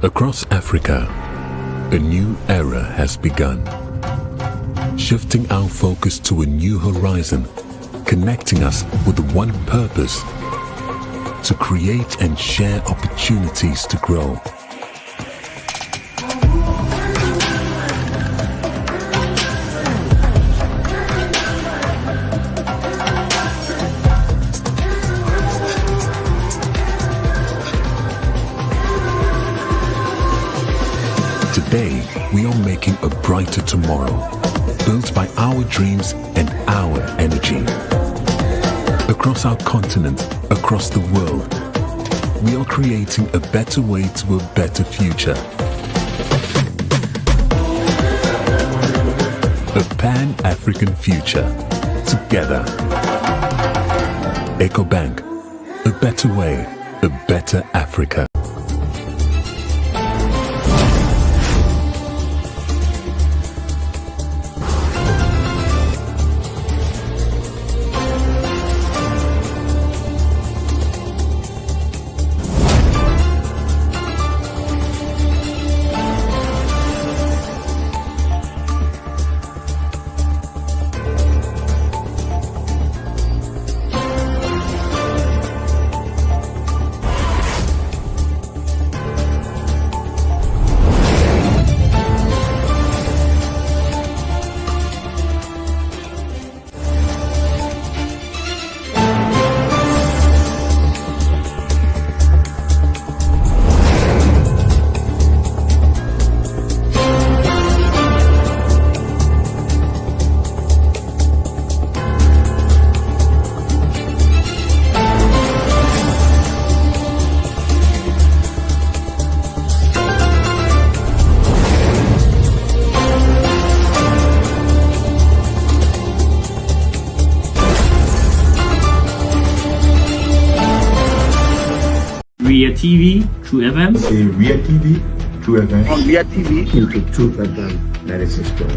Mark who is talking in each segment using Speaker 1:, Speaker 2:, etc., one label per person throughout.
Speaker 1: Across Africa, a new era has begun, shifting our focus to a new horizon, connecting us with one purpose: to create and share opportunities to grow. Today, we are making a brighter tomorrow, built by our dreams and our energy. Across our continent, across the world, we are creating a better way to a better future. A Pan-African future. Together. EcoBank. A better way, a better Africa.
Speaker 2: Liberia TV, True FM.
Speaker 3: Liberia TV, True FM.
Speaker 4: On Liberia TV,
Speaker 3: YouTube, True FM, 96.1.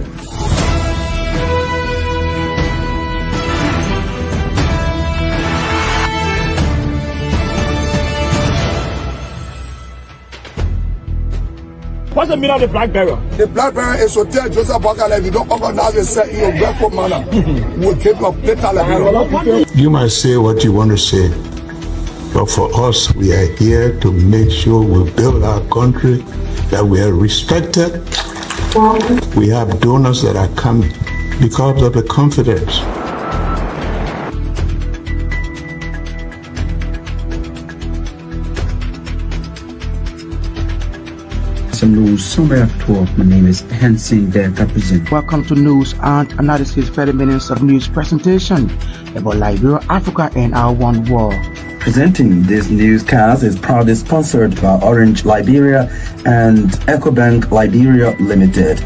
Speaker 4: What's the meaning of the black barrel?
Speaker 5: The black barrel is to tell Joseph Bakala, if you don't organize yourself in your grateful manner, we'll keep your plate alive.
Speaker 3: You might say what you want to say, but for us, we are here to make sure we build our country, that we are respected. We have donors that are coming because of the confidence.
Speaker 6: News Summary of 12. My name is Hansen the representative.
Speaker 7: Welcome to News and Analysis, 30 minutes of news presentation about Liberia, Africa, and our one world.
Speaker 6: Presenting this newscast is proudly sponsored by Orange Liberia and EcoBank Liberia Limited.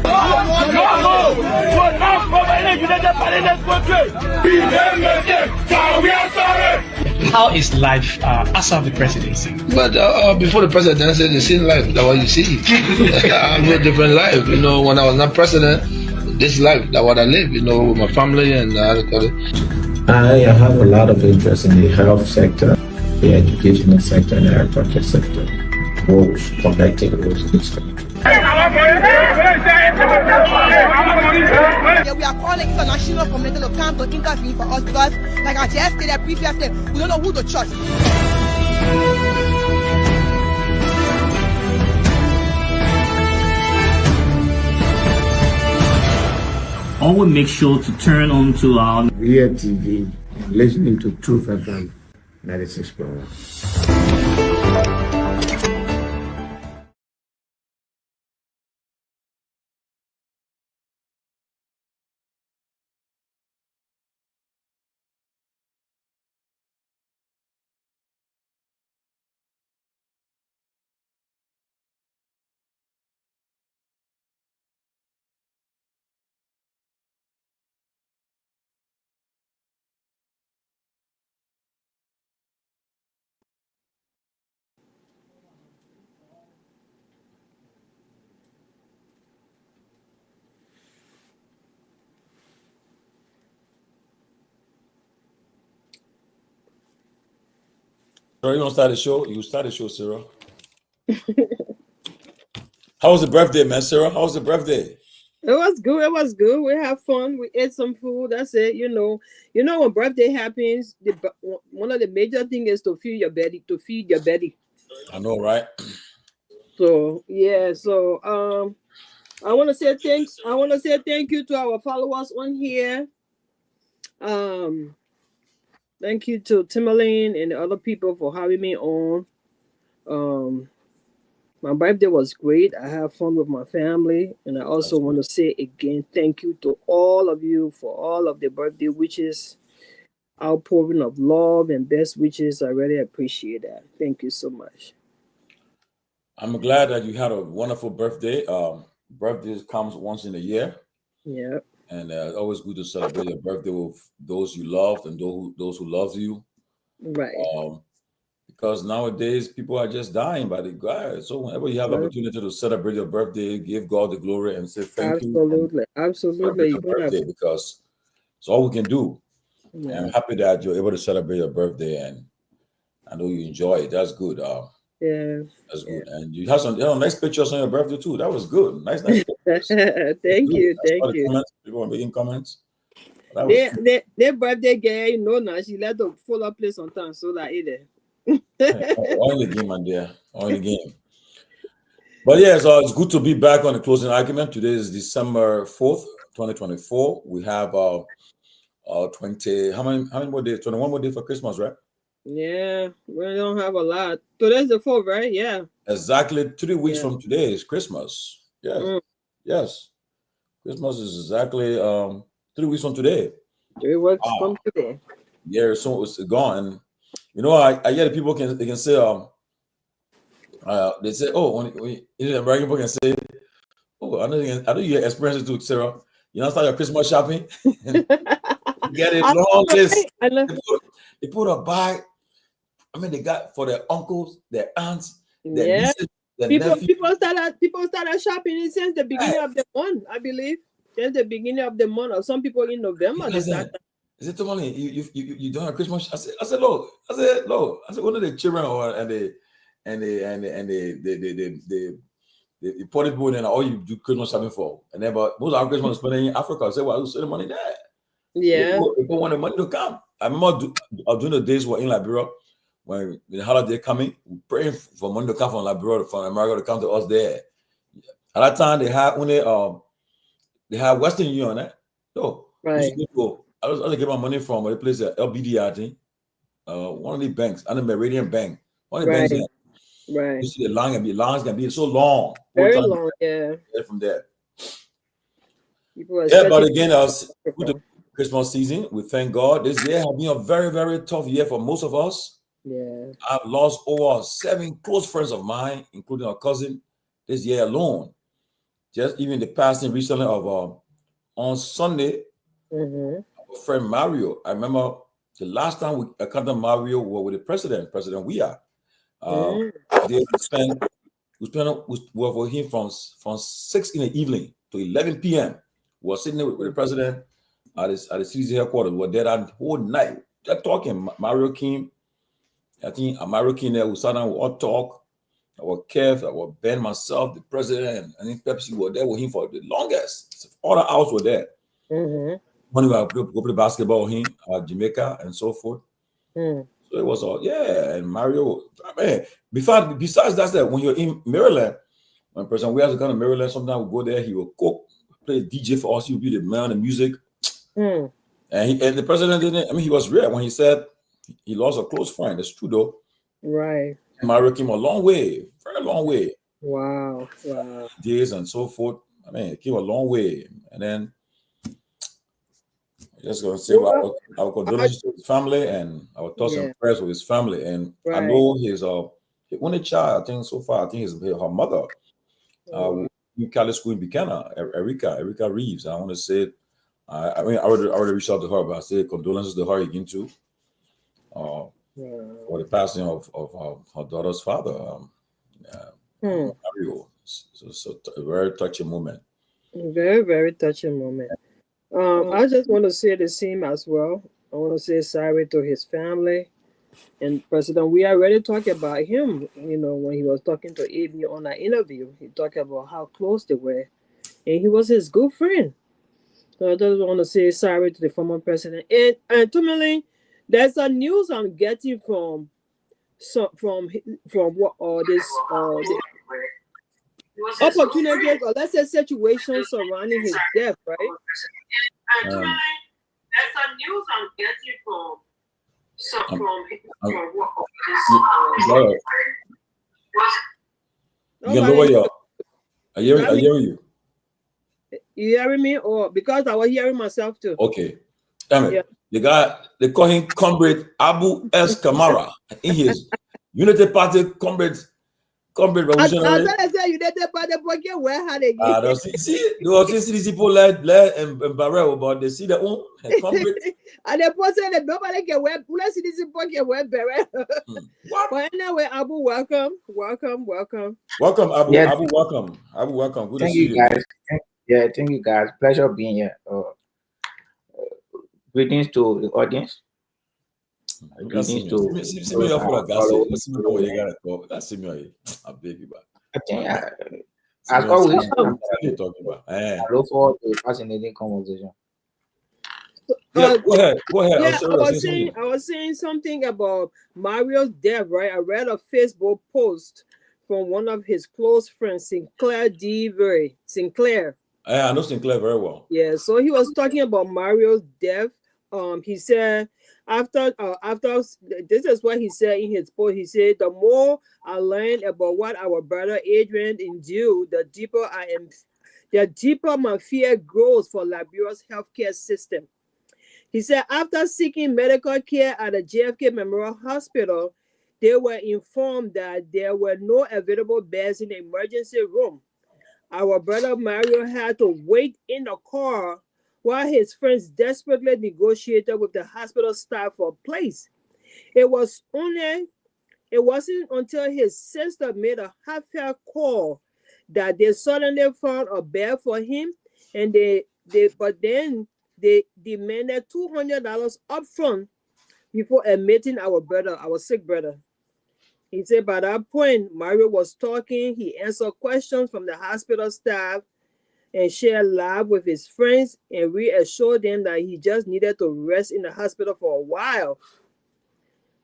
Speaker 8: How is life after the presidency?
Speaker 9: But before the presidency, the same life, that's what you see. I live a different life. You know, when I was not president, this life, that's what I live, you know, with my family and
Speaker 10: I have a lot of interest in the health sector, the educational sector, and the agriculture sector. Roads, connecting roads in this country.
Speaker 11: We are calling international community to come to intervene for us because, like I just stated previously, we don't know who to trust.
Speaker 2: Always make sure to turn on to our
Speaker 3: Liberia TV and listening to True FM 96.1.
Speaker 12: Cyril, you gonna start the show? You start the show, Cyril. How was the birthday, man, Sarah? How was the birthday?
Speaker 13: It was good. It was good. We had fun. We ate some food. That's it. When birthday happens, one of the major things is to feed your belly.
Speaker 12: I know, right?
Speaker 13: So yeah. So I want to say thanks. I want to say thank you to our followers on here. Thank you to Tomalin and the other people for having me on. My birthday was great. I had fun with my family. And I also want to say again, thank you to all of you for all of the birthday wishes, outpouring of love and best wishes. I really appreciate that. Thank you so much.
Speaker 12: I'm glad that you had a wonderful birthday. Birthdays comes once in a year.
Speaker 13: Yeah.
Speaker 12: And it's always good to celebrate your birthday with those you loved and those who love you.
Speaker 13: Right.
Speaker 12: Because nowadays people are just dying by the God. So whenever you have the opportunity to celebrate your birthday, give God the glory and say thank you.
Speaker 13: Absolutely.
Speaker 12: Your birthday, because it's all we can do.
Speaker 13: Yeah.
Speaker 12: And I'm happy that you're able to celebrate your birthday, and I know you enjoy it. That's good.
Speaker 13: Yeah.
Speaker 12: That's good. And you have some nice pictures on your birthday too. That was good. Nice pictures.
Speaker 13: Thank you. Thank you.
Speaker 12: Comments. People are making comments.
Speaker 13: Their birthday girl, now she let the full up place on time, so that either.
Speaker 12: On the game, and there on the game. But yeah, so it's good to be back on the closing argument. Today is December 4th, 2024. We have 20. How many more days? 21 more days for Christmas, right?
Speaker 13: Yeah, we don't have a lot. Today's the 4th, right? Yeah.
Speaker 12: Exactly 3 weeks from today is Christmas. Yes. Yes. Christmas is exactly 3 weeks from today.
Speaker 13: 3 weeks from today.
Speaker 12: Yeah, so it's gone. And I hear the people can say they say, oh, when American people can say, oh, I know you experience it too, Sarah. You know, start your Christmas shopping. You get it long list. They put a buy. I mean, they got for their uncles, their aunts, their nieces, their nephews.
Speaker 13: People started shopping since the beginning of the month, I believe. Since the beginning of the month, or some people in November.
Speaker 12: Is it Tomalin? You don't have Christmas? I said, look. I said, one of the children and the potted board and all you do Christmas shopping for. And then but most of our Christmas spending in Africa. I said, well, I will send the money there.
Speaker 13: Yeah.
Speaker 12: People want the money to come. I remember during the days were in Liberia, when the holiday coming, we praying for money to come from Liberia, from America to come to us there. At that time, they had Western Union, eh? So,
Speaker 13: right.
Speaker 12: I was get my money from a place at LBD, I think. One of the banks, and the Meridian Bank. One of the banks.
Speaker 13: Right.
Speaker 12: You see the lines can be so long.
Speaker 13: Very long, yeah.
Speaker 12: From there.
Speaker 13: But
Speaker 12: again, with the Christmas season, we thank God. This year has been a very, very tough year for most of us.
Speaker 13: Yeah.
Speaker 12: I've lost over 7 close friends of mine, including our cousin, this year alone. Just even the passing recently of on Sunday, our friend Mario. I remember the last time we encountered Mario were with the President Weah. We spent with him from 6 in the evening to 11 p.m. We were sitting there with the President at the CDC headquarters. We were there that whole night. Just talking. Mario came. I think Mario came there. We sat down. We all talk. Our Kev, our Ben, myself, the President, and then Pepsi were there with him for the longest. All the hours were there. When we go play basketball with him, Jamaica, and so forth. So it was all, and Mario, man, besides that, when you're in Maryland, when President we have to come to Maryland, sometimes we go there, he will cook, play DJ for us, he will be the man of music. And the President didn't, he was rare when he said he lost a close friend. That's true though.
Speaker 13: Right.
Speaker 12: Mario came a long way, very long way.
Speaker 13: Wow.
Speaker 12: Days and so forth. It came a long way. And then just going to say our condolences to his family and our thoughts and prayers with his family. And I know his only child, I think so far, I think is her mother. In Cali School in Buchanan, Erica Reeves. I want to say, I already reached out to her, but I say condolences to her again too. For the passing of her daughter's father, Mario. So a very touching moment.
Speaker 13: Very, very touching moment. I just want to say the same as well. I want to say sorry to his family. And President, we already talked about him, you know, when he was talking to AB on that interview. He talked about how close they were, and he was his good friend. So I just want to say sorry to the former president. And Tomalin, there's a news I'm getting from what this opportunities, or let's say situations surrounding his death, right?
Speaker 12: There's a
Speaker 13: news I'm getting from
Speaker 12: what you can lower your. I hear you.
Speaker 13: You hearing me, or because I was hearing myself too?
Speaker 12: Okay, damn it.
Speaker 13: Yeah.
Speaker 12: The guy, they call him Comrade Abu S. Kamara in his Unity Party Comrade Revolutionary.
Speaker 13: I said Unity Party, but get where had they?
Speaker 12: See, these people like and Barrel, but they see their own Comrade.
Speaker 13: And the person that nobody can wear. Let's see this people can wear Barrel. But anyway, Abu, welcome, Abu.
Speaker 10: Yeah.
Speaker 12: Abu, welcome. Good
Speaker 10: Thank
Speaker 12: to see
Speaker 10: you, guys. Thank you, guys. Pleasure being here. Greetings to the audience. Greetings to.
Speaker 12: See me up for that. See me where you gotta go. See me, I beg you back.
Speaker 10: I think, as always,
Speaker 12: you're talking about.
Speaker 10: I look forward to a fascinating conversation.
Speaker 12: Yeah, go ahead.
Speaker 13: Yeah, I was saying something about Mario's death, right? I read a Facebook post from one of his close friends, Sinclair.
Speaker 12: I know Sinclair very well.
Speaker 13: Yeah, so he was talking about Mario's death. He said after this is what he said in his post. He said, the more I learned about what our brother Adrian endured, the deeper my fear grows for Liberia's healthcare system. He said after seeking medical care at the JFK Memorial Hospital, they were informed that there were no available beds in the emergency room. Our brother Mario had to wait in the car while his friends desperately negotiated with the hospital staff for a place. It wasn't until his sister made a heartfelt call that they suddenly found a bed for him, and but then they demanded $200 upfront before admitting our sick brother. He said by that point, Mario was talking. He answered questions from the hospital staff and shared life with his friends and reassured them that he just needed to rest in the hospital for a while.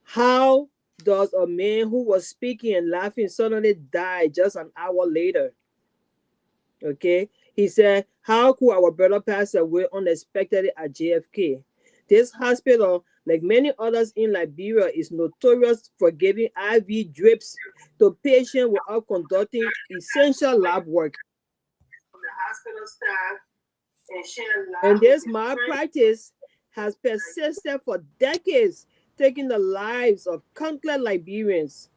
Speaker 13: How does a man who was speaking and laughing suddenly die just an hour later? Okay. He said, how could our brother pass away unexpectedly at JFK? This hospital, like many others in Liberia, is notorious for giving IV drips to patients without conducting essential lab work. And this malpractice has persisted for decades, taking the lives of countless Liberians.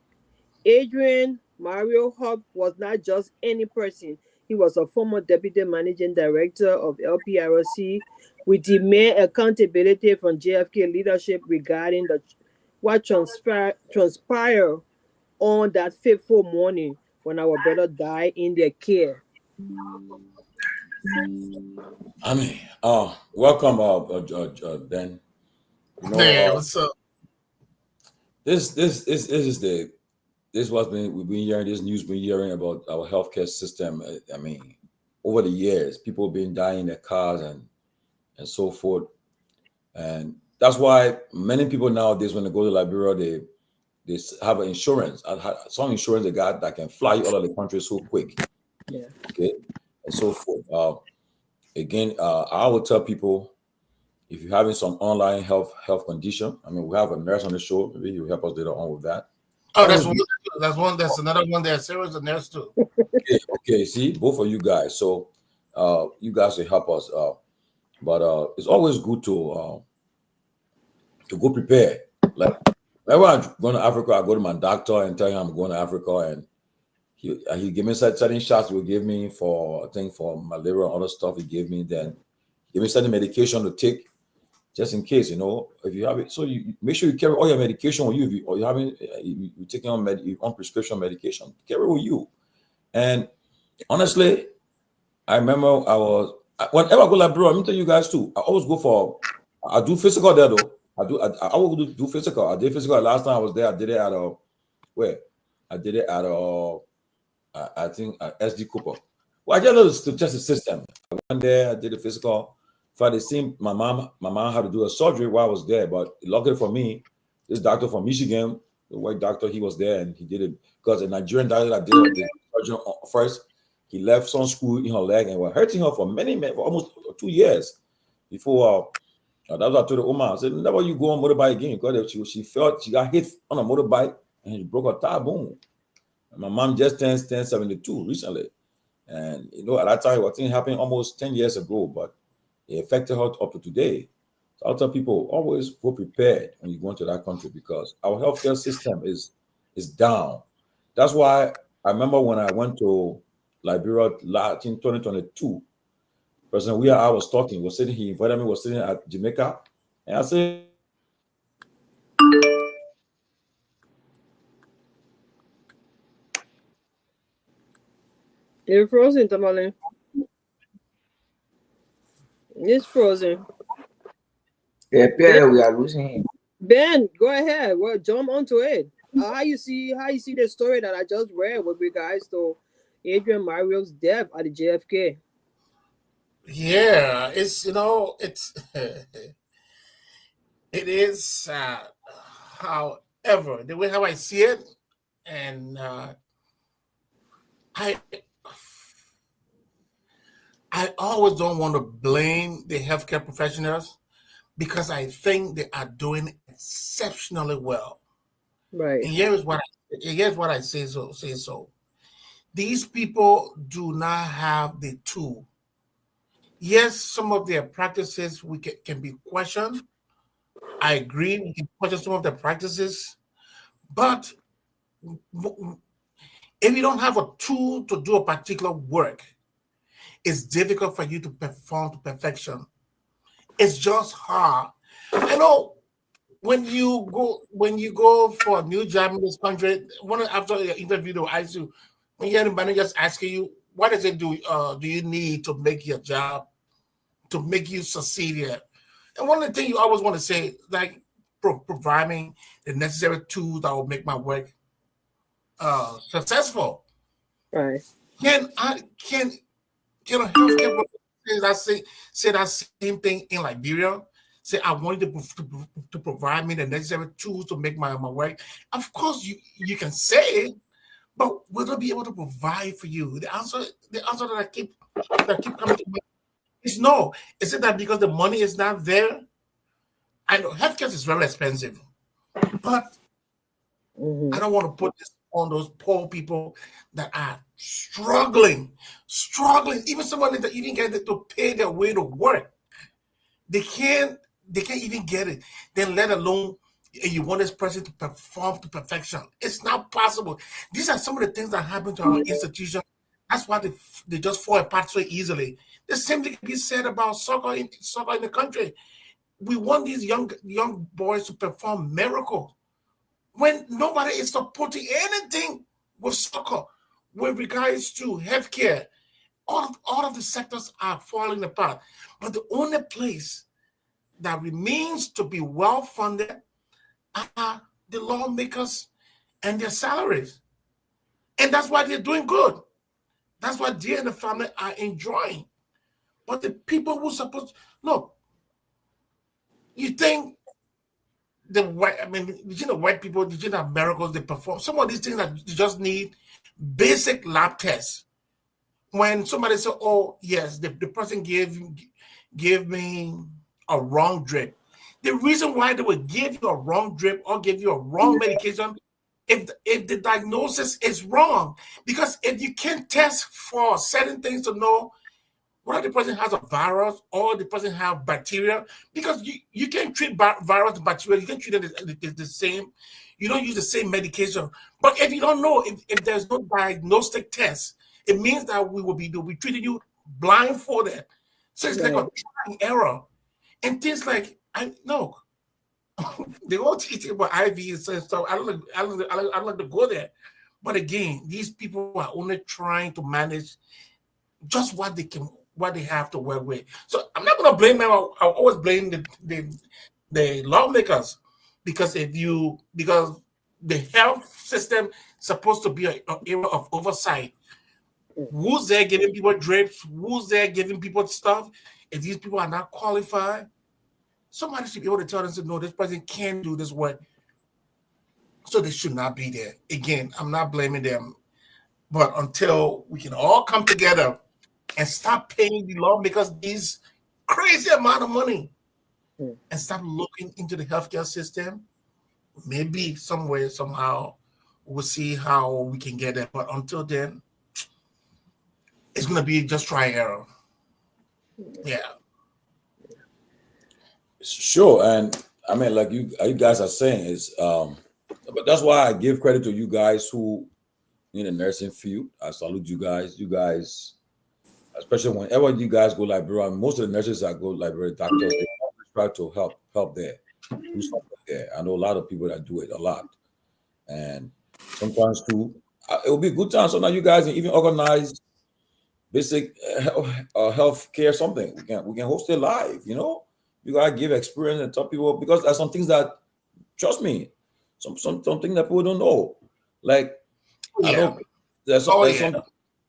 Speaker 13: Adrian Mario Hub was not just any person. He was a former deputy managing director of LPRC. We demand accountability from JFK leadership regarding what transpired on that fateful morning when our brother died in their care.
Speaker 12: I mean, welcome, Ben. You know,
Speaker 9: hey, what's up?
Speaker 12: This is what we've been hearing. This news we've been hearing about our healthcare system. I mean, over the years, people have been dying in their cars and so forth, and that's why many people nowadays, when they go to Liberia, they have an insurance. Some insurance they got that can fly you out of the country so quick.
Speaker 13: Yeah.
Speaker 12: Okay, and so forth. Again, I would tell people, if you're having some online health condition, I mean, we have a nurse on the show. Maybe he'll help us later on with that.
Speaker 9: Oh, that's another one that Sarah's a nurse too.
Speaker 12: Okay. See, both of you guys. So, you guys will help us. But it's always good to go prepared. Like whenever I'm going to Africa, I go to my doctor and tell him I'm going to Africa, and he give me certain shots. He will give me for malaria and other stuff. He gave me, then give me certain medication to take, just in case, if you have it. So you make sure you carry all your medication with you, or you're taking on prescription medication. Carry it with you. And honestly, I remember whenever I go to Liberia, I'm telling you guys too, I always go I do physical there though. I will do physical. I did physical last time I was there. I did it at where? I did it at I think SD Cooper. Well, I just know it's just a system. I went there. I did the physical. For the same, my mom had to do a surgery while I was there. But luckily for me, this doctor from Michigan, the white doctor, he was there and he did it because a Nigerian doctor that did the surgery first, he left some screw in her leg and was hurting her for for almost 2 years before. That was what I told the woman. I said, never you go on motorbike again because she felt she got hit on a motorbike and she broke her thigh bone. And my mom just turned 72 recently. And at that time, I think it happened almost 10 years ago, but it affected her up to today. So I'll tell people, always go prepared when you go into that country because our healthcare system is down. That's why I remember when I went to Liberia in 2022, President Weah, I was talking, he invited me, was sitting at Jamaica, and I said,
Speaker 13: You're frozen, Tomalin. It's frozen.
Speaker 14: Yeah, Pierre, we are losing him.
Speaker 13: Ben, go ahead. Well, jump onto it. How you see the story that I just read with regards to Adrian Mario's death at the JFK?
Speaker 15: Yeah, it's it is. However, the way how I see it, and I always don't want to blame the healthcare professionals because I think they are doing exceptionally well.
Speaker 13: Right.
Speaker 15: And here's what I say so. These people do not have the tool. Yes, some of their practices can be questioned. I agree, we can question some of their practices, but if you don't have a tool to do a particular work, it's difficult for you to perform to perfection. It's just hard. I know when you go for a new job in this country, after your interview, they'll ask you, when you're the manager's asking you, what does it do you need to make your job, to make you succeed here? And one of the things you always want to say, like providing the necessary tools that will make my work successful.
Speaker 13: Right.
Speaker 15: Can a healthcare professional say that same thing in Liberia? Say, I want you to provide me the necessary tools to make my work. Of course, you can say it, but will they be able to provide for you? The answer that I keep coming to me is no. Is it that because the money is not there? I know healthcare is very expensive, but I don't want to put this on those poor people that are struggling. Even someone that even get to pay their way to work, they can't even get it. Then let alone you want this person to perform to perfection. It's not possible. These are some of the things that happen to our institution. That's why they just fall apart so easily. The same thing can be said about soccer in the country. We want these young boys to perform miracles when nobody is supporting anything with soccer, with regards to healthcare. All of the sectors are falling apart. But the only place that remains to be well-funded are the lawmakers and their salaries. And that's why they're doing good. That's why they and the family are enjoying. But the people who look, you think the white people, the miracles they perform, some of these things that you just need basic lab tests. When somebody says, oh, yes, the person gave me a wrong drip. The reason why they would give you a wrong drip or give you a wrong medication if the diagnosis is wrong. Because if you can't test for certain things to know whether the person has a virus or the person has bacteria, because you can't treat virus and bacteria, you can treat it the same. You don't use the same medication. But if you don't know, if there's no diagnostic test, it means that we will be treating you blindfolded. So it's like a trial and error. And things like, they all teach about IVs and stuff. I don't like to go there. But again, these people are only trying to manage just what they have to work with. So I'm not going to blame them. I'll always blame the the lawmakers, because because the health system is supposed to be an area of oversight. Who's there giving people drips? Who's there giving people stuff? If these people are not qualified, somebody should be able to tell them, no, this person can't do this work. So they should not be there. Again, I'm not blaming them. But until we can all come together and stop paying the lawmakers these crazy amount of money and stop looking into the healthcare system, maybe somewhere, somehow, we'll see how we can get there. But until then, it's going to be just try and error. Yeah.
Speaker 12: Sure. And I mean, like you guys are saying, is but that's why I give credit to you guys who in the nursing field. I salute you guys. You guys, especially whenever you guys go Liberia, most of the nurses that go Liberia, doctors, they always try to help there. Do something there. I know a lot of people that do it a lot. And sometimes too, it will be a good time. So now you guys can even organize basic health care, something. We can host it live, you know. You gotta give experience and tell people, because there's some things that, trust me, something that people don't know. Like I know there's some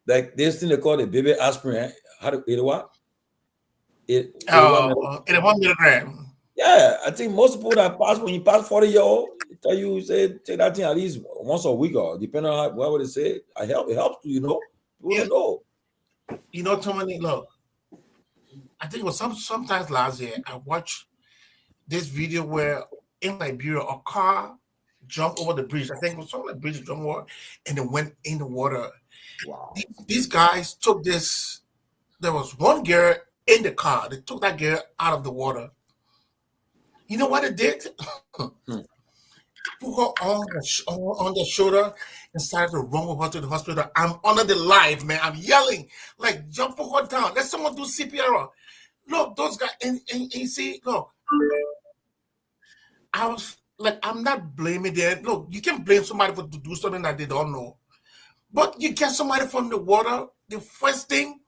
Speaker 12: like this thing they call the baby aspirin. How do it what?
Speaker 15: 81 milligram.
Speaker 12: Yeah, I think most people that pass, when you pass 40-year-old, they tell you, say take that thing at least once a week, or depending on what would they say, it helps you, you know. People don't know.
Speaker 15: You know, Tomalin, look, I think it was sometimes last year, I watched this video where in Liberia, a car jumped over the bridge. I think it was something like bridge jumped over and then went in the water. Wow. These guys took this. There was one girl in the car. They took that girl out of the water. You know what it did? Put her on the shoulder and started to run with her to the hospital. I'm under the live, man. I'm yelling, like, jump her down. Let someone do CPR. Look, those guys, and you see, look, I was like, I'm not blaming them. Look, you can blame somebody for to do something that they don't know. But you get somebody from the water, the first thing,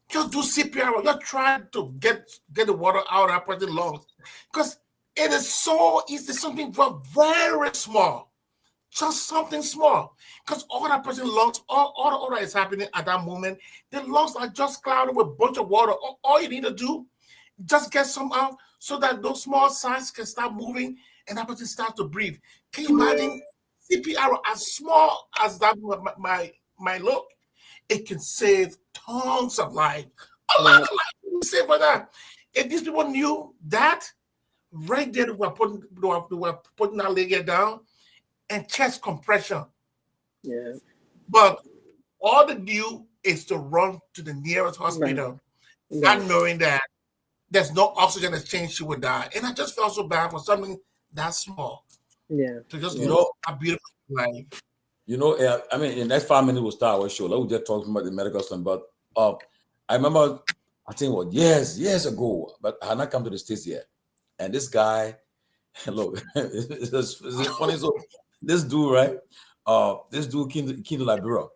Speaker 15: just do CPR. You're trying to get the water out of that person's lungs. Because it is so easy, something very small. Just something small. Because all that person's lungs, all that is happening at that moment, the lungs are just clouded with a bunch of water. All you need to do, just get some out so that those small signs can start moving and that person starts to breathe. Can you imagine CPR as small as that might look? It can save tons of life. A lot of life save for that. If these people knew that, right there, they were putting that leg down and chest compression.
Speaker 13: Yeah.
Speaker 15: But all they do is to run to the nearest hospital, not knowing that there's no oxygen exchange, she would die. And I just felt so bad for something that small.
Speaker 13: Yeah.
Speaker 15: To just
Speaker 12: You know,
Speaker 15: a beautiful life.
Speaker 12: You know, I mean, in the next 5 minutes we'll start our show. Let me just talk about the medical stuff. But I remember, I think what years ago, but I had not come to the States yet. And this guy, look, it's funny. So this dude, right? This dude came to Liberia.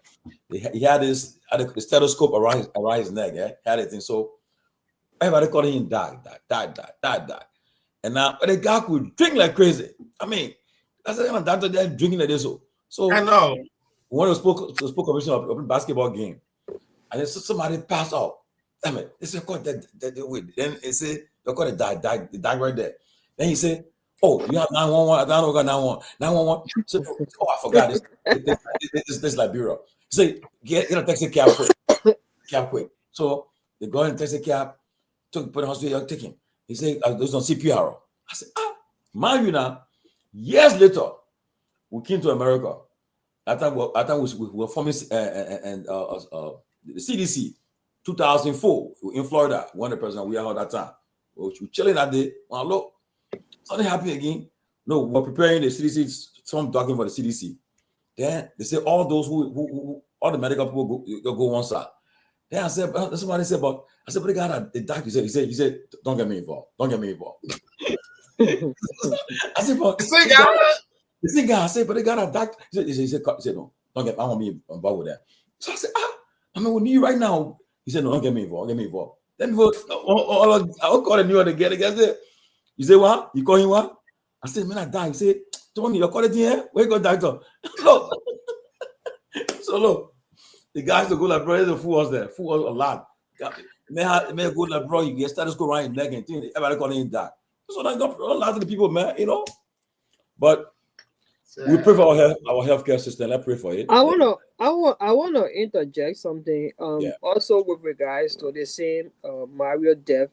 Speaker 12: He had a stethoscope around his neck. Yeah, had it thing. So everybody called him died. And now the guy could drink like crazy. I mean, that's the kind of doctor there drinking like this. So
Speaker 15: I know.
Speaker 12: One of the spoke commissioner of a basketball game, and then somebody passed out. I mean, they said, "God, that wait." Then he said, "They call it died right there." Then he said, "Oh, you have 911. I don't got 911." So, oh, I forgot this. This Liberia. He said, "Get a taxi cab quick." So they go in a taxi cab, put the hospital, take him. He said, "There's no CPR." I said, mind you now, years later, we came to America. At that time we were forming the CDC, 2004 in Florida. One of the president we had at that time. We were chilling that day. Well, look, something happened again. No, we're preparing the CDC, some document for the CDC. Then they say all those who all the medical people go one side. Then I said, somebody said, but they got a doctor. He said, don't get me involved. Don't get me involved. I said, but the same guy, I said, but they got a doctor. He said, no, don't get. I want me involved with that. So I said, I'm with you right now. He said, no, don't get me involved. Then before I'll call the New York again. I said, You say what? You call him what? I said, man, I die. He said, Tony, you're calling here? Where you go, doctor? Look. So look, the guys that go like, bro, the fool was there. Fool was a lot. May go like, bro, you get status go around your neck and things. Everybody calling him that. So I don't lie to the people, man, you know. But we pray for our healthcare system. I pray for it.
Speaker 13: I wanna interject something. Also with regards to the same Mario death,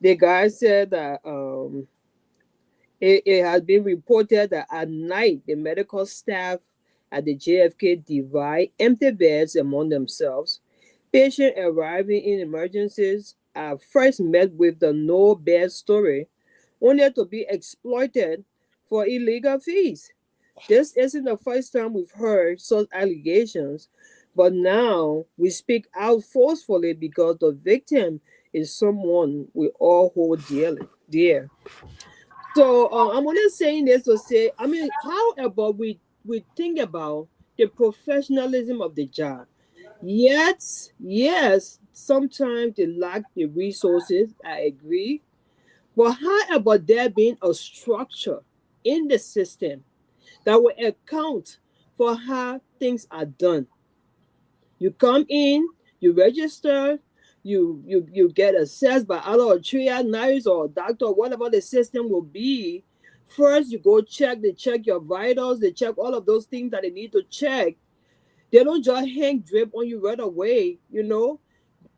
Speaker 13: the guy said that it has been reported that at night the medical staff at the JFK divide empty beds among themselves. Patients arriving in emergencies are first met with the no bed story, only to be exploited for illegal fees. This isn't the first time we've heard such allegations, but now we speak out forcefully because the victim is someone we all hold dear. So I'm only saying this to say, I mean, how about we think about the professionalism of the job? Yes, sometimes they lack the resources, I agree. But how about there being a structure in the system that will account for how things are done? You come in, you register, you get assessed by either a triage nurse or a doctor, or whatever the system will be. First, you go they check your vitals, they check all of those things that they need to check. They don't just hang drip on you right away, you know.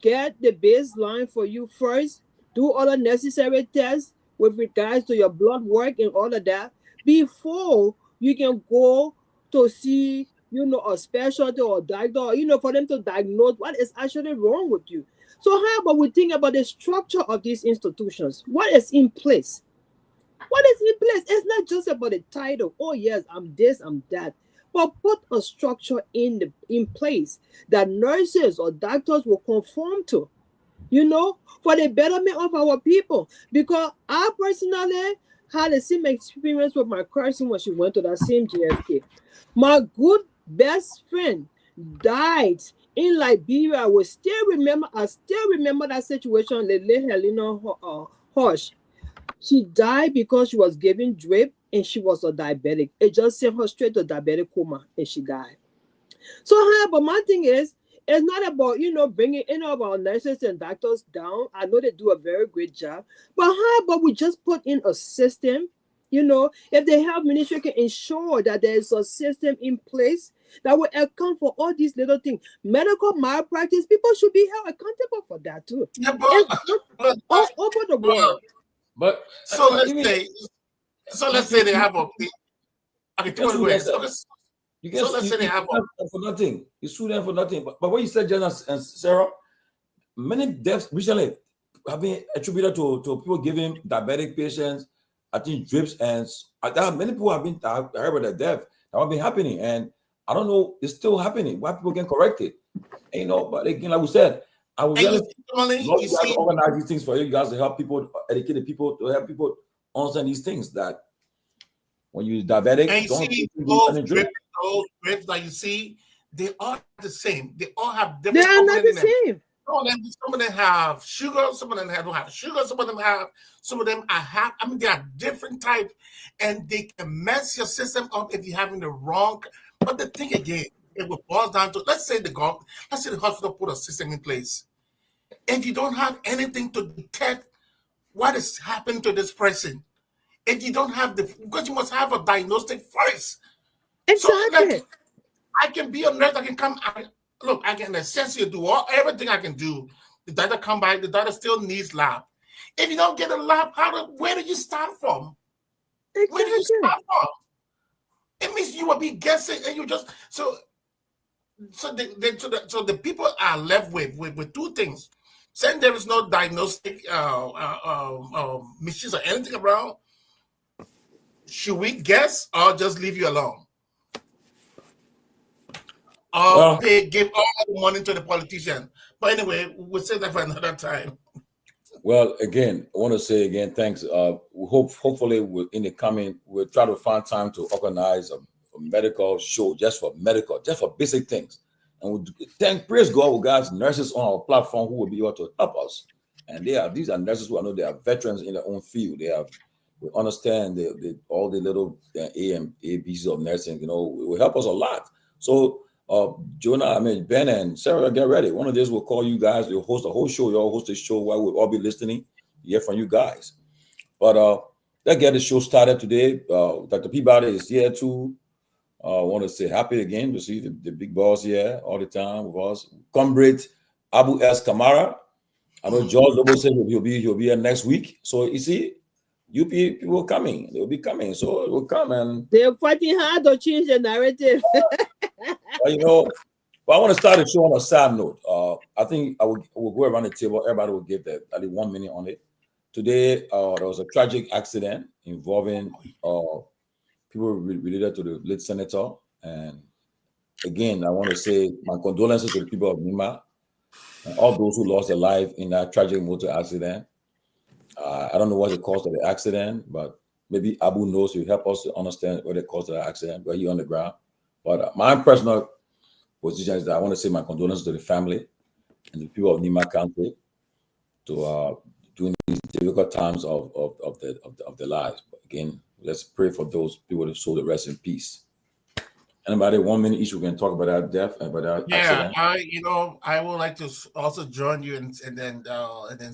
Speaker 13: Get the baseline for you first, do all the necessary tests with regards to your blood work and all of that before you can go to see, you know, a specialty or a doctor, you know, for them to diagnose what is actually wrong with you. So how about we think about the structure of these institutions? What is in place? What is in place? It's not just about the title. Oh yes, I'm this, I'm that. But put a structure in place that nurses or doctors will conform to, you know, for the betterment of our people. Because I personally had the same experience with my cousin when she went to that same JFK. My good best friend died in Liberia. I still remember that situation. Lele Helena Hush. She died because she was given drip and she was a diabetic. It just sent her straight to diabetic coma and she died. So, but my thing is, it's not about, you know, bringing any of our nurses and doctors down. I know they do a very great job. But how about we just put in a system, you know, if the health ministry can ensure that there is a system in place that will account for all these little things. Medical malpractice, people should be held accountable for that too.
Speaker 15: Yeah,
Speaker 13: but all over the world.
Speaker 12: But
Speaker 15: so let's say they have a let's say they have
Speaker 12: for nothing. You sue them for nothing. But what you said, Jenna and Sarah, many deaths recently have been attributed to people giving diabetic patients, I think, drips, and many people have been heard about the death that have been happening, and I don't know, it's still happening. Why people can correct it? And, you know, but again, like we said, I would really love you guys to organize these things for you guys to help people, educate the people, to help people understand these things, that when you're diabetic,
Speaker 15: and you see those drips that you see, they are the same. They all have different.
Speaker 13: They are not the same.
Speaker 15: Some of them have sugar, some of them don't have sugar, some of them are I mean, they are different types, and they can mess your system up if you're having the wrong. But the thing again, it will boil down to, let's say the hospital put a system in place. If you don't have anything to detect what is happening to this person, if you don't have because you must have a diagnostic first.
Speaker 13: Exactly.
Speaker 15: So I can be a nurse, I can come, look, I can essentially do everything I can do. The doctor come by, the doctor still needs lab. If you don't get a lab, where do you start from?
Speaker 13: Exactly.
Speaker 15: Where do you start from? It means you will be guessing, and you just so the people are left with two things. Saying there is no diagnostic machines or anything around. Should we guess or just leave you alone? Or give all the money to the politician? But anyway, we'll say that for another time.
Speaker 12: Well, again, I want to say again, thanks. We hopefully in the coming, we'll try to find time to organize a medical show just for basic things. And we praise God, we got nurses on our platform who will be able to help us And these are nurses who I know they are veterans in their own field. They understand all the little ABCs of nursing. It will help us a lot. So Ben and Sarah, get ready. One of these will call you guys. You'll host a whole show. You'll host a show where we'll all be listening. Hear from you guys. But let's get the show started today. Dr. Peabody is here too. I want to say happy again to see the big boss here all the time with us. Comrade Abu S. Kamara. I know George Lobo said he'll be here next week. So you see, you people are coming. They'll be coming. So it will come and
Speaker 13: they're fighting hard to change the narrative.
Speaker 12: But I want to start the show on a sad note. I think I will go around the table. Everybody will give at least 1 minute on it. Today, there was a tragic accident involving people related to the late senator. And again, I want to say my condolences to the people of Nima and all those who lost their life in that tragic motor accident. I don't know what the cause of the accident, but maybe Abu knows. He'll help us to understand what the cause of the accident, but he on the ground. But my personal position is that I want to say my condolences to the family and the people of Nima County to during these difficult times of their lives. But again, let's pray for those people to soul to rest in peace. Anybody, 1 minute each, we can talk about that death and about that accident.
Speaker 15: I would like to also join you and then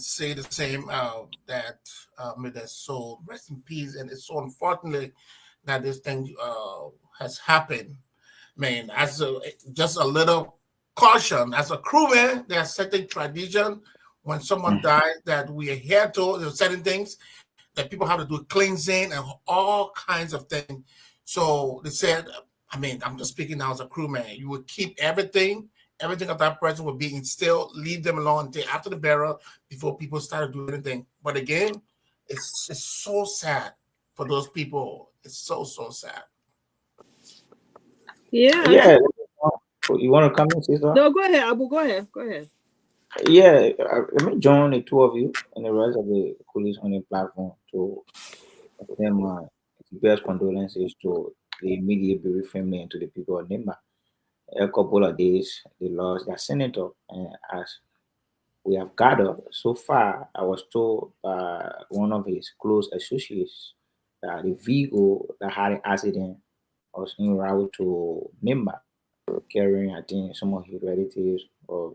Speaker 15: say the same that may their soul rest in peace. And it's so unfortunate that this thing has happened. Man, just a little caution as a crewman, there are certain tradition when someone dies that we adhere to. There's certain things that people have to do cleansing and all kinds of things. So they said, I'm just speaking now as a crewman. You would keep everything of that person would be instilled, leave them alone until after the burial before people started doing anything. But again, it's so sad for those people. It's so sad.
Speaker 14: Yeah. You want to come in, sister?
Speaker 13: No, go ahead, Abu. Go ahead.
Speaker 14: Yeah, let me join the two of you and the rest of the colleagues on the platform to extend my best condolences to the immediate bereaved family and to the people of Nimba. A couple of days, they lost their senator, and as we have gathered so far, I was told by one of his close associates that the vehicle that had an accident was en route to Nimba, carrying, I think, some of his relatives, or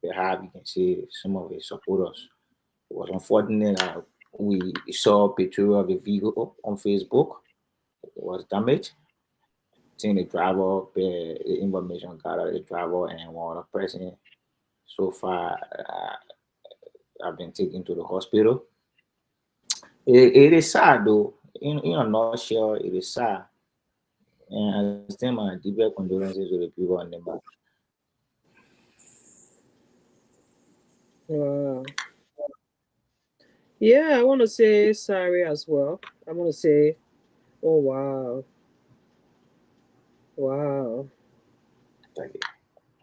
Speaker 14: perhaps you can say some of his supporters. It was unfortunate that we saw a picture of the vehicle on Facebook. It was damaged. Seeing the driver, the information gathered, the driver and one other person. So far, I've been taken to the hospital. It is sad, though. In a nutshell, it is sad. And I extend my deepest condolences to the people on the back.
Speaker 13: Wow. Yeah, I want to say sorry as well. I want to say, oh wow. Wow.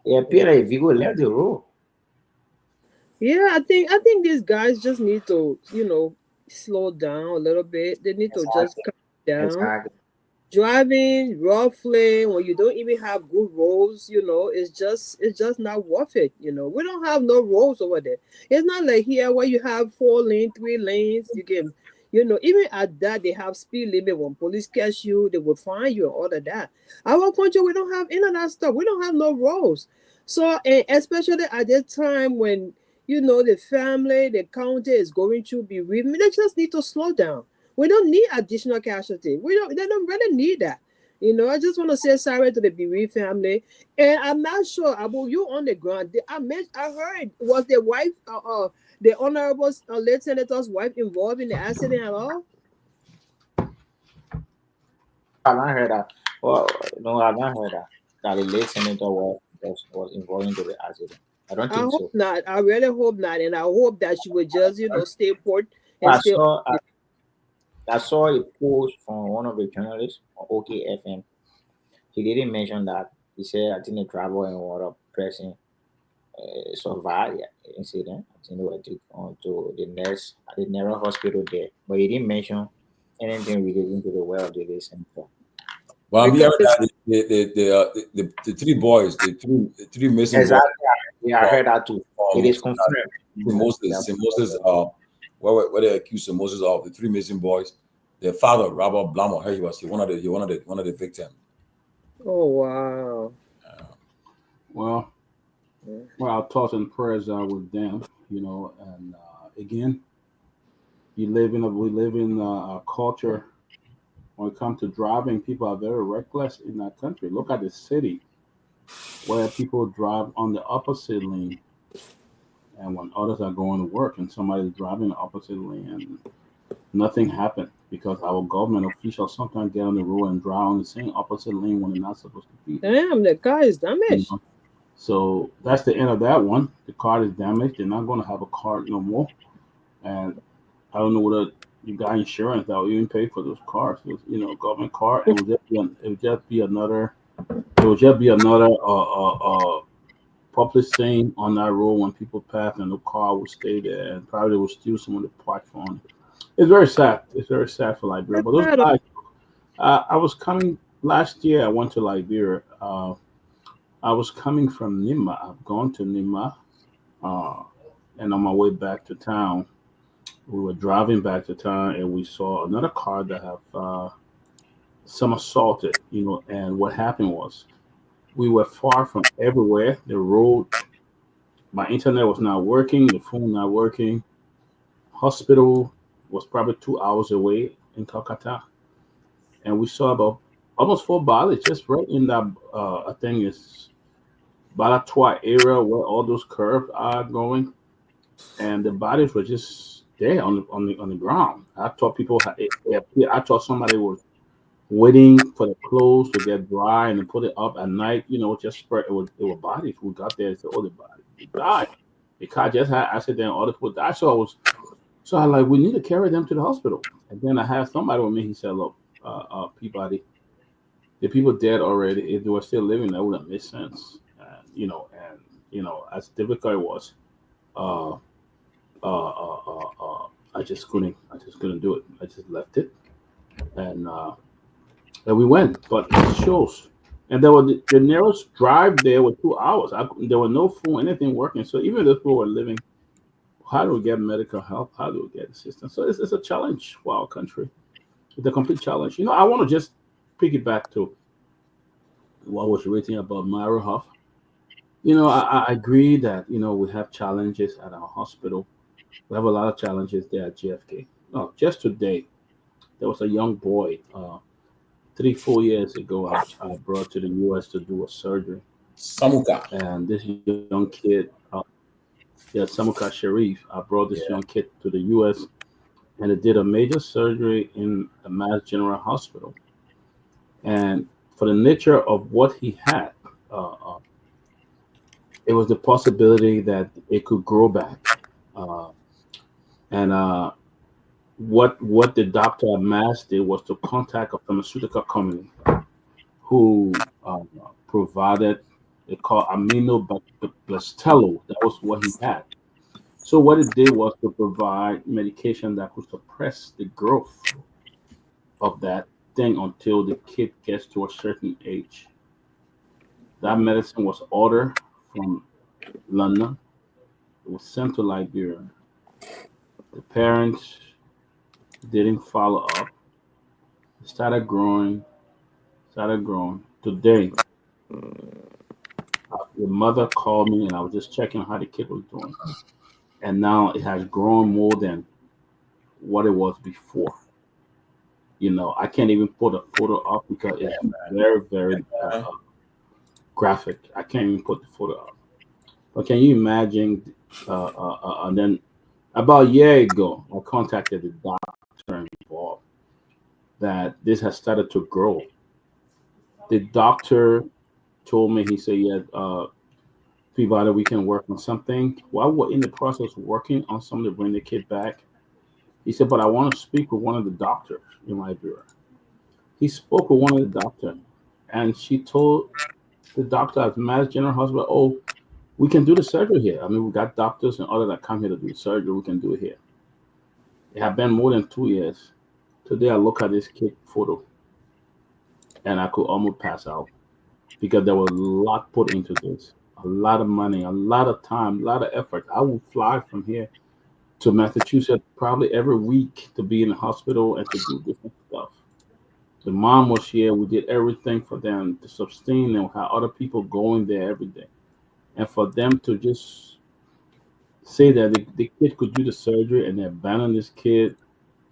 Speaker 14: Yeah, Peter, if you go left the road.
Speaker 13: Yeah, I think these guys just need to, slow down a little bit. They need to just calm down.
Speaker 14: Exactly.
Speaker 13: Driving roughly when you don't even have good roads, it's just not worth it. We don't have no roads over there. It's not like here where you have 4 lanes, 3 lanes. You can, even at that they have speed limit. When police catch you, they will fine you and all of that. Our country, we don't have any of that stuff. We don't have no roads. So, and especially at that time when the family, the county is going through bereavement, they just need to slow down. We don't need additional casualty. They don't really need that. I just want to say sorry to the bereaved family. And I'm not sure, Abu, you on the ground. I heard, was the wife, the honorable late senator's wife involved in the accident at all?
Speaker 14: I've not heard that. Well, no, I've not heard that. That the late senator was involved in the accident. I don't think so.
Speaker 13: Not. I really hope not. And I hope that she would just, stay put.
Speaker 14: I saw a post from one of the journalists on OKFM. He didn't mention that. He said, I think the driver and water person survived the incident. I think they were taken to the nurse at the Nero hospital there. But he didn't mention anything relating to the well of the center.
Speaker 12: Well, we heard that the 3 boys, the three missing.
Speaker 14: Exactly. Yeah, I heard that too. It is confirmed.
Speaker 12: St. Moses, where they accused St. Moses of the three missing boys. Their father, Robert Blamo, he was one of the victims.
Speaker 13: Oh wow.
Speaker 16: Well, our thoughts and prayers are with them, and again, we live in a culture when it comes to driving. People are very reckless in that country. Look at the city where people drive on the opposite lane, and when others are going to work and somebody's driving the opposite lane, and nothing happened because our government officials sometimes get on the road and drive on the same opposite lane when they're not supposed to be.
Speaker 13: Damn, the car is damaged.
Speaker 16: So that's the end of that one. The car is damaged. They're not going to have a car no more. And I don't know whether you got insurance that will even pay for those cars. Government car. It would just be another public saying on that road when people pass, and the car will stay there and probably will steal some of the parts on it. It's very sad. It's very sad for Liberia. But those guys, I was coming last year. I went to Liberia. I was coming from Nima. I've gone to Nima, and on my way back to town, we were driving back to town, and we saw another car that have some assaulted. And what happened was, we were far from everywhere. The road, my internet was not working. The phone not working. Hospital was probably 2 hours away in Calcutta, and we saw about almost 4 bodies just right in that. I think it's Balatoa area where all those curves are going, and the bodies were just there on the ground. I thought I thought somebody was waiting for the clothes to get dry and then put it up at night. Just spread. It were bodies. We got there and said, "Oh, the body died." The car just had accident. All the people died. So I like, we need to carry them to the hospital. And then I had somebody with me. He said, "Look, Peabody, the people dead already. If they were still living, that would have made sense." As difficult it was, I just couldn't do it. I just left it, and we went. But it shows, and there was the nearest drive there was 2 hours. There was no phone, anything working. So even if people were living, how do we get medical help? How do we get assistance? So it's a challenge for our country. It's a complete challenge. I want to just piggyback to what I was reading about Myra Huff. I agree that, we have challenges at our hospital. We have a lot of challenges there at JFK. No, just today, there was a young boy, 3-4 years ago, I brought to the U.S. to do a surgery.
Speaker 12: Samuka.
Speaker 16: And this young kid, Samuka Sharif, I brought this young kid to the U.S. and they did a major surgery in the Mass General Hospital. And for the nature of what he had, it was the possibility that it could grow back. What the doctor at Mass did was to contact a pharmaceutical company who provided, they call aminobacterial. That was what he had. So what it did was to provide medication that could suppress the growth of that thing until the kid gets to a certain age. That medicine was ordered from London. It was sent to Liberia. The parents didn't follow up. It started growing. Today, the mother called me and I was just checking how the kid was doing. And now it has grown more than what it was before. I can't even put a photo up because it's very, very graphic. I can't even put the photo up. But can you imagine? And then about a year ago, I contacted the doctor involved that this has started to grow. The doctor told me, he said, "Yeah, Peabody, we can work on something." While we're in the process of working on something to bring the kid back, he said, "But I want to speak with one of the doctors in Liberia." He spoke with one of the doctors, and she told the doctor at Mass General Hospital, "Oh, we can do the surgery here. I mean, we got doctors and others that come here to do the surgery. We can do it here." It had been more than 2 years. Today, I look at this kid photo, and I could almost pass out because there was a lot put into this. a lot of money, a lot of time, a lot of effort. I would fly from here to Massachusetts probably every week to be in the hospital and to do different stuff. The mom was here. We did everything for them to sustain them. Had other people going there every day, and for them to just say that the kid could do the surgery and they abandon this kid,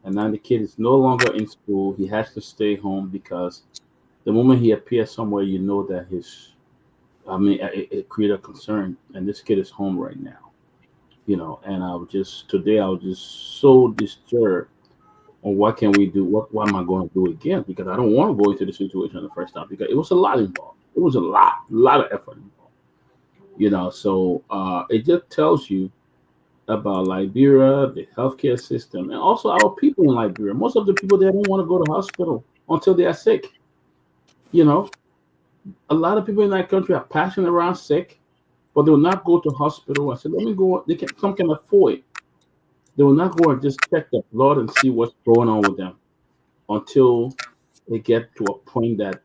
Speaker 16: and now the kid is no longer in school. He has to stay home because the moment he appears somewhere, you know that it created a concern, and this kid is home right now, and I was just so disturbed on what can we do, what am I going to do again, because I don't want to go into the situation the first time because it was a lot involved. It was a lot of effort involved, so it just tells you about Liberia, the healthcare system, and also our people in Liberia. Most of the people there don't want to go to hospital until they are sick. A lot of people in that country are passing around sick, but they will not go to hospital and say, let me go. Some can afford it. They will not go and just check their blood and see what's going on with them until they get to a point that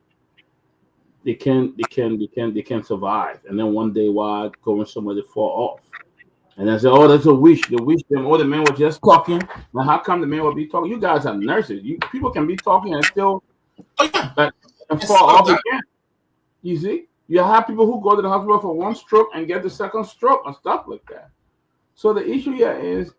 Speaker 16: they can survive. And then one day while going somewhere, they fall off. And I say, oh, that's a wish. The wish them. Oh, the man was just talking. Now, how come the man will be talking? You guys are nurses. People can be talking and still and fall off again. You see, you have people who go to the hospital for one stroke and get the second stroke and stuff like that. So the issue here is,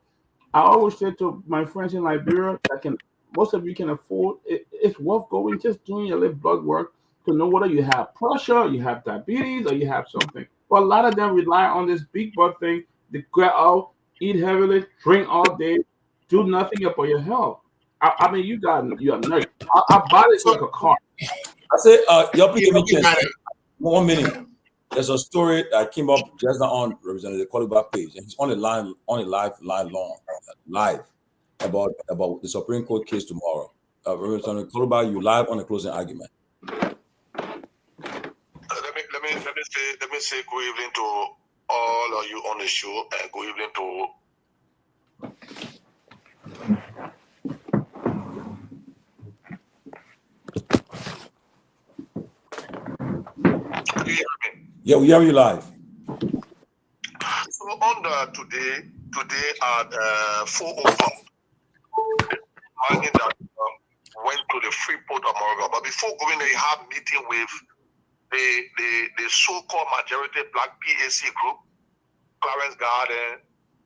Speaker 16: I always say to my friends in Liberia that most of you can afford, it's worth going, just doing your little blood work to know whether you have pressure, you have diabetes, or you have something. But a lot of them rely on this big blood thing. They go out, eat heavily, drink all day, do nothing about your health. I mean, you are nice. Our body's like a car.
Speaker 12: I say, y'all please give me a chance. 1 minute. There's a story that came up just now on Representative Kehleboe page, and he's on the line, live about the Supreme Court case tomorrow. Representative Kehleboe, you live on the closing argument.
Speaker 17: Let me say good evening to all of you on the show, and good evening to
Speaker 12: Yeah, we hear you live.
Speaker 17: So on today at 4:00, that went to the Freeport of Morgan. But before going, they have meeting with the so-called majority black PAC group, Clarence Garden,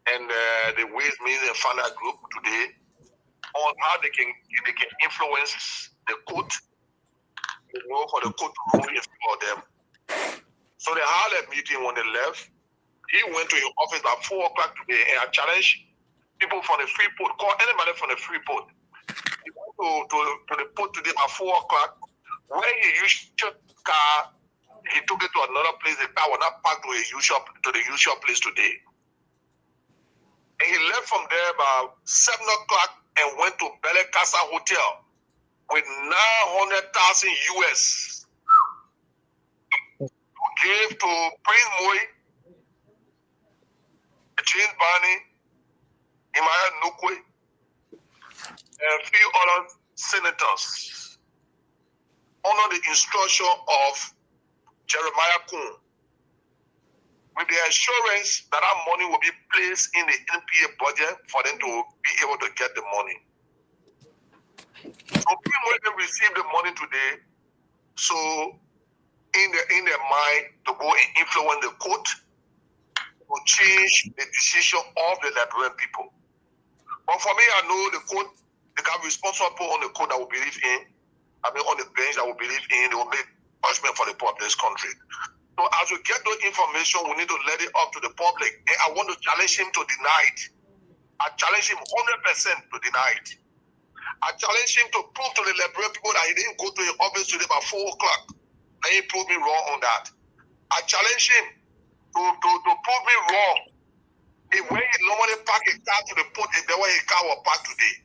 Speaker 17: and the Ways, Means and Finance group today on how they can influence the court, for the court to rule in favor of them. So they had a meeting when they left. He went to his office at 4 o'clock today and I challenged people from the Freeport, call anybody from the Freeport. He went to the port today at 4 o'clock. When he used your car, he took it to another place. The car was not parked to the usual place today. And he left from there about 7 o'clock and went to Bele Casa Hotel with 900,000 US. Gave to Prince Moy, James Barney, Myean Nukwe, and a few other senators under the instruction of Jeremiah Kuhn, with the assurance that our money will be placed in the NPA budget for them to be able to get the money. So people received the money today, so in their mind to go and influence the court to change the decision of the Liberian people. But for me, I know the court, they can be responsible on the court that will believe in, on the bench that will believe in, they will make punishment for the poor of this country. So as we get those information, we need to let it up to the public. And I want to challenge him to deny it. I challenge him 100% to deny it. I challenge him to prove to the Liberian people that he didn't go to his office today by 4 o'clock. And he proved me wrong on that. I challenge him to prove me wrong. If when he normally park a car to the port, is the way his car was parked today.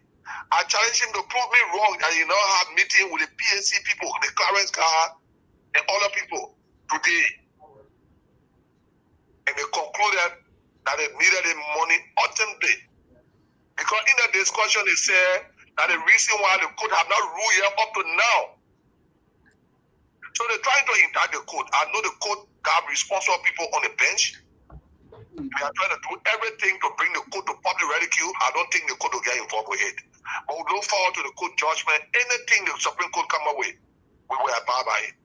Speaker 17: I challenge him to prove me wrong that he now have meeting with the PAC people, the Clarence car, and other people today. And they concluded that they needed the money urgently. Because in the discussion they said that the reason why the court have not ruled yet up to now So they're trying to impact the court. I know the court got responsible people on the bench. They are trying to do everything to bring the court to public ridicule. I don't think the court will get involved with it. But we look forward to the court judgment. Anything the Supreme Court come up with, we will abide by it.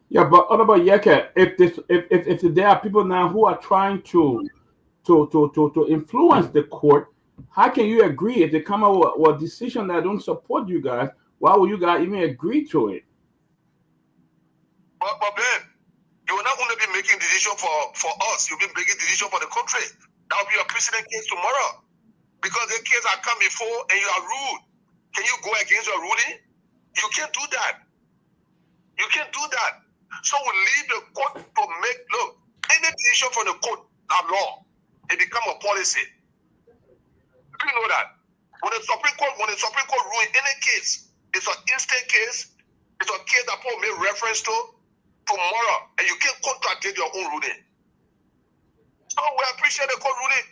Speaker 16: Yeah, but what about Yeke? If there are people now who are trying to influence the court, how can you agree if they come out with a decision that don't support you guys? Why will you guys even agree to it?
Speaker 17: But Ben, you will not only be making decision for us, you'll be making decision for the country. That will be a precedent case tomorrow. Because the case have come before and you are rude. Can you go against your ruling? You can't do that. You can't do that. So we leave the court to make, look, any decision from the court are law. It become a policy. Do you know that? When the Supreme Court rule in any case, it's an instant case, it's a case that people make reference to tomorrow, and you can't contradict your own ruling. So we appreciate the court ruling.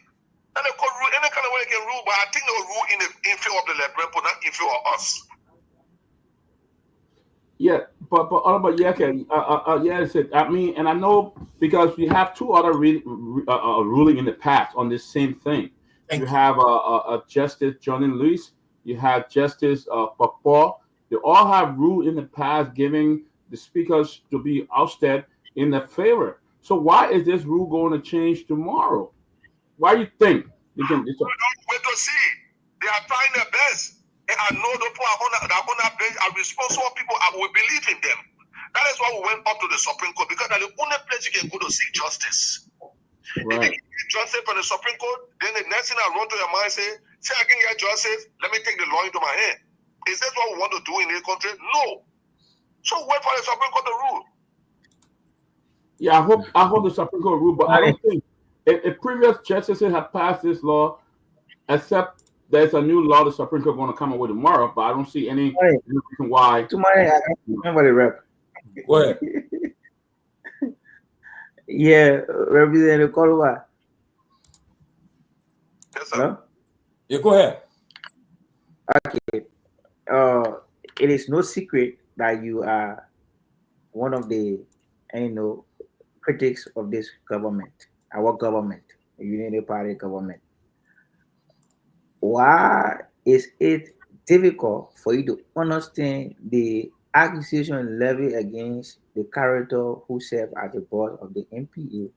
Speaker 17: And the court rule, any kind of way they can rule, but I think they will rule in favor of the Liberian people, not in favor of us.
Speaker 16: Yeah, but I mean, and I know because we have two other ruling in the past on this same thing. You have Justice Johnny Lewis, you have Justice Papaw. They all have ruled in the past giving the speakers to be ousted in their favor. So why is this rule going to change tomorrow? Why do you think they can?
Speaker 17: We don't wait to see. They are trying their best. And I know the people that are on that bench are responsible people. I will believe in them. That is why we went up to the Supreme Court, because that's the only place you can go to seek justice.
Speaker 16: Right.
Speaker 17: If you get justice from the Supreme Court, then the next thing I run to your mind say I can get justice, let me take the law into my hand. Is that what we want to do in this country? No. So wait for the Supreme Court to rule.
Speaker 16: Yeah, I hope the Supreme Court rule, but I don't think if previous justices have passed this law, except there's a new law the Supreme Court going to come up with tomorrow, but I don't see any reason why.
Speaker 14: Tomorrow, I remember the rep.
Speaker 12: Go ahead.
Speaker 14: Yeah, Representative Garguah.
Speaker 17: Yes, sir.
Speaker 14: Hello?
Speaker 12: Yeah, go ahead.
Speaker 14: Okay. It is no secret that you are one of the, critics of this government, our government, the Unity Party government. Why is it difficult for you to understand the accusation levied against the character who served as the boss of the MPA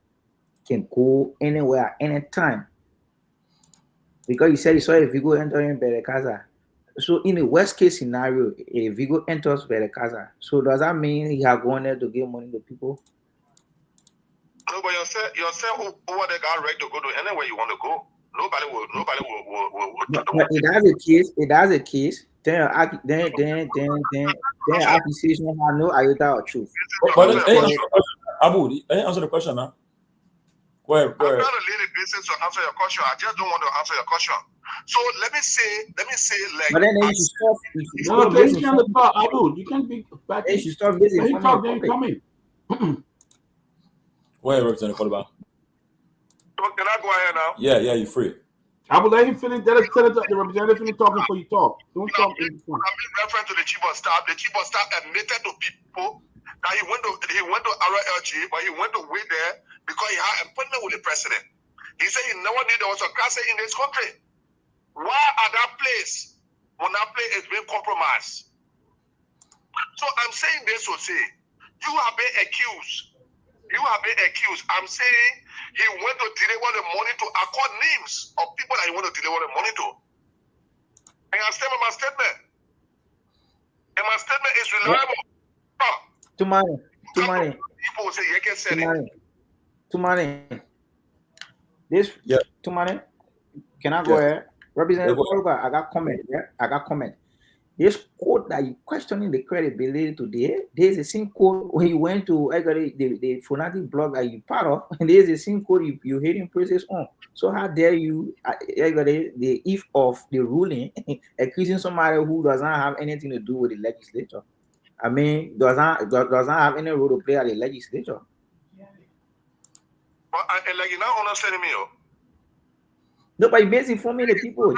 Speaker 14: can go anywhere, anytime? Because you said you saw a Vigo entering Belekaza. So in the worst case scenario, a Vigo enters Belekaza. So does that mean he has gone there to give money to people?
Speaker 17: No, but yourself over there got right to go to anywhere you want to go. Nobody will.
Speaker 14: But it has a case. Then accusation have no iota of truth.
Speaker 12: But Abu, answer the question now. Go ahead.
Speaker 17: I'm not a lady basis to answer your question. I just don't want to answer your question. So let me say, like.
Speaker 14: But then you should stop.
Speaker 16: No, they can't talk. Abu, you can't be back.
Speaker 14: You should stop busy.
Speaker 16: He talk, then you come in.
Speaker 12: Go ahead, Representative Garguah.
Speaker 17: Can I go ahead now?
Speaker 12: Yeah, you're free.
Speaker 16: I will let him finish. Let the representative finish talking before you talk. Don't talk.
Speaker 17: I'm in reference to the chief of staff. The chief of staff admitted to people that he went to RLG, but he went to wait there because he had an appointment with the president. He said he never knew there was a crisis in this country. Why at that place, when that place is being compromised? So I'm saying this to say, you have been accused. I'm saying he went to deliver the money to accord names of people that he went to deliver the money to. And I stand by my statement. And my statement is reliable.
Speaker 14: Tomalin.
Speaker 17: People will say, you can say it.
Speaker 14: Tomalin. Tomalin. Can I go ahead? Representative Garguah, I got comment. Yeah, I got comment. This quote that you questioning the credibility today, there's a same quote when you went to the Phonatic blog that you part of, and there's a same quote you hating praises on. So how dare you, the if of the ruling, accusing somebody who does not have anything to do with the legislature? I mean, does not have any role to play at the legislature.
Speaker 17: But like you're not understanding me,
Speaker 14: no, but you're basically informing the people.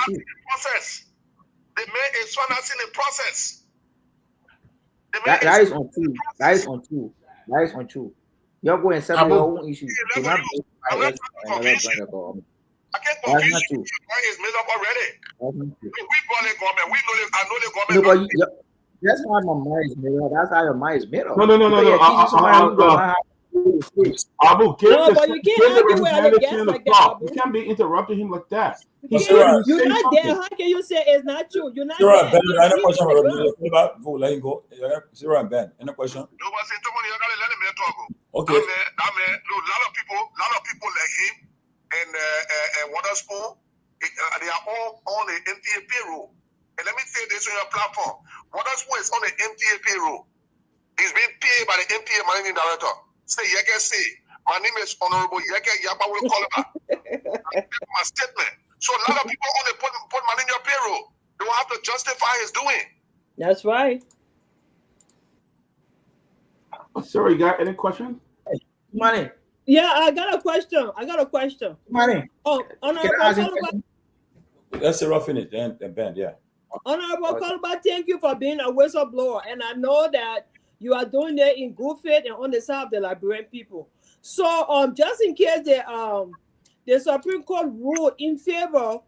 Speaker 17: Process. The man is financing the process.
Speaker 14: That is untrue. That is untrue. That is untrue. You go and settle your own issues. Do not bring IS another brand about.
Speaker 17: I can't
Speaker 14: That's
Speaker 17: confuse
Speaker 14: not
Speaker 17: you.
Speaker 14: true.
Speaker 17: Your mind is made up already.
Speaker 14: That's not true.
Speaker 17: We brought the government. We know I know the
Speaker 14: No,
Speaker 17: government.
Speaker 14: but that's how my mind is made up. That's how your mind is made up.
Speaker 16: No. Abu, give
Speaker 13: No, but you can't argue with other guests like that, Abu.
Speaker 16: You can't be interrupting him like that.
Speaker 13: You're not there. How can you say it's not true? You're not there.
Speaker 12: Ben, I have a question for you. Let him go. Sarah and Ben, any question? Okay.
Speaker 17: A lot of people like him and Waterspoon, they are all on the MTA payroll. And let me say this on your platform. Waterspoon is on the MTA payroll. He's being paid by the MTA managing director. Say, Yeke, say, my name is Honorable Yeke Yaba will call my statement. So a lot of people only put money in your payroll. They don't have to justify his doing.
Speaker 13: That's right.
Speaker 16: Sorry, you got any question?
Speaker 14: Money.
Speaker 13: Yeah, I got a question.
Speaker 14: Money.
Speaker 13: Oh, Honorable.
Speaker 12: Let's say rough finish and Ben, yeah.
Speaker 13: Honorable Kalba, thank you for being a whistleblower. And I know that you are doing that in good faith and on the side of the Liberian people. So just in case the Supreme Court ruled in favor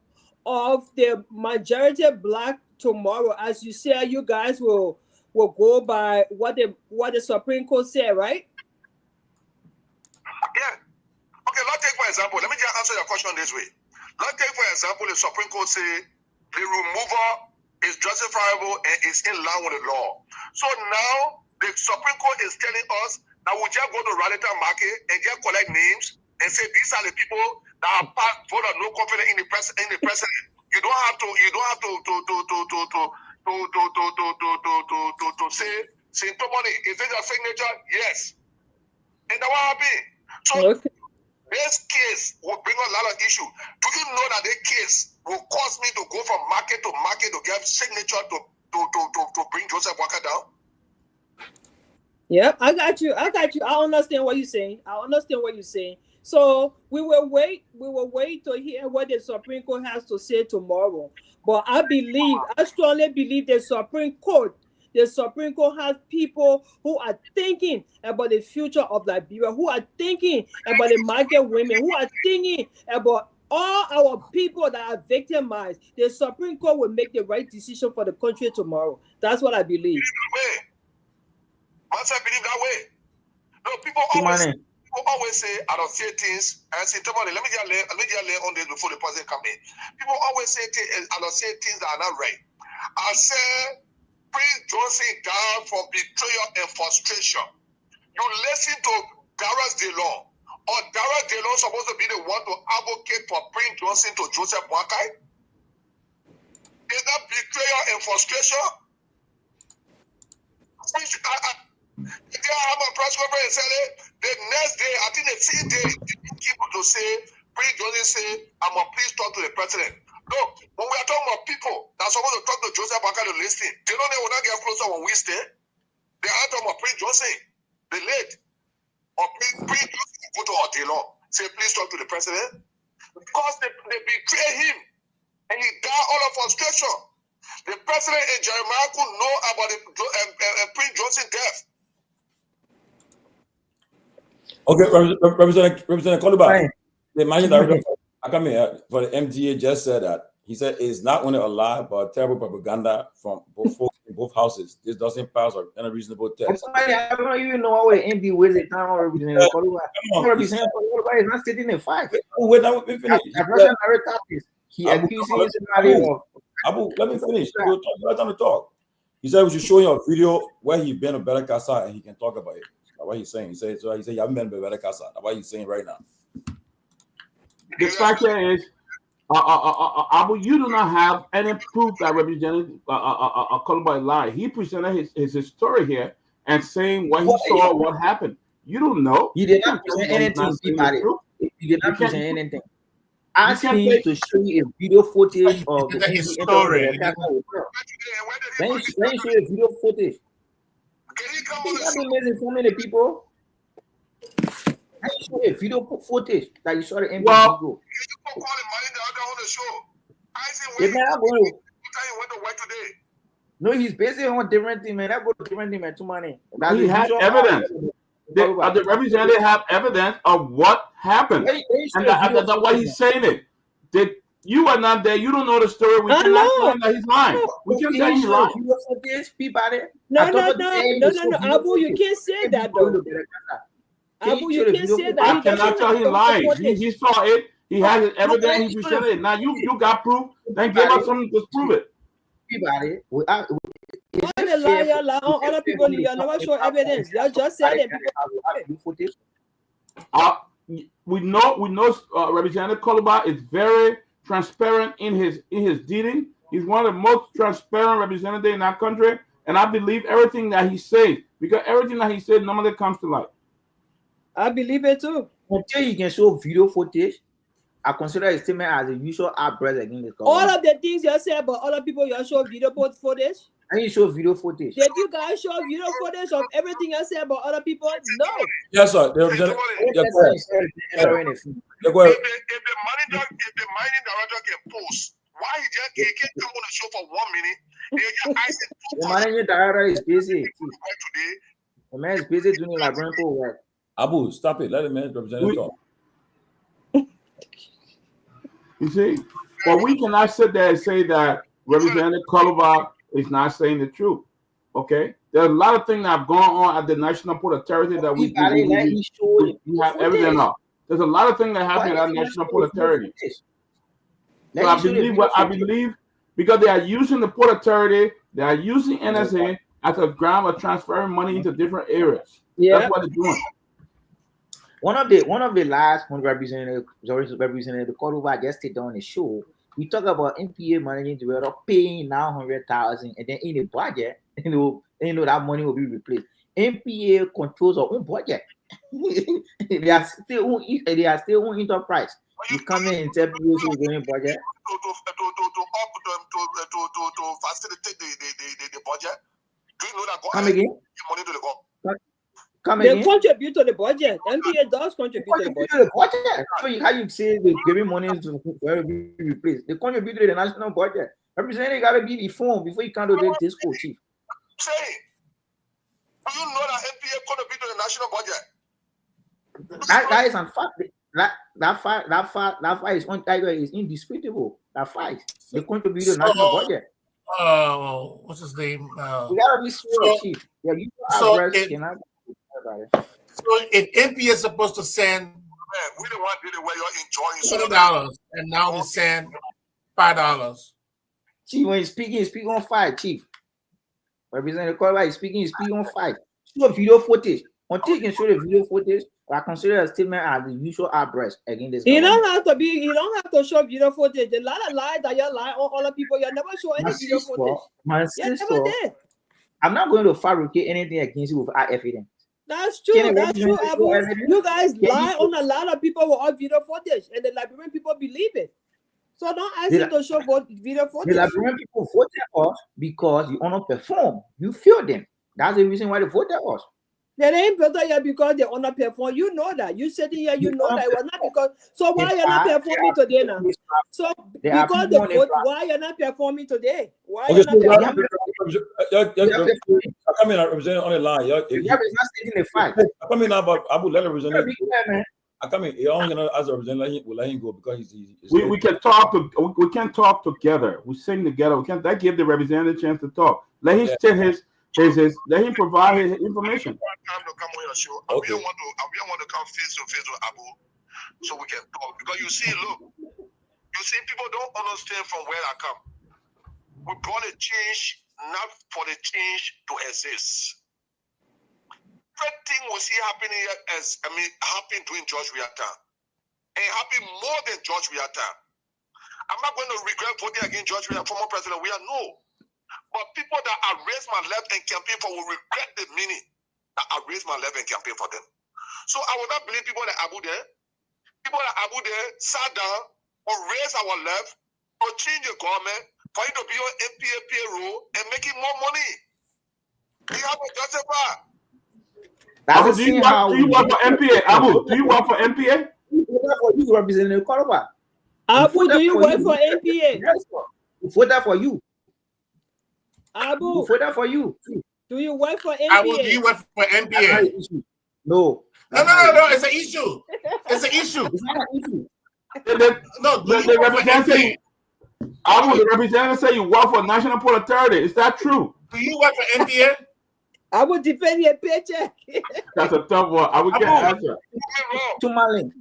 Speaker 13: of the majority black tomorrow, as you said, you guys will go by what the Supreme Court said, right?
Speaker 17: Yeah. Okay, let's take for example, let me just answer your question this way. Let's take for example, the Supreme Court say the removal is justifiable and is in line with the law. So now the Supreme Court is telling us that we just go to Rallytown Market and just collect names and say these are the people that are vote of no confidence in the president. You don't have to say Tomalin, is it your signature? Yes. And that what happened. So this case will bring a lot of issue. Do you know that this case will cause me to go from market to get signature to bring Joseph Walker down?
Speaker 13: Yep, I got you. I understand what you're saying. So we will wait to hear what the Supreme Court has to say tomorrow. But I strongly believe the Supreme Court has people who are thinking about the future of Liberia, who are thinking about the market women, who are thinking about all our people that are victimized. The Supreme Court will make the right decision for the country tomorrow. That's what I believe.
Speaker 17: Once I believe that way. No, people always say, I don't say things, and say, Tomalin, let me just lay on this before the president come in. People always say, I don't say things that are not right. I say, Prince Johnson died from betrayal and frustration. You listen to Darius DeLong, or Darius DeLong supposed to be the one to advocate for Prince Johnson to Joseph Boakai? Is that betrayal and frustration? They have a press conference and said it. The next day, I think the same day, people to say, Prince Johnson say, I'm going to please talk to the president. Look, when we are talking about people that are supposed to talk to Joseph Boakai to listen, they know they will not get closer when we stay. They are talking about Prince Johnson, the late. Or Prince Johnson go to Otelo, say, please talk to the president. Because they betray him. And he died all of frustration. The president and Jeremiah could know about the Prince Johnson death.
Speaker 12: Okay, Representative Koluba, the managing director I come here for the MDA just said that. He said it's not only a lie, but terrible propaganda from both folks in both houses. This doesn't pass any reasonable test.
Speaker 14: I don't even know what MD was it time or Representative Koluba. Representative Koluba is not sitting in fact.
Speaker 12: Wait, now we finish.
Speaker 14: He accuses somebody of.
Speaker 12: Abu, let me finish. Let time to talk. He said we should show you a video where he's been a better casa and he can talk about it. That's what he's saying. He said you haven't been a better casa. That's what he's saying right now.
Speaker 16: The fact is, Abu, you do not have any proof that Representative Koluba lied. He presented his story here and saying what he saw, what happened. You don't know.
Speaker 14: He did not present anything. He did not present anything. Ask him to show you a video footage of the story. Then you show a video footage. You have been listening to so many people. Then you show a video footage that you saw the MPs go. No, he's basically on different thing, man. That go different thing, man. Too money.
Speaker 16: He had evidence. The representative have evidence of what happened, and that's why he's saying it. That you are not there. You don't know the story. We cannot tell him that he's lying. We can't tell he's lying.
Speaker 13: No. Abu, you can't say that though. Abu, you can't say that.
Speaker 16: I cannot tell he's lying. He saw it. He has it evidence. He presented it. Now you got proof. Then give us something to prove it.
Speaker 13: All the liar, other people, you never show evidence. You just said it.
Speaker 16: We know Representative Kehleboe is very transparent in his dealing. He's one of the most transparent representatives in our country, and I believe everything that he says, because everything that he said normally comes to light.
Speaker 13: I believe it too.
Speaker 14: Until you can show video footage, I consider his statement as a usual outburst against the government.
Speaker 13: All of the things you say about other people, you show video footage.
Speaker 14: And you show video footage.
Speaker 13: Did you guys show video footage of everything you say about other people? No.
Speaker 12: Yes, sir. Go ahead.
Speaker 17: If the mining director can post, why he can't come on the show for 1 minute?
Speaker 14: The managing director is busy. The man is busy doing labyrinthal work.
Speaker 12: Abu, stop it. Let the man representative talk.
Speaker 16: You see, but we cannot sit there and say that Representative Kehleboe is not saying the truth. Okay, there are a lot of things that have gone on at the National Port Authority that we have evidence of. There's a lot of things that happen at the National Port Authority. So I believe because they are using the Port Authority, they are using NSA as a ground of transferring money into different areas. Yeah, that's what they're doing.
Speaker 14: One of the last Representative Kehleboe just stayed on the show. We talk about NPA managing director paying now 100,000, and then in the budget, you know that money will be replaced. NPA controls our own budget. they are still own enterprise. You come in and tell people who's going budget
Speaker 17: to facilitate the budget. Do you know that?
Speaker 14: Come again.
Speaker 17: Money to the government.
Speaker 13: They contribute to the budget. NPA does contribute to the budget.
Speaker 14: So how you say they're giving money to be replaced? They contribute to the national budget. Representative got to be informed before you can do this, chief.
Speaker 17: Say, do you know that NPA contribute to the national budget?
Speaker 14: That is unfact. That fact is indisputable. That fact. They contribute to the national budget.
Speaker 15: What's his name?
Speaker 14: You gotta be sure, chief. Yeah, you
Speaker 15: So if NPA is supposed to send
Speaker 17: we the one did it where you're enjoying
Speaker 15: $20, and now we send $5.
Speaker 14: Chief, when he's speaking on 5, chief. Representative Kehleboe is speaking on 5. Show video footage. Until you can show the video footage, I consider a statement as the usual outburst against this.
Speaker 13: You don't have to show video footage. A lot of lies that you lie on other people. You never show any video footage.
Speaker 14: My sister, I'm not going to fabricate anything against you without evidence.
Speaker 13: That's true. That's true, Abu. You guys lie on a lot of people without video footage, and the Liberian people believe it. So don't ask them to show video footage.
Speaker 14: The Liberian people voted us because you underperform. You feel them. That's the reason why they voted us.
Speaker 13: They ain't better here because they underperform. You know that. You sitting here, you know that it was not because. So why you're not performing today now? So because the vote, why you're not performing today? Why you're not performing?
Speaker 12: I come in and represent on the line.
Speaker 14: You're not stating the fact.
Speaker 12: I come in now, but Abu let represent. I come in. You're only gonna as a representative. We'll let him go because he's
Speaker 16: we can talk we can talk together. We sing together. We can't. That give the representative a chance to talk. Let him tell his. Let him provide his information.
Speaker 17: Okay. We want to come face to face with Abu so we can talk. Because you see, people don't understand from where I come. We brought a change, not for the change to exist. Everything we see happening here happened during George Weah time. And happened more than George Weah time. I'm not going to regret voting against George Weah, former President Weah, no. But people that I raised my left and campaign for will regret the meaning that I raised my left and campaign for them. So I will not believe people that Abu there. People that Abu there sat down or raise our left or change the government for you to be on NPA payroll and making more money. You have to justify.
Speaker 16: Abu, do you work for NPA? Abu, do you work for NPA?
Speaker 14: You representative Kehleboe.
Speaker 13: Abu, do you work for NPA?
Speaker 14: Yes, sir. We voted for you. We
Speaker 13: Abu,
Speaker 14: voted for you.
Speaker 13: do you work for NPA?
Speaker 15: Abu, do you work for
Speaker 14: That's not
Speaker 15: NPA?
Speaker 14: an issue. No.
Speaker 15: No. It's an issue. It's an issue.
Speaker 14: It's not an issue.
Speaker 15: No, do you
Speaker 16: The
Speaker 15: work for
Speaker 16: representative,
Speaker 15: NPA?
Speaker 16: the representative say you work for National Port Authority. Is that true?
Speaker 15: Do you work for NPA?
Speaker 13: I would defend your paycheck.
Speaker 16: That's a tough one. I would get answer.
Speaker 14: Tomalin.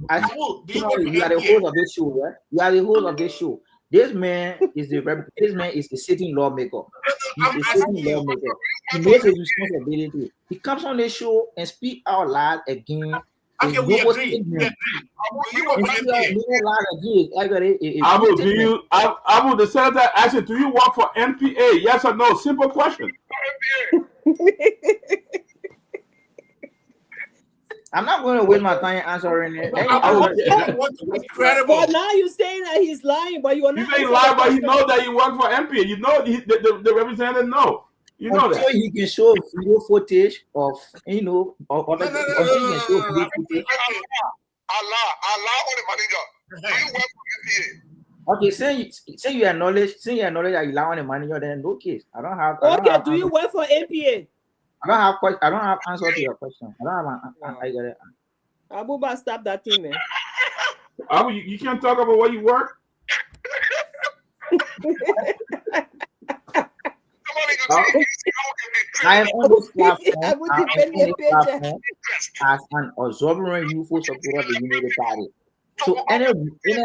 Speaker 15: Abu, do you work for
Speaker 14: You are the
Speaker 15: NPA?
Speaker 14: host of this show, right? You are the host of this show. This man is a sitting lawmaker. He's a sitting lawmaker. He knows his responsibility. He comes on this show and speak out loud again.
Speaker 15: Okay, we agree. Abu, you work for NPA?
Speaker 16: Abu, the senator asked you, do you work for NPA? Yes or no? Simple question.
Speaker 14: I'm not going to waste my time answering it.
Speaker 15: Incredible.
Speaker 13: But now you're saying that he's lying, but you are
Speaker 16: You
Speaker 13: not.
Speaker 16: say he lied, but he know that you work for NPA. You know the representative know. You know
Speaker 14: Until
Speaker 16: that.
Speaker 14: he can show video footage of, until he can show video footage.
Speaker 17: Allah on the manager. Do you work for NPA?
Speaker 14: Okay, say you acknowledge that you lie on the manager, then no case. I don't have.
Speaker 13: Do you work for NPA?
Speaker 14: I don't have answer to your question. I don't have. I get it.
Speaker 13: Abu, stop that thing, man.
Speaker 16: Abu, you can't talk about where you work.
Speaker 14: I am on this platform as an observant youthful supporter of the Unity Party. So any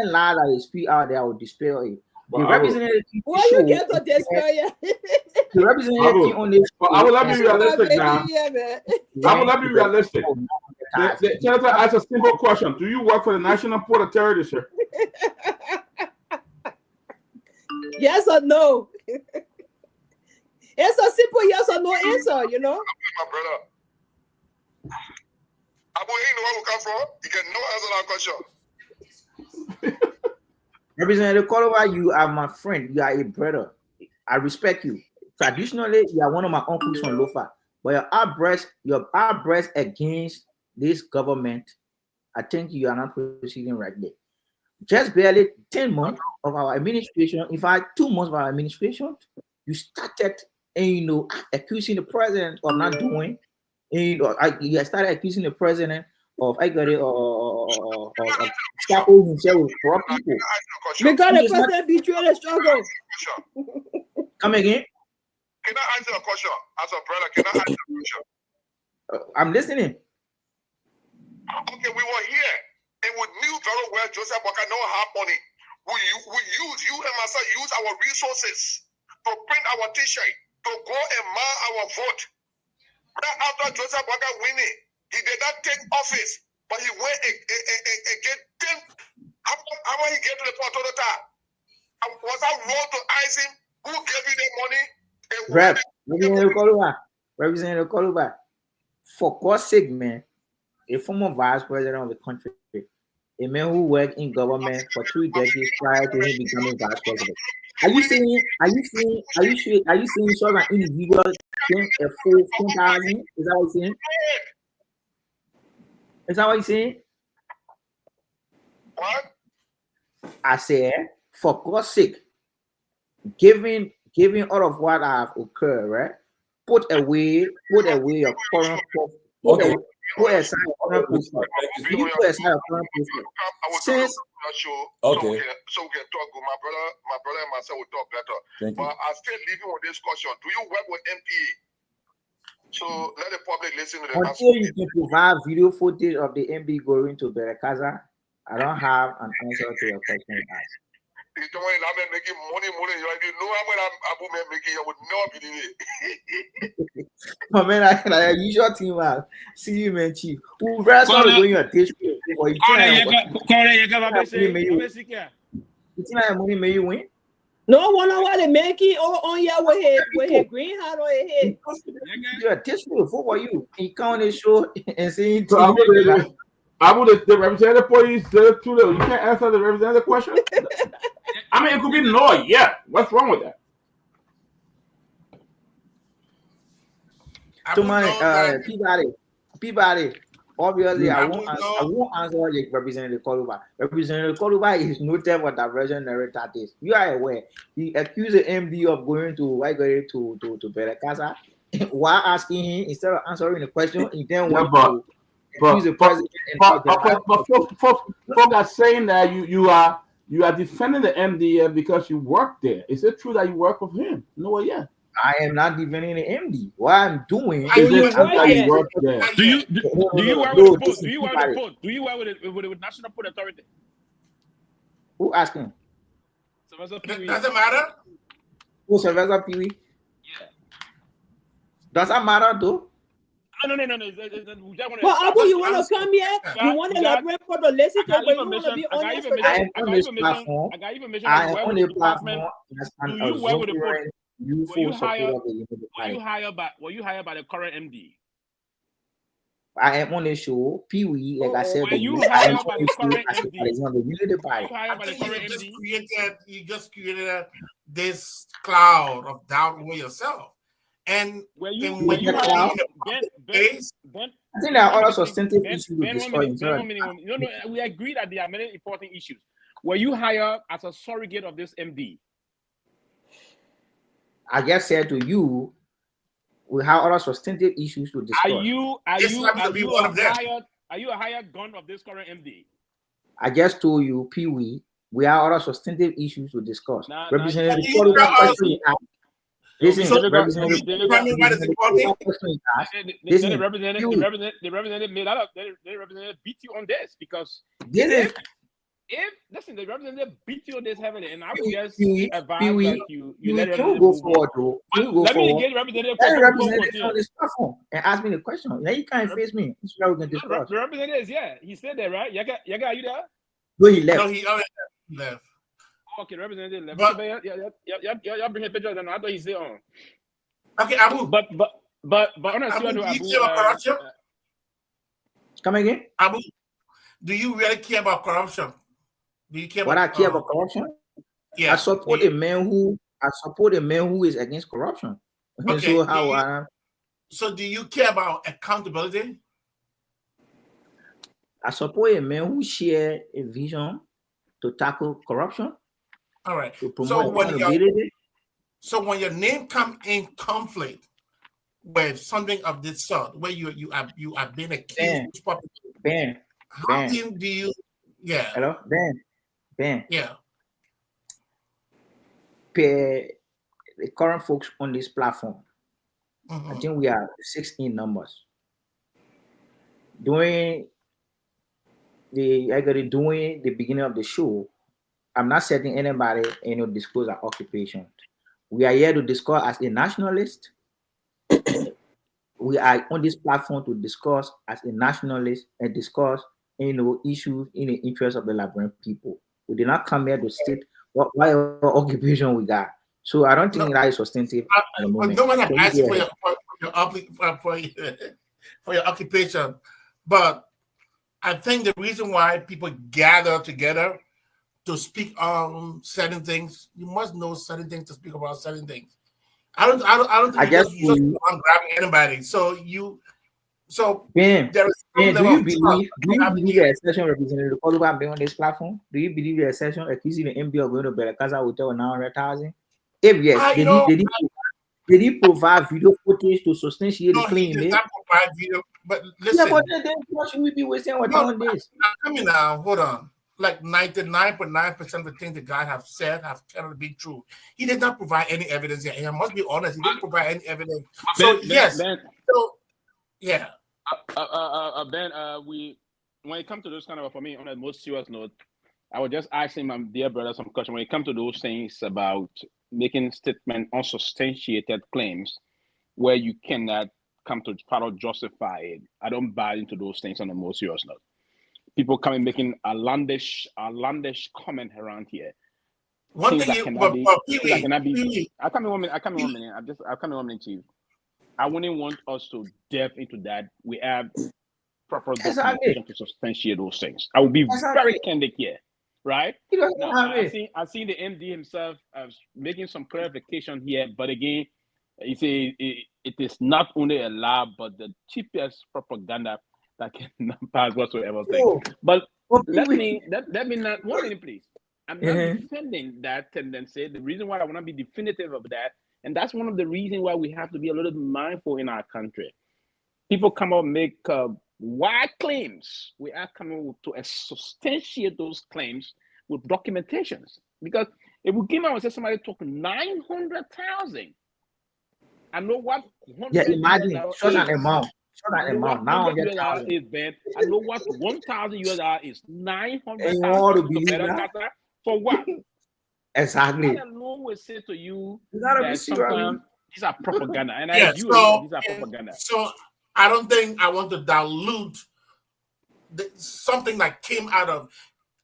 Speaker 14: lie that is speak out there, I will dispel it. The representative
Speaker 13: you get to dispel it?
Speaker 14: The representative on this.
Speaker 16: I will let me be realistic now. I will let me be realistic. The senator asked a simple question: do you work for the National Port Authority, sir?
Speaker 13: Yes or no? It's a simple yes or no answer, you know.
Speaker 17: My brother. Abu, you know where we come from? You can no answer that question.
Speaker 14: Representative Kollova, you are my friend. You are a brother. I respect you. Traditionally, you are one of my uncles from Lofa. But your outburst against this government, I think you are not proceeding right there. Just barely 10 months of our administration, in fact, 2 months of our administration, you started accusing the president of not doing. You started accusing the president of scaffolding himself with corrupt people.
Speaker 13: Because the president betrayed the struggle.
Speaker 14: Come again?
Speaker 17: Can I answer a question? As a brother, can I answer a question?
Speaker 14: I'm listening.
Speaker 17: Okay, we were here and we knew very well Joseph Boakai don't have money. We use, you and myself, use our resources to print our t-shirt, to go and mark our vote. Right after Joseph Boakai winning, he did not take office, but he went and get 10. How he get to the port of the time? Was that wrong to ask him who gave you the money?
Speaker 14: Representative Kollova, for God's sake, man, a former vice president of the country, a man who worked in government for 3 decades prior to him becoming vice president. Are you saying sort of an individual getting a full 10,000? Is that what you're saying? Is that what you're saying?
Speaker 17: What?
Speaker 14: I said, for God's sake, giving all of what have occurred, right? Put away your current put aside your current position. You put aside your current position. Since
Speaker 17: okay. So we can talk. My brother and myself will talk better. But I still leaving with this question. Do you work with MPA? So let the public listen to the answer.
Speaker 14: Until you can provide video footage of the MB going to Berekaza, I don't have an answer to your question.
Speaker 17: You don't want to making money. You know how much Abu man making. I would not believe it.
Speaker 14: But man, I usual team out. See you, man, chief. Who rather not going your dish or you think money may you win?
Speaker 13: No one know what they make it on your way with his green hat on your head.
Speaker 14: You're a dish for you. He come on the show and say,
Speaker 16: Abu, the representative police, you can't answer the representative question. I mean, it could be no. Yeah, what's wrong with that?
Speaker 14: To my Peabody, Obviously, I won't answer like Representative Kehleboe. Representative Kehleboe is noted for diversion narrative. You are aware. He accused the MD of going to Berekasa while asking him instead of answering the question. He then went to accuse the president.
Speaker 16: But folk are saying that you are defending the MD because you work there. Is it true that you work with him? No, yeah.
Speaker 14: I am not defending the MD. What I'm doing
Speaker 16: is you work there.
Speaker 8: Do you work with the port? Do you work with the port? Do you work with National Port Authority?
Speaker 14: Who asking?
Speaker 8: Sylvester Pewee.
Speaker 15: Does it matter?
Speaker 14: Who Sylvester Pewee?
Speaker 8: Yeah.
Speaker 14: Does that matter though?
Speaker 8: No.
Speaker 11: Well, Abu, you want to come here? You want to elaborate for the listen to, but you want to be honest.
Speaker 14: I am on this platform. I am on the platform.
Speaker 8: Do you work with the port? Were you hired by the current MD?
Speaker 14: I am on the show. Pewee, like I said,
Speaker 8: were you hired by the current MD?
Speaker 15: You just created this cloud of doubt with yourself. And
Speaker 8: when you
Speaker 14: Ben, I think there are other substantive issues with this point.
Speaker 8: No, we agree that there are many important issues. Were you hired as a surrogate of this MD?
Speaker 14: I just said to you, we have other substantive issues to discuss.
Speaker 8: Are you a hired gun of this current MD?
Speaker 14: I just told you, Pewee, we have other substantive issues to discuss. Representative
Speaker 8: the representative beat you on this because if listen, the representative beat you on this heavily, and I would just advise that you let it
Speaker 14: go forward, though.
Speaker 8: Let me get representative
Speaker 14: on this platform and ask me the question. Now you can't face me. This is what we can discuss.
Speaker 8: The representative is you said that, right? Yaga, are you there?
Speaker 14: No, he left.
Speaker 15: No, he already left.
Speaker 8: Okay, representative left. But y'all bring a picture of them. I thought he said on.
Speaker 15: Okay, Abu.
Speaker 8: But honestly,
Speaker 15: Abu,
Speaker 14: come again,
Speaker 15: Abu. Do you really care about corruption? Do you care
Speaker 14: what I care about corruption?
Speaker 15: Yeah.
Speaker 14: I support a man who is against corruption.
Speaker 15: Okay. So do you care about accountability?
Speaker 14: I support a man who share a vision to tackle corruption.
Speaker 15: All right.
Speaker 14: So
Speaker 15: when your name come in conflict with something of this sort, where you have been accused,
Speaker 14: Ben.
Speaker 15: How do you? Yeah.
Speaker 14: Hello, Ben.
Speaker 15: Yeah.
Speaker 14: The current folks on this platform, I think we are 16 numbers. During the beginning of the show, I'm not setting anybody any disclose our occupation. We are here to discuss as a nationalist. We are on this platform to discuss as a nationalist and discuss issues in the interest of the Liberian people. We did not come here to state what occupation we got. So I don't think that is substantive.
Speaker 15: No one has asked for your occupation, but I think the reason why people gather together to speak on certain things, you must know certain things to speak about certain things. I don't think you just grabbing anybody.
Speaker 14: Ben, do you believe the session representative Kehleboe being on this platform? Do you believe the session accusing the MD of going to Berekasa Hotel with 900,000? If yes, did he provide video footage to substantiate the claim?
Speaker 15: He did not provide video, but listen.
Speaker 14: Yeah, but then what should we be wasting our time on this?
Speaker 15: I mean, now hold on. Like 99.9% of the things the guy have said cannot be true. He did not provide any evidence yet. And I must be honest, he didn't provide any evidence. So yeah.
Speaker 8: Ben, when it comes to those kind of, for me, on a most serious note, I would just asking my dear brother some question. When it comes to those things about making statement unsubstantiated claims where you cannot come to try to justify it, I don't buy into those things on the most serious note. People coming making outlandish comment around here.
Speaker 15: One thing
Speaker 8: I come in 1 minute, Chief. I wouldn't want us to delve into that. We have proper documentation to substantiate those things. I will be very candid here, right? Now, I see the MD himself making some clarification here, but again, he say it is not only a lie, but the cheapest propaganda that cannot pass whatsoever thing. But let me not 1 minute, please. I'm not defending that tendency. The reason why I want to be definitive of that, and that's one of the reasons why we have to be a little mindful in our country. People come out and make wide claims. We are coming to substantiate those claims with documentations. Because if we came out and said somebody took 900,000, I know what.
Speaker 14: Yeah, imagine such an amount. Now
Speaker 8: is, Ben. I know what $1,000 is. 900,000 for what?
Speaker 14: Exactly.
Speaker 8: That alone will say to you that sometimes these are propaganda, and
Speaker 15: yeah,
Speaker 8: these are propaganda.
Speaker 15: So I don't think I want to dilute something that came out of.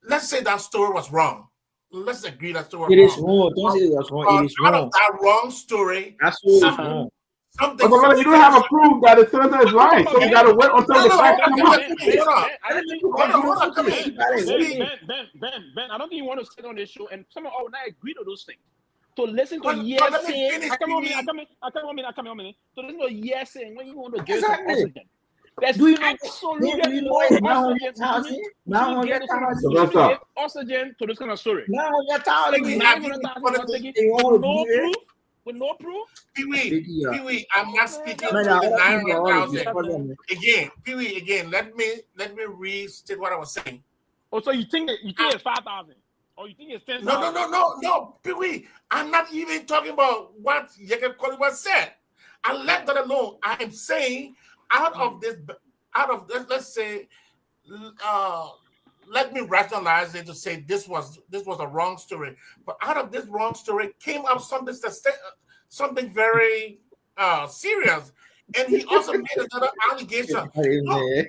Speaker 15: Let's say that story was wrong. Let's agree that story.
Speaker 14: It is wrong. Don't say it was wrong. It is wrong.
Speaker 15: Out of that wrong story,
Speaker 14: wrong.
Speaker 16: But you don't have a proof that the senator is right, so you got to wait until the fact comes out.
Speaker 8: Ben, I don't think you want to sit on this show and someone not agree to those things. So listen to yes saying. I come on a minute. So listen to yes saying when you want to get some oxygen. There's absolutely no oxygen to this kind of story. With no proof?
Speaker 15: Pewee, I'm not speaking to the 900,000. Again, let me restate what I was saying.
Speaker 8: Oh, so you think it's 5,000? Or you think it's 10,000?
Speaker 15: No, Pewee. I'm not even talking about what Kehleboe said. I left that alone. I am saying out of this, let's say, let me rationalize it to say this was a wrong story. But out of this wrong story came up something very serious. And he also made another allegation. Look,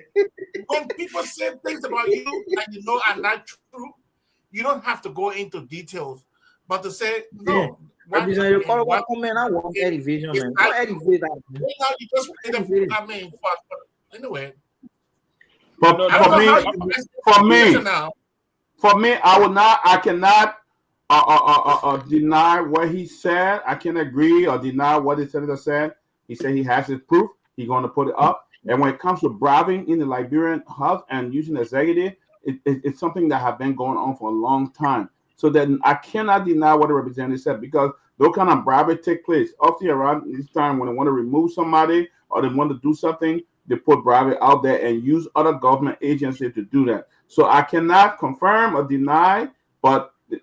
Speaker 15: when people say things about you that you know are not true, you don't have to go into details. But to say, no.
Speaker 14: Right now, you just
Speaker 15: anyway.
Speaker 16: But for me, I cannot deny what he said. I can agree or deny what the senator said. He said he has his proof. He's going to put it up. And when it comes to bribing in the Liberian House and using executive, it's something that has been going on for a long time. So then I cannot deny what the representative said, because those kind of bribery take place often around this time when they want to remove somebody or they want to do something. They put bribery out there and use other government agencies to do that. So I cannot confirm or deny, but the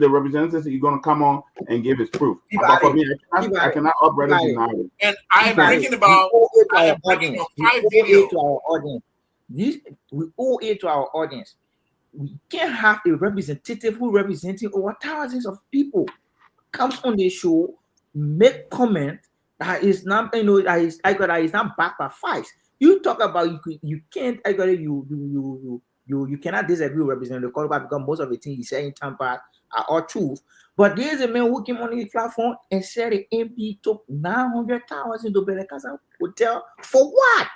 Speaker 16: representatives are going to come on and give his proof. But for me, I cannot upright deny it.
Speaker 15: And I am bringing about 5 videos
Speaker 14: to our audience. We owe it to our audience. We can't have a representative who representing over thousands of people comes on the show, make comment that is not, that is not backed by facts. You talk about you can't, you cannot disagree with Representative Kehleboe because most of the things he's saying in Tampa are all truth. But there's a man who came on the platform and said the MP took 900,000 to Belekasa Hotel for what?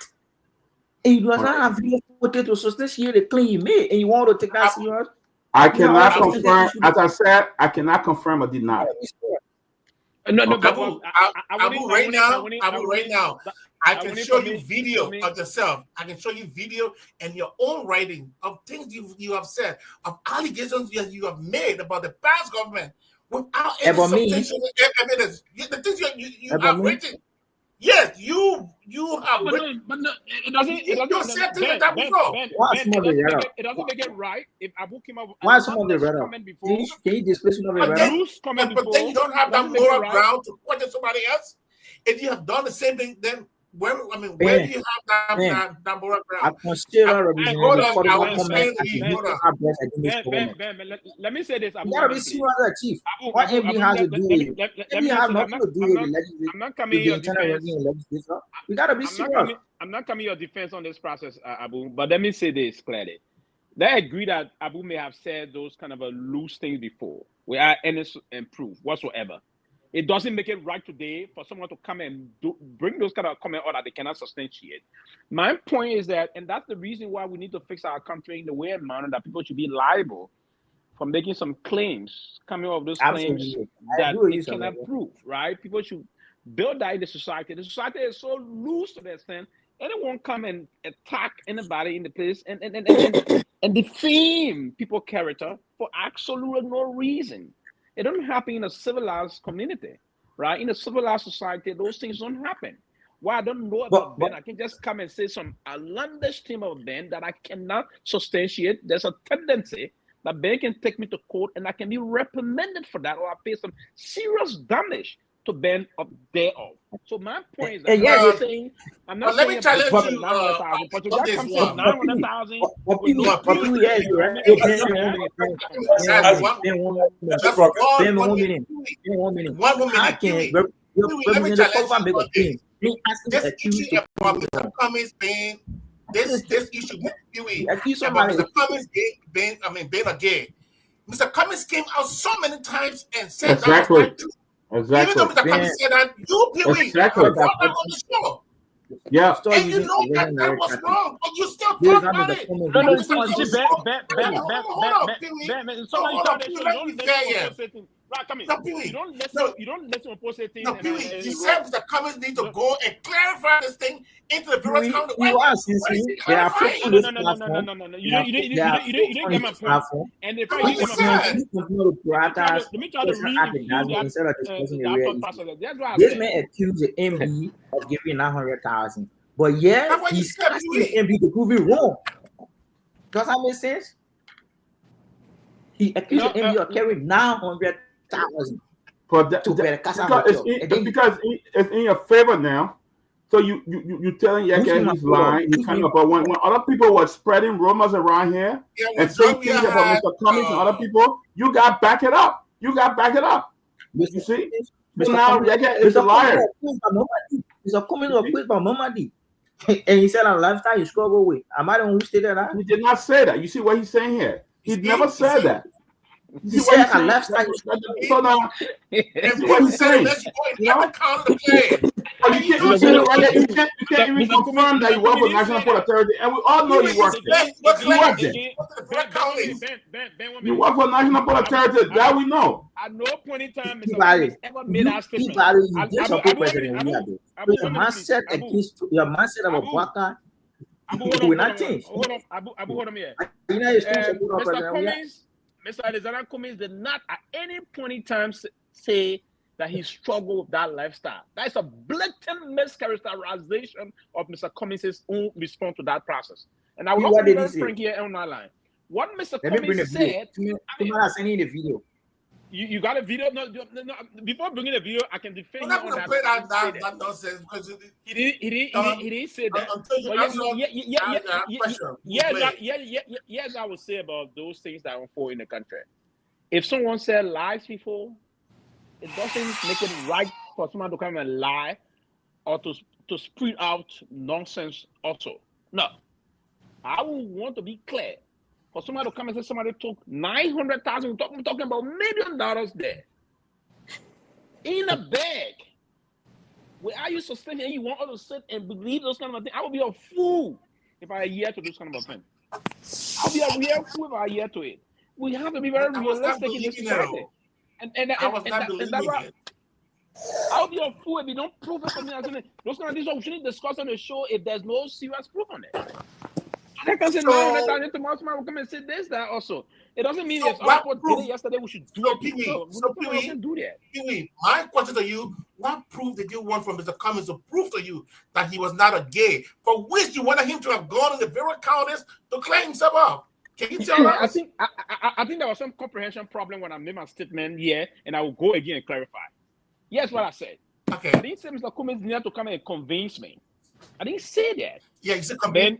Speaker 14: And you does not have video footage to substantiate the claim he made, and you want to take that serious?
Speaker 16: I cannot confirm, as I said, I cannot confirm or deny.
Speaker 15: Abu, right now, I can show you video of yourself. I can show you video and your own writing of things you have said, of allegations you have made about the past government without any substantial evidence. The things you have written. Yes, you have written.
Speaker 8: But no, it doesn't make it right if Abu came up
Speaker 14: with comment before. Can you display some of the
Speaker 15: comment before? But then you don't have that moral ground to question somebody else. If you have done the same thing, then where do you have that moral ground?
Speaker 14: I consider
Speaker 8: let me say this.
Speaker 14: You gotta be serious, Chief. What MB has to do with it? MB has nothing to do with the legislature.
Speaker 8: I'm not coming your defense.
Speaker 14: We gotta be serious.
Speaker 8: I'm not coming your defense on this process, Abu. But let me say this clearly. I agree that Abu may have said those kind of loose things before, without any proof whatsoever. It doesn't make it right today for someone to come and bring those kind of comment out that they cannot substantiate. My point is that, and that's the reason why we need to fix our country in the way and manner that people should be liable for making some claims, coming up with those claims that they cannot prove, right? People should build that in the society. The society is so loose to the extent anyone come and attack anybody in the place and defame people's character for absolutely no reason. It don't happen in a civilized community, right? In a civilized society, those things don't happen. Why I don't know about Ben, I can just come and say some outlandish thing about Ben that I cannot substantiate. There's a tendency that Ben can take me to court and I can be reprimanded for that, or I pay some serious damage to Ben up thereof. So my point is, I'm not saying
Speaker 15: challenge you.
Speaker 8: 900,000, but you got come say 900,000.
Speaker 15: This issue with Pewee, Mr. Cummings being a gay. Mr. Cummings came out so many times and said that. Even though Mr. Cummings said that, you Pewee brought that on the show.
Speaker 16: Yeah,
Speaker 15: and you know that was wrong, but you still talk about it. You don't listen to post things. No, Pewee, you said Mr. Cummings need to go and clarify this thing into the various county. No. You didn't get my point. And if I let me try to read
Speaker 14: this man accused the MB of giving 900,000, but yeah, he's asking the MB to prove it wrong. Does that make sense? He accused the MB of carrying 900,000.
Speaker 16: But because it's in your favor now, so you telling Yaka he's lying. He's coming up. But when other people were spreading rumors around here and saying things about Mr. Cummings and other people, you got back it up. You see? So now Yaka is a liar.
Speaker 14: Mr. Cummings was quit by Mamadi. And he said on lifestyle he struggled with. Am I the one who stated that?
Speaker 16: He did not say that. You see what he's saying here? He never said that.
Speaker 14: He said a lifestyle.
Speaker 16: So now, what he's saying, you can't even confirm that you work for National Port Authority, and we all know you work there. You work for National Port Authority, that we know.
Speaker 8: At no point in time, Mr. Cummings ever made that statement.
Speaker 14: Your mindset against your mindset about Waka will not change.
Speaker 8: Hold on here. Mr. Alexander Cummings did not at any point in time say that he struggled with that lifestyle. That is a blatant mischaracterization of Mr. Cummings' own response to that process. And I will also be very frank here on that line. What Mr. Cummings said...
Speaker 14: I'm sending the video.
Speaker 8: You got a video? No, before bringing a video, I can defend you on that.
Speaker 15: That nonsense because
Speaker 8: he didn't say that. Yes, I would say about those things that unfold in the country. If someone said lies before, it doesn't make it right for someone to come and lie or to spread out nonsense also. No. I would want to be clear. For somebody to come and say somebody took 900,000, we're talking about $1 million there in a bag. Where are you sustaining and you want us to sit and believe those kind of things? I would be a fool if I adhere to this kind of thing. I'll be a real fool if I adhere to it. We have to be very realistic in this society. And that's why I'll be a fool if you don't prove it for me. Those kind of things we shouldn't discuss on the show if there's no serious proof on it. I can say 900,000 tomorrow. Somebody will come and say this, that also. It doesn't mean if I did it yesterday, we should do it.
Speaker 15: Pewee, do that. Pewee, my question to you: what proof did you want from Mr. Cummings to prove to you that he was not a gay? For which you wanted him to have gone to the very counties to claim himself up? Can you tell us?
Speaker 8: I think there was some comprehension problem when I made my statement here, and I will go again and clarify. Here's what I said.
Speaker 15: Okay.
Speaker 8: I didn't say Mr. Cummings needed to come and convince me. I didn't say that.
Speaker 15: Yeah, you said Ben,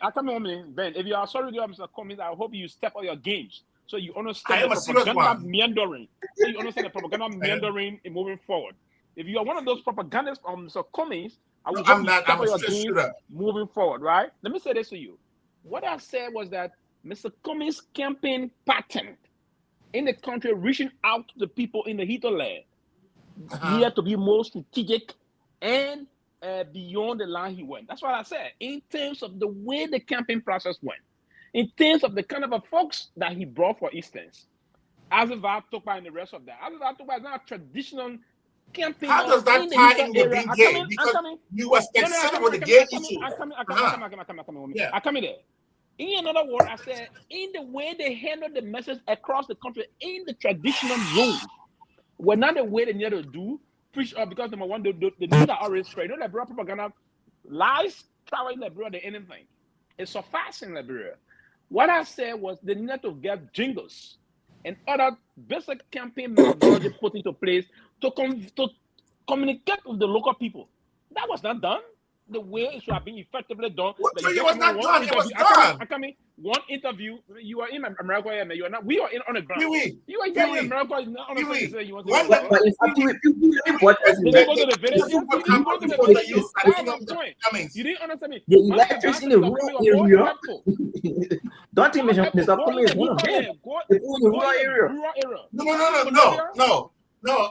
Speaker 8: I come on, Ben. If you are sorry to Mr. Cummings, I hope you step on your games so you understand the propaganda meandering. So you understand the propaganda meandering in moving forward. If you are one of those propagandists from Mr. Cummings, I will hope you step on your games moving forward, right? Let me say this to you. What I said was that Mr. Cummings' campaign pattern in the country, reaching out to the people in the hinterland, he had to be more strategic and beyond the line he went. That's what I said. In terms of the way the campaign process went, in terms of the kind of folks that he brought, for instance, Togar and the rest of that. Togar is not a traditional
Speaker 2: campaign.
Speaker 15: How does that tie in with being gay? Because you were specific with the gay issue.
Speaker 2: I come in there. In another word, I said, in the way they handle the message across the country, in the traditional zone, were not the way they need to do, preach up, because number one, the news are already spread. You know, Liberia propaganda, lies, travel in Liberia, than anything. It's sufficing in Liberia. What I said was they need to get jingles and other basic campaign methodology put into place to communicate with the local people. That was not done the way it should have been effectively done.
Speaker 15: So it was not done. It was done.
Speaker 2: I come in one interview. You are in America, and you are not. We are in on the ground. You are here in America. You want
Speaker 14: you didn't understand me. The electricity in the rural area. Don't think Mr. Cummings is one of them. The rural area.
Speaker 15: No.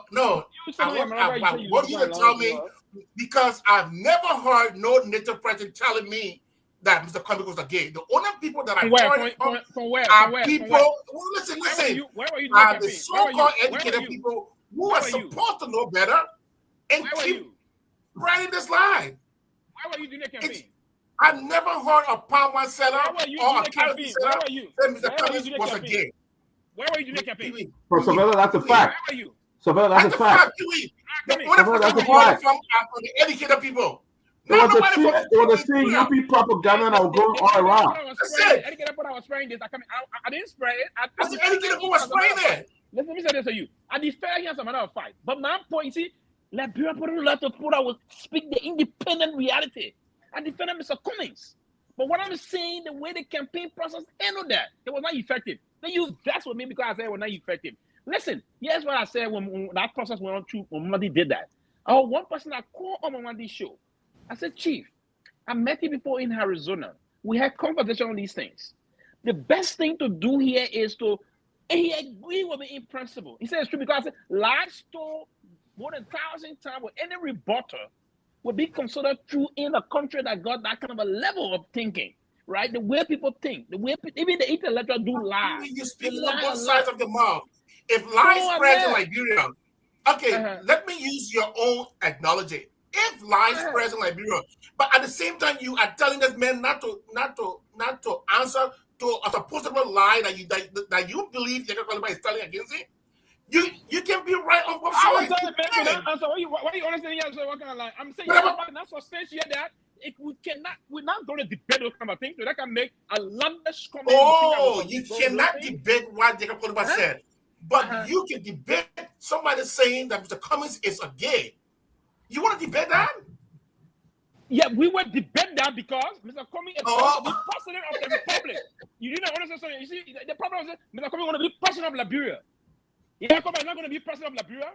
Speaker 15: What you tell me? Because I've never heard no native person telling me that Mr. Cummings was a gay. The only people that I heard are people. Well, listen. Are the so-called educated people who are supposed to know better and keep spreading this lie.
Speaker 2: Why were you doing that campaign?
Speaker 15: I've never heard a palm one seller or a carrot seller say Mr. Cummings was a gay.
Speaker 2: Where were you doing that campaign?
Speaker 16: For Sylvester, that's a fact.
Speaker 2: Where were you?
Speaker 16: Sylvester, that's a fact.
Speaker 15: The from the educated people.
Speaker 16: There was a CUP propaganda that was going all around.
Speaker 2: Educated people that was spraying this. I didn't spray it.
Speaker 15: That's the educated people was spraying it.
Speaker 2: Let me say this to you. I defer against another fight. But my point, you see, Liberia put a lot of people that will speak the independent reality. I defended Mr. Cummings. But what I'm saying, the way the campaign process handled that, it was not effective. They used that with me because I said it was not effective. Listen, here's what I said when that process went on through, when Mamadi did that. One person I called on Mamadi's show. I said, Chief, I met him before in Arizona. We had conversation on these things. The best thing to do here is to, and he agreed with me in principle. He said it's true because I said, lies told more than 1,000 times with any rebuttal would be considered true in a country that got that kind of a level of thinking, right? The way people think, the way even the intellectual do lie.
Speaker 15: You're speaking on both sides of the mouth. If lies spread in Liberia, okay, let me use your own acknowledgement. If lies spread in Liberia, but at the same time you are telling this man not to answer to a supposed lie that you believe Kehleboe is telling against it, you can be right on both sides.
Speaker 2: Why you understanding? What kind of lie? I'm saying not substantiate that. We're not going to debate those kind of things. So that can make a lumpish comment.
Speaker 15: Oh, you cannot debate what Kehleboe said. But you can debate somebody saying that Mr. Cummings is a gay. You want to debate that?
Speaker 2: Yeah, we will debate that because Mr. Cummings is the president of the republic. You didn't understand something. You see, the problem is Mr. Cummings is going to be president of Liberia. Kehleboe is not going to be president of Liberia.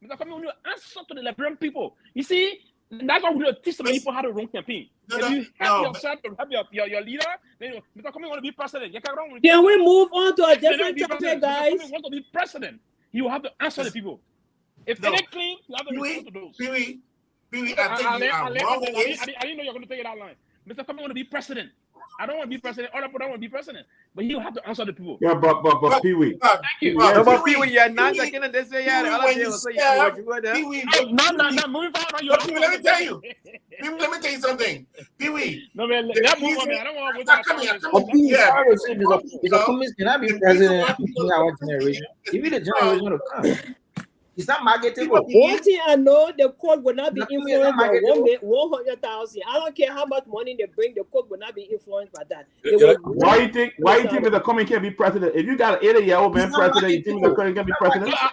Speaker 2: Mr. Cummings will answer to the Liberian people. You see, that's why we will teach some people how to run campaign. If you help yourself to help your leader, then Mr. Cummings want to be president.
Speaker 13: Can we move on to a different topic, guys?
Speaker 2: Mr. Cummings want to be president. He will have to answer the people. If they're clean, you have to respond to those.
Speaker 15: Pewee, I think you are wrong.
Speaker 2: I didn't know you were going to take it out line. Mr. Cummings want to be president. I don't want to be president. Other people don't want to be president. But he will have to answer the people.
Speaker 16: Yeah, but Pewee.
Speaker 2: Thank you.
Speaker 18: But Pewee, you're not taking it this way. Yeah, the other day was so you go there.
Speaker 2: No, moving forward.
Speaker 15: Let me tell you. Let me tell you something. Pewee.
Speaker 2: No, man, let's move on, man. I don't want
Speaker 14: to yeah. Mr. Cummings cannot be president in our generation. Even the generation will come. It's not marketable.
Speaker 13: One thing I know, the court will not be influenced by 100,000. I don't care how much money they bring, the court will not be influenced by that.
Speaker 16: Why you think Mr. Cummings can't be president? If you got an 80-year-old man president, you think Mr. Cummings can be president?
Speaker 2: I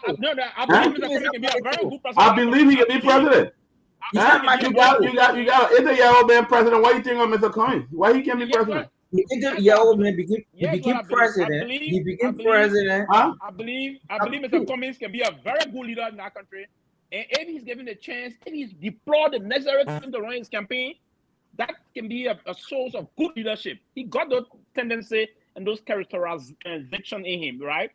Speaker 2: believe Mr. Cummings can be a very good president.
Speaker 16: I believe he can be president. You got an 80-year-old man president. Why you think of Mr. Cummings? Why he can't be president?
Speaker 14: He became president. He became president.
Speaker 2: I believe Mr. Cummings can be a very good leader in our country. And if he's given the chance, if he's deployed the necessary time to run his campaign, that can be a source of good leadership. He got those tendency and those characterization in him, right?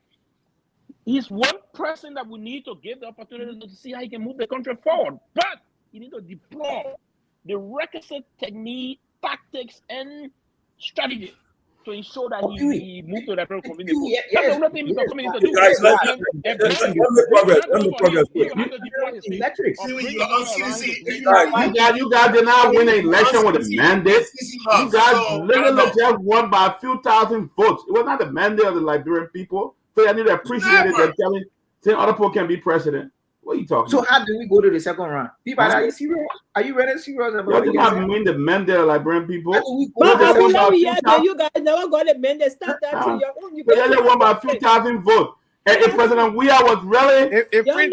Speaker 2: He's one person that we need to give the opportunity to see how he can move the country forward. But you need to deploy the requisite technique, tactics, and strategy to ensure that he moved to the Liberia community.
Speaker 14: Yes,
Speaker 2: That's the only thing Mr. Cummings needs to do.
Speaker 12: Guys, let me progress. Let me progress.
Speaker 15: Electric.
Speaker 16: You guys did not win an election with a mandate. You guys literally just won by a few thousand votes. It was not the mandate of the Liberian people. So I need to appreciate it. They're saying other people can be president. What are you talking
Speaker 14: So
Speaker 16: about?
Speaker 14: how do we go to the second round? People, are you serious? Are you really serious about
Speaker 16: You not mean the mandate of Liberian people.
Speaker 13: But you guys never got a mandate. Start that to your own. You
Speaker 16: They just won by a few thousand votes. And if President Weah was really recasting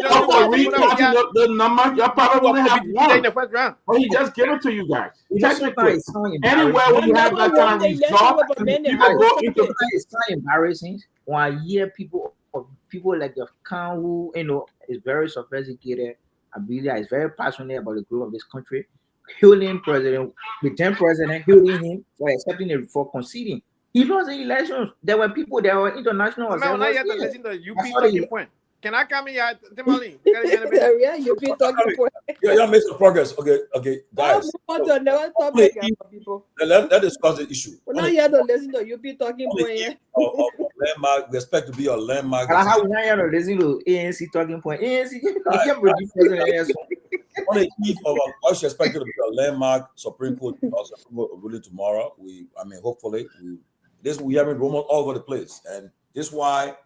Speaker 16: the number, you probably wouldn't have won.
Speaker 18: the first round.
Speaker 16: But he just gave it to you guys.
Speaker 14: Technically,
Speaker 16: anywhere where you have that kind of result, people go into
Speaker 14: it's not embarrassing when I hear people like the Khan who is very sophisticated, Abilia is very passionate about the growth of this country, hailing president, the then president, hailing him for accepting it for conceding. He lost the elections. There were people, there were international.
Speaker 18: Man, now you have to listen to UP talking point. Can I come here, Tomalin?
Speaker 13: Yeah, UP talking point.
Speaker 12: Yeah, make some progress. Okay, guys. Let's discuss the issue.
Speaker 13: Well, now you have to listen to UP talking point.
Speaker 12: Landmark, we expect to be a landmark.
Speaker 14: How we now to listen to ANC talking point? ANC, you can't produce president.
Speaker 12: On the eve of what you expected to be a landmark Supreme Court ruling tomorrow. Hopefully, we have been almost all over the place, and this is why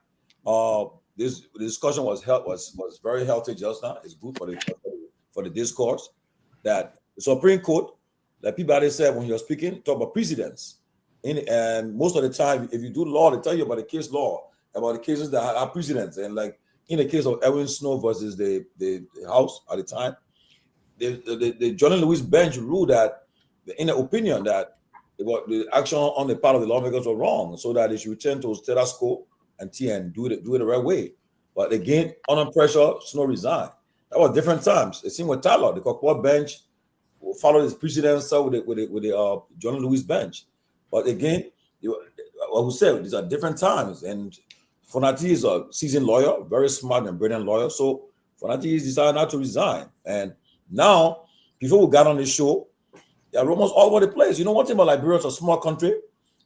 Speaker 12: the discussion was very healthy just now. It's good for the discourse that the Supreme Court, like Peabody said when he was speaking, talk about precedents. And most of the time, if you do law, they tell you about the case law, about the cases that are precedents. And like in the case of Edwin Snow versus the House at the time, the John Lewis bench ruled that, in the opinion, that the action on the part of the lawmakers was wrong, so that they should return to status quo and do it the right way. But again, under pressure, Snow resigned. That was different times. It seemed with Tyler, the Garguah bench followed his precedents with the John Lewis bench. But again, what we said, these are different times. And Fonati is a seasoned lawyer, very smart and brilliant lawyer. So Fonati decided not to resign. And now, before we got on this show, they are almost all over the place. You know, one thing about Liberia, it's a small country.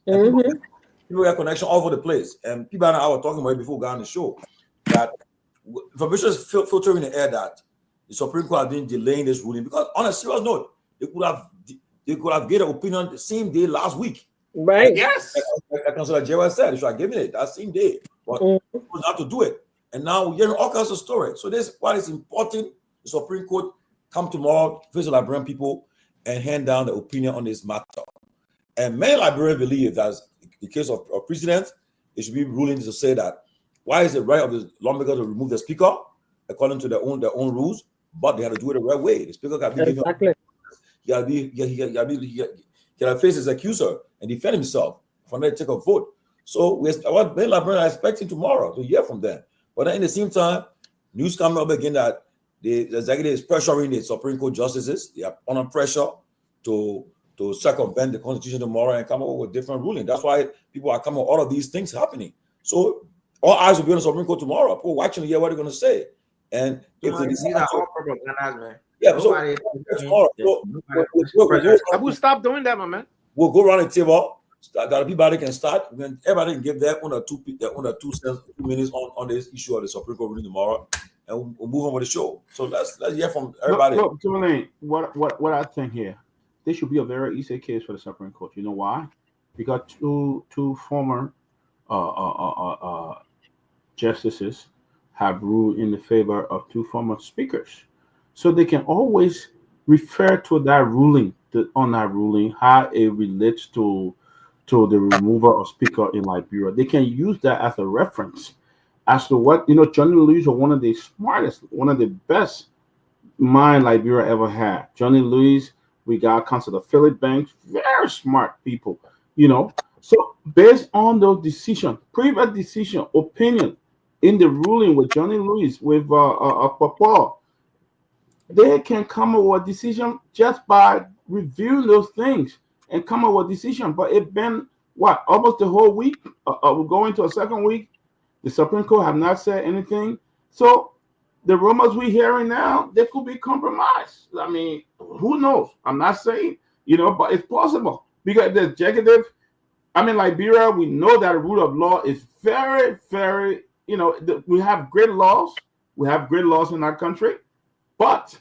Speaker 12: People have connection all over the place. And people and I were talking about it before we got on the show, that information is filtering in the air that the Supreme Court has been delaying this ruling. Because on a serious note, they could have given an opinion the same day last week.
Speaker 13: Right.
Speaker 15: Yes.
Speaker 12: Like Councilor Jewa said, they should have given it that same day. But people have to do it. And now we're hearing all kinds of stories. So this is why it's important the Supreme Court come tomorrow, face the Liberian people, and hand down the opinion on this matter. And many Liberians believe that in the case of precedent, it should be ruling to say that why is it right of the lawmaker to remove the speaker according to their own rules, but they have to do it the right way. The speaker can be given. He got to face his accuser and defend himself for them to take a vote. So what many Liberians are expecting tomorrow to hear from them. But then in the same time, news coming up again that the executive is pressuring the Supreme Court justices. They are under pressure to circumvent the Constitution tomorrow and come up with different ruling. That's why people are coming with all of these things happening. So all eyes will be on the Supreme Court tomorrow. People watching to hear what they're going to say. And if
Speaker 14: these are all propagandas, man.
Speaker 12: Yeah, so tomorrow,
Speaker 18: I will stop doing that, my man.
Speaker 12: We'll go around the table. That everybody can start. Then everybody can give their 1 or 2 minutes on this issue of the Supreme Court ruling tomorrow, and we'll move on with the show. So let's hear from everybody.
Speaker 16: Look, Tomalin, what I think here, this should be a very easy case for the Supreme Court. You know why? Because two former justices have ruled in the favor of 2 former speakers, so they can always refer to that ruling, how it relates to the removal of speaker in Liberia. They can use that as a reference as to what, Johnny Lewis was one of the smartest, one of the best mind Liberia ever had. Johnny Lewis, we got Councilor Philip Banks, very smart people, So based on those decisions, previous decision, opinion in the ruling with Johnny Lewis, with Papa, they can come up with a decision just by reviewing those things and come up with a decision. But it's been almost the whole week. We're going to a second week. The Supreme Court have not said anything. So the rumors we're hearing now, they could be compromised. I mean, who knows? I'm not saying, but it's possible because the executive I mean, Liberia, we know that the rule of law is very, very, we have great laws. We have great laws in our country, but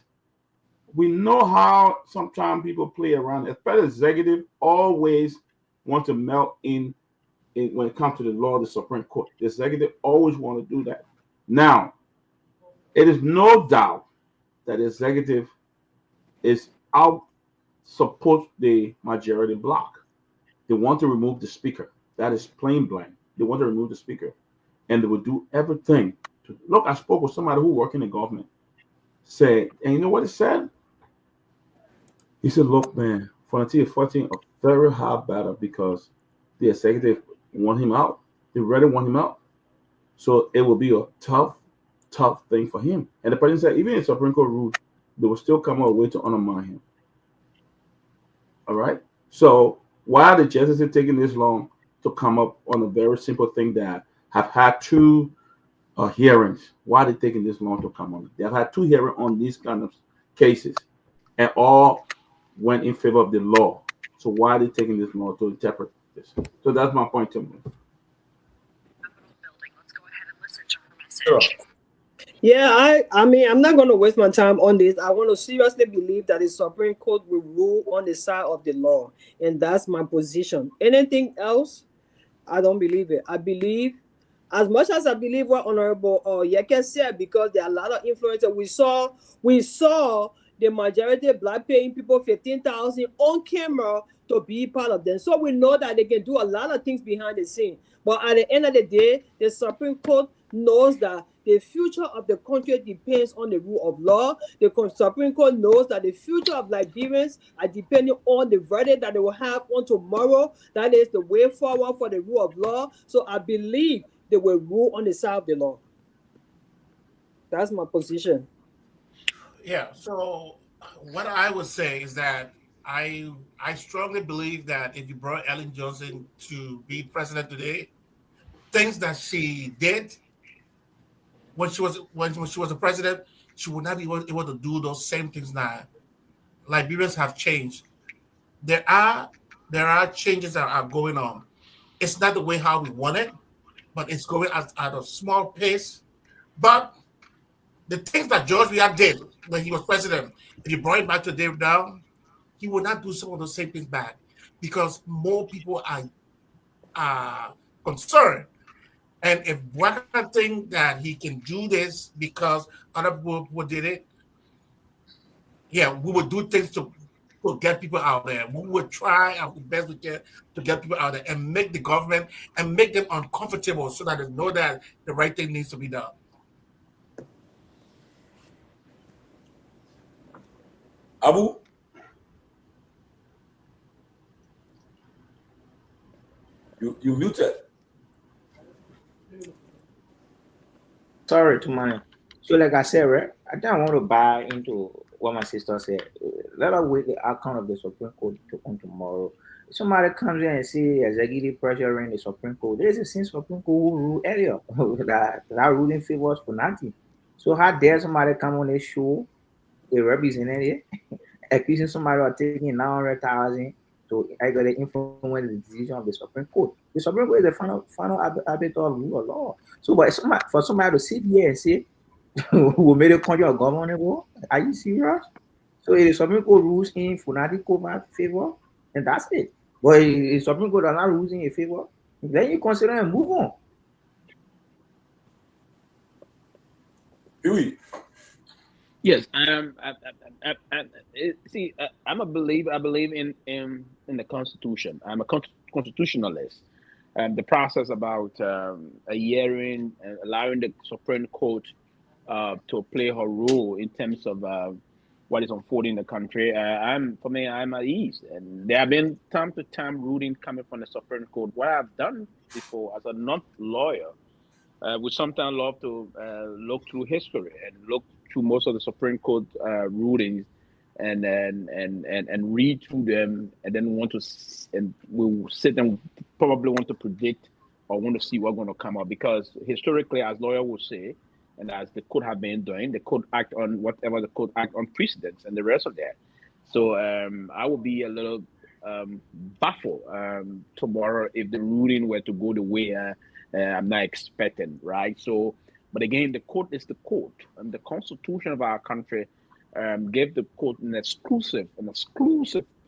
Speaker 16: we know how sometimes people play around, especially executive always want to melt in when it comes to the law of the Supreme Court. The executive always want to do that. Now, it is no doubt that the executive is out support the majority bloc. They want to remove the speaker. That is plain blank. They want to remove the speaker. And they will do everything to look. I spoke with somebody who works in the government. Say, and you know what he said? He said, look, man, Frontier is fighting a very hard battle because the executive want him out. They really want him out. So it will be a tough thing for him. And the president said, even if Supreme Court rule, they will still come up with a way to undermine him. All right? So why are the justices taking this long to come up on a very simple thing that have had two hearings? Why are they taking this long to come on? They have had two hearings on these kind of cases, and all went in favor of the law. So why are they taking this long to interpret this? So that's my point to me.
Speaker 12: Sure.
Speaker 13: Yeah, I mean, I'm not going to waste my time on this. I want to seriously believe that the Supreme Court will rule on the side of the law, and that's my position. Anything else, I don't believe it. I believe, as much as I believe what Honorable Yeke said, because there are a lot of influencers. We saw the majority of black paying people $15,000 on camera to be part of them. So we know that they can do a lot of things behind the scene. But at the end of the day, the Supreme Court knows that the future of the country depends on the rule of law. The Supreme Court knows that the future of Liberians are depending on the verdict that they will have on tomorrow. That is the way forward for the rule of law. So I believe they will rule on the side of the law. That's my position.
Speaker 15: Yeah, so what I would say is that I strongly believe that if you brought Ellen Johnson to be president today, things that she did when she was a president, she would not be able to do those same things now. Liberians have changed. There are changes that are going on. It's not the way how we want it, but it's going at a small pace. But the things that George Weah did when he was president, if you brought him back to Dave Down, he would not do some of those same things back because more people are concerned. And if one thing that he can do this because other people did it, yeah, we would do things to get people out there. We would try our best we can to get people out there and make the government and make them uncomfortable so that they know that the right thing needs to be done.
Speaker 12: Abu? You muted.
Speaker 14: Sorry to my. So like I said, right, I don't want to buy into what my sister said. Let us wait the outcome of the Supreme Court to come tomorrow. If somebody comes in and say executive pressure in the Supreme Court, there is a since Supreme Court who rule earlier that ruling favors for nothing. So how dare somebody come on a show, a representative, accusing somebody of taking 900,000 to actually influence the decision of the Supreme Court? The Supreme Court is the final arbiter of rule of law. So, but for somebody to sit here and say, we made a country ungovernable, are you serious? So, if the Supreme Court rules in Funadi favor, and that's it. But if the Supreme Court are not ruling in favor, then you consider and move on.
Speaker 12: Pewee.
Speaker 2: Yes, see, I'm a believer. I believe in the Constitution. I'm a constitutionalist. The process about a hearing and allowing the Supreme Court to play her role in terms of what is unfolding in the country. I'm at ease, and there have been time to time rulings coming from the Supreme Court. What I've done before as a non-lawyer, we sometimes love to look through history and look through most of the Supreme Court rulings, and read through them, and then we'll sit and probably want to predict or want to see what's going to come up, because historically, as lawyer will say, and as the court have been doing, the court act on whatever the court act on precedents and the rest of that. So I will be a little baffled tomorrow if the ruling were to go the way I'm not expecting, right? So, but again, the court is the court, and the Constitution of our country gave the court an exclusive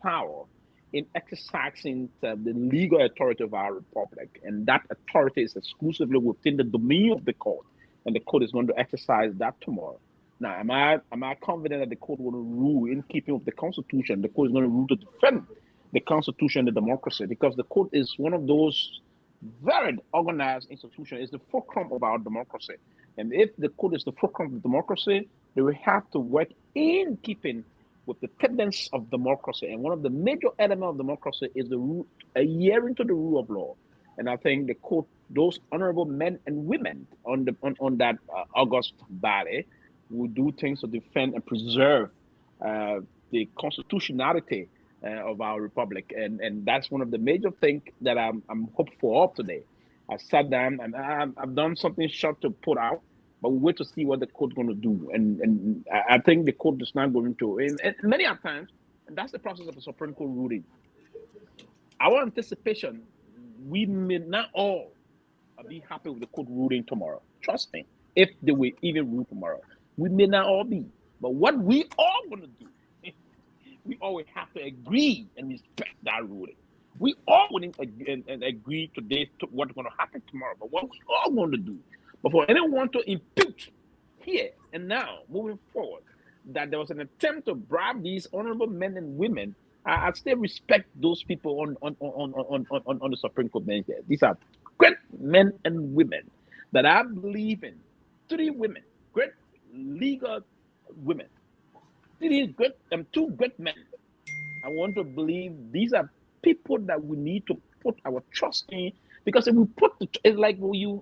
Speaker 2: power in exercising the legal authority of our republic, and that authority is exclusively within the domain of the court, and the court is going to exercise that tomorrow. Now, am I confident that the court will rule in keeping with the Constitution? The court is going to rule to defend the Constitution and the democracy, because the court is one of those very organized institutions. It's the fulcrum of our democracy, and if the court is the fulcrum of democracy, they will have to work in keeping with the tenets of democracy. And one of the major elements of democracy is adhering to the rule of law. And I think the court, those honorable men and women on that august body, will do things to defend and preserve the constitutionality of our republic. And that's one of the major things that I'm hopeful of today. I sat down and I've done something short to put out, but we wait to see what the court's going to do. And I think the court is not going to, and many of times, and that's the process of the Supreme Court ruling. Our anticipation, we may not all be happy with the court ruling tomorrow. Trust me, if they will even rule tomorrow. We may not all be, but what we all going to do, we always have to agree and respect that ruling. We all going to agree today to what's going to happen tomorrow, but what we all going to do. But for anyone to impute here and now, moving forward, that there was an attempt to bribe these honorable men and women, I still respect those people on the Supreme Court bench there. These are great men and women that I believe in. 3 women, great legal women. 2 great men. I want to believe these are people that we need to put our trust in, because if we it's like when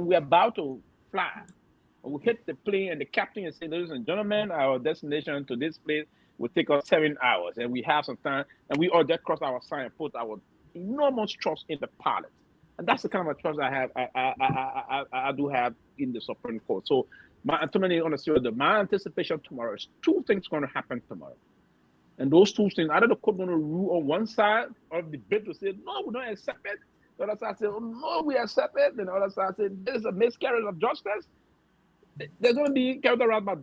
Speaker 2: we're about to fly, we hit the plane and the captain is saying, ladies and gentlemen, our destination to this place will take us 7 hours, and we have some time, and we all just cross our sign and put our enormous trust in the pilot. And that's the kind of trust I have. I do have in the Supreme Court. So my anticipation tomorrow is 2 things going to happen tomorrow. And those 2 things, either the court going to rule on one side of the debate to say, no, we don't accept it. The other side say, oh, no, we accept it. And the other side say, this is a miscarriage of justice. They're going to be characterized by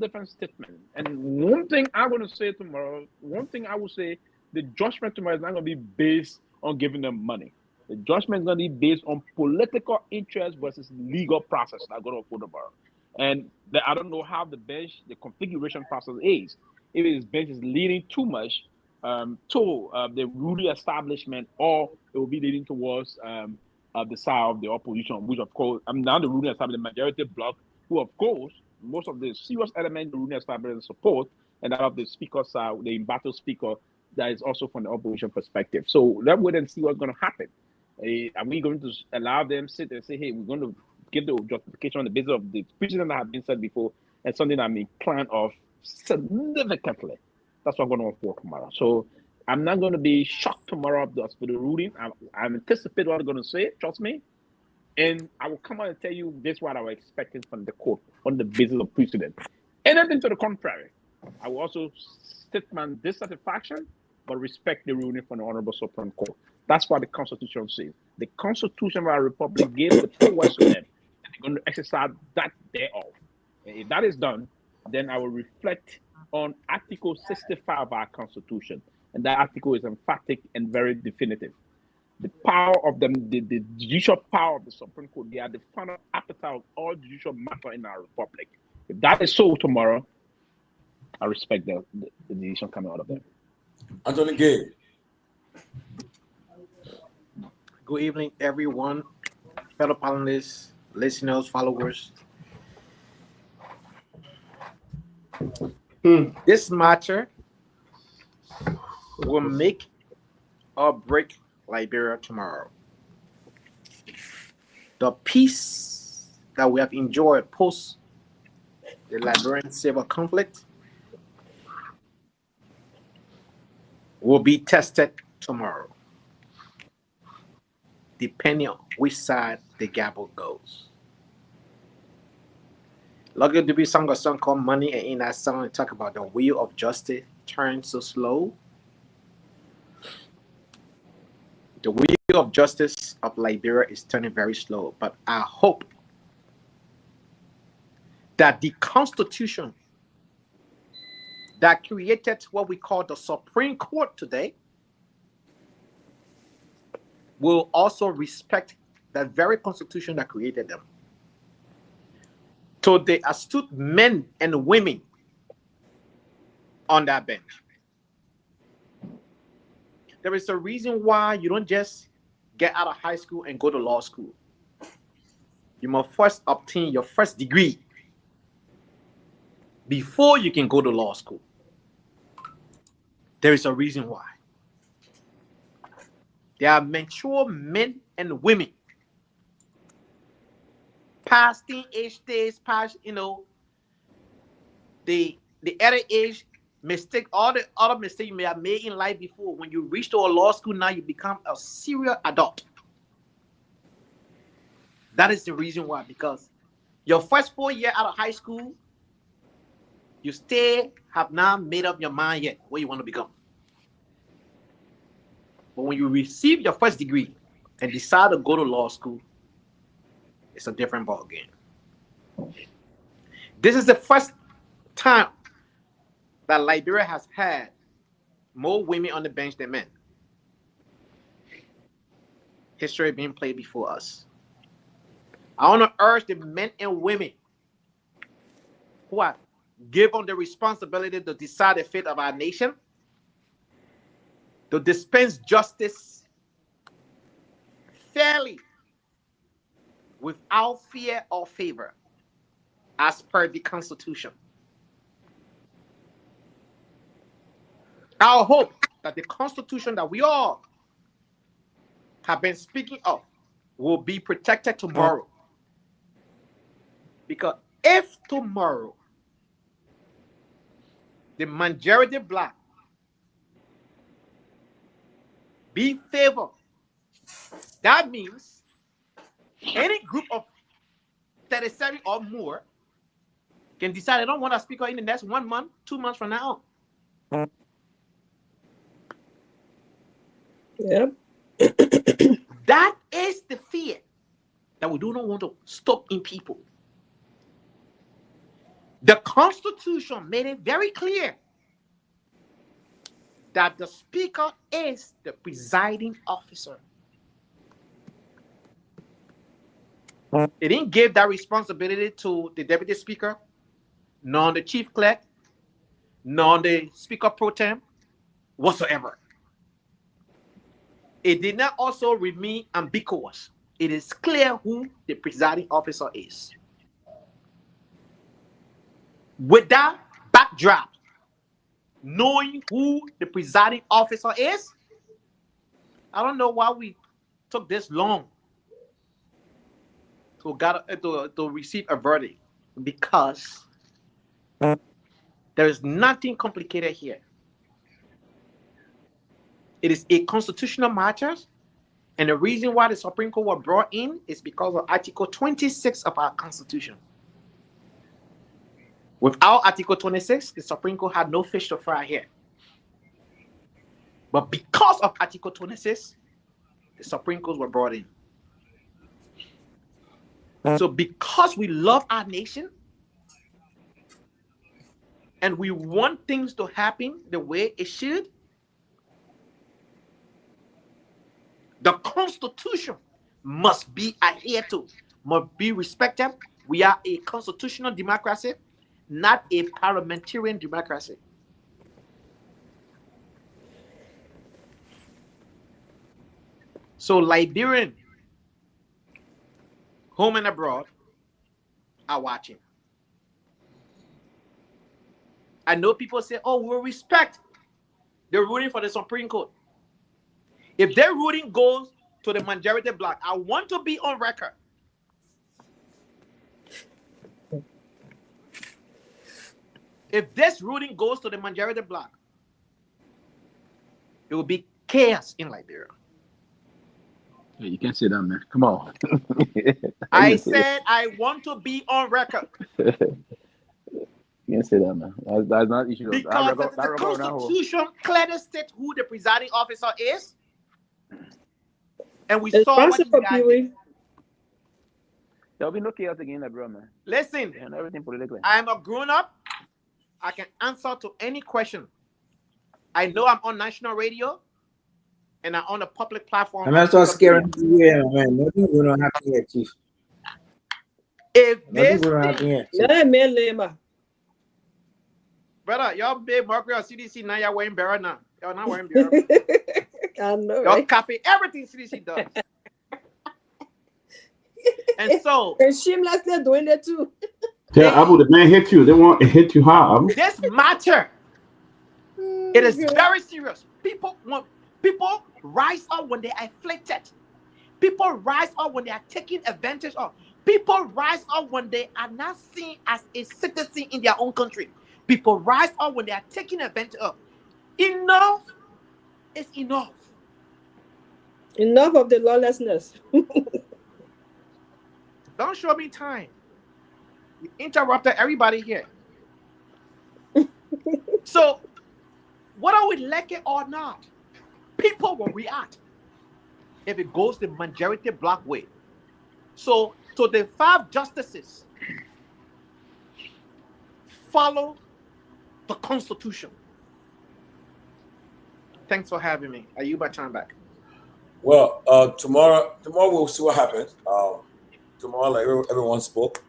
Speaker 2: different statements. And one thing I'm going to say tomorrow, one thing I will say, the judgment tomorrow is not going to be based on giving them money. The judgment is going to be based on political interest versus legal process that's going to occur tomorrow. And I don't know how the configuration process is. If his bench is leaning too much to the ruling establishment, or it will be leading towards the side of the opposition, which of course, now the ruling establishment majority bloc, who of course, most of the serious elements the ruling establishment support, and that of the speaker side, the embattled speaker, that is also from the opposition perspective. So let's wait and see what's going to happen. Are we going to allow them sit and say, hey, we're going to give the justification on the basis of the precedent that have been said before, and something I'm inclined of significantly? That's what I'm going to report tomorrow. So I'm not going to be shocked tomorrow for the ruling. I'm anticipating what I'm going to say, trust me. And I will come out and tell you this is what I was expecting from the court on the basis of precedent. Anything to the contrary, I will also state my dissatisfaction, but respect the ruling from the Honorable Supreme Court. That's what the Constitution says. The Constitution of our Republic gives the powers to them, and they're going to exercise that thereof. And if that is done, then I will reflect on Article 65 of our Constitution. And that article is emphatic and very definitive. The power of the judicial power of the Supreme Court, they are the final appetite of all judicial matter in our Republic. If that is so tomorrow, I respect the decision coming out of them.
Speaker 12: Anthony Gay.
Speaker 18: Good evening, everyone, fellow panelists, listeners, followers. This matter will make or break Liberia tomorrow. The peace that we have enjoyed post the Liberian civil conflict will be tested tomorrow, depending on which side the gavel goes. Lucky to be sung a song called Money, and in that song, it talk about the wheel of justice turns so slow. The wheel of justice of Liberia is turning very slow, but I hope that the Constitution that created what we call the Supreme Court today will also respect the very Constitution that created them. To the astute men and women on that bench, there is a reason why you don't just get out of high school and go to law school. You must first obtain your first degree before you can go to law school. There is a reason why. There are mature men and women past teenage days, past, the other age, mistake, all the other mistakes you may have made in life before. When you reach to a law school, now you become a serious adult. That is the reason why, because your first 4 years out of high school, you still have not made up your mind yet what you want to become. But when you receive your first degree and decide to go to law school, it's a different ball game. This is the first time that Liberia has had more women on the bench than men. History being played before us. I want to urge the men and women who are given the responsibility to decide the fate of our nation, to dispense justice fairly, without fear or favor, as per the Constitution. I hope that the Constitution that we all have been speaking of will be protected tomorrow. Because if tomorrow the majority black be favored, that means any group of 37 or more can decide they don't want a speaker in the next 1 month, 2 months from now.
Speaker 13: Yep.
Speaker 18: That is the fear that we do not want to stop in people. The Constitution made it very clear that the speaker is the presiding officer. It didn't give that responsibility to the deputy speaker, nor the chief clerk, nor the speaker pro tem, whatsoever. It did not also remain ambiguous. It is clear who the presiding officer is. With that backdrop, knowing who the presiding officer is, I don't know why we took this long to receive a verdict, because there is nothing complicated here. It is a constitutional matter, and the reason why the Supreme Court was brought in is because of Article 26 of our Constitution. Without Article 26, the Supreme Court had no fish to fry here. But because of Article 26, the Supreme Court were brought in. So because we love our nation and we want things to happen the way it should, the Constitution must be adhered to, must be respected. We are a constitutional democracy, not a parliamentarian democracy. So Liberian, home and abroad, are watching. I know people say, oh, we'll respect the ruling for the Supreme Court. If their ruling goes to the majority black, I want to be on record. If this ruling goes to the majority black, it will be chaos in Liberia.
Speaker 8: Yeah, you can't say that, man. Come on.
Speaker 18: I said I want to be on record.
Speaker 8: You can't say that, man. That's not issue.
Speaker 18: Because the Constitution clearly states who the presiding officer is. And we
Speaker 13: It's
Speaker 18: saw what
Speaker 13: possible,
Speaker 18: these guys
Speaker 13: Pewee.
Speaker 18: did.
Speaker 2: There'll be no chaos again in Liberia, man.
Speaker 18: Listen,
Speaker 2: And everything politically.
Speaker 18: I'm a grown-up. I can answer to any question. I know I'm on national radio, and I'm on a public platform.
Speaker 14: I'm not so scaring you, man. Nothing going to happen here, Chief.
Speaker 18: If
Speaker 14: Nothing
Speaker 18: this
Speaker 14: going to happen here.
Speaker 13: Yeah, man, Lema.
Speaker 18: brother, y'all big Mercury or CDC now y'all wearing barrel now. Y'all not wearing barrel.
Speaker 13: I know,
Speaker 18: Y'all
Speaker 13: right?
Speaker 18: copy everything CDC does. And so
Speaker 13: and shamelessly doing that too.
Speaker 16: Tell Abu, the man hit you. They want to hit you hard, Abu.
Speaker 18: this matter, it is very serious. People rise up when they are afflicted. People rise up when they are taken advantage of. People rise up when they are not seen as a citizen in their own country. People rise up when they are taken advantage of. Enough is enough.
Speaker 13: Enough of the lawlessness.
Speaker 18: Don't show me time. You interrupted everybody here. So, whether we like it or not, people will react if it goes the majority black way. So the 5 justices follow the Constitution. Thanks for having me. Are you by time back?
Speaker 12: Well, tomorrow we'll see what happens. Tomorrow, like everyone spoke.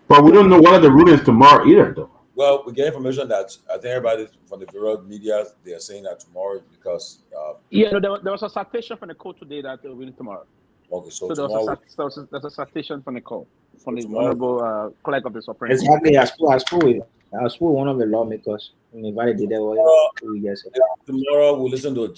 Speaker 16: But we don't know what are the rulings tomorrow either, though.
Speaker 12: Well, we get information that I think everybody from the various media, they are saying that tomorrow because
Speaker 2: Yeah, no, there was a citation from the court today that they'll read tomorrow.
Speaker 12: okay, so
Speaker 2: So
Speaker 12: tomorrow
Speaker 2: there's a citation from the court, from the
Speaker 12: tomorrow-
Speaker 2: honorable clerk of the Supreme Court.
Speaker 14: Exactly. I spoke with one of the lawmakers. We validated
Speaker 12: tomorrow,
Speaker 14: yes.
Speaker 12: tomorrow we'll listen to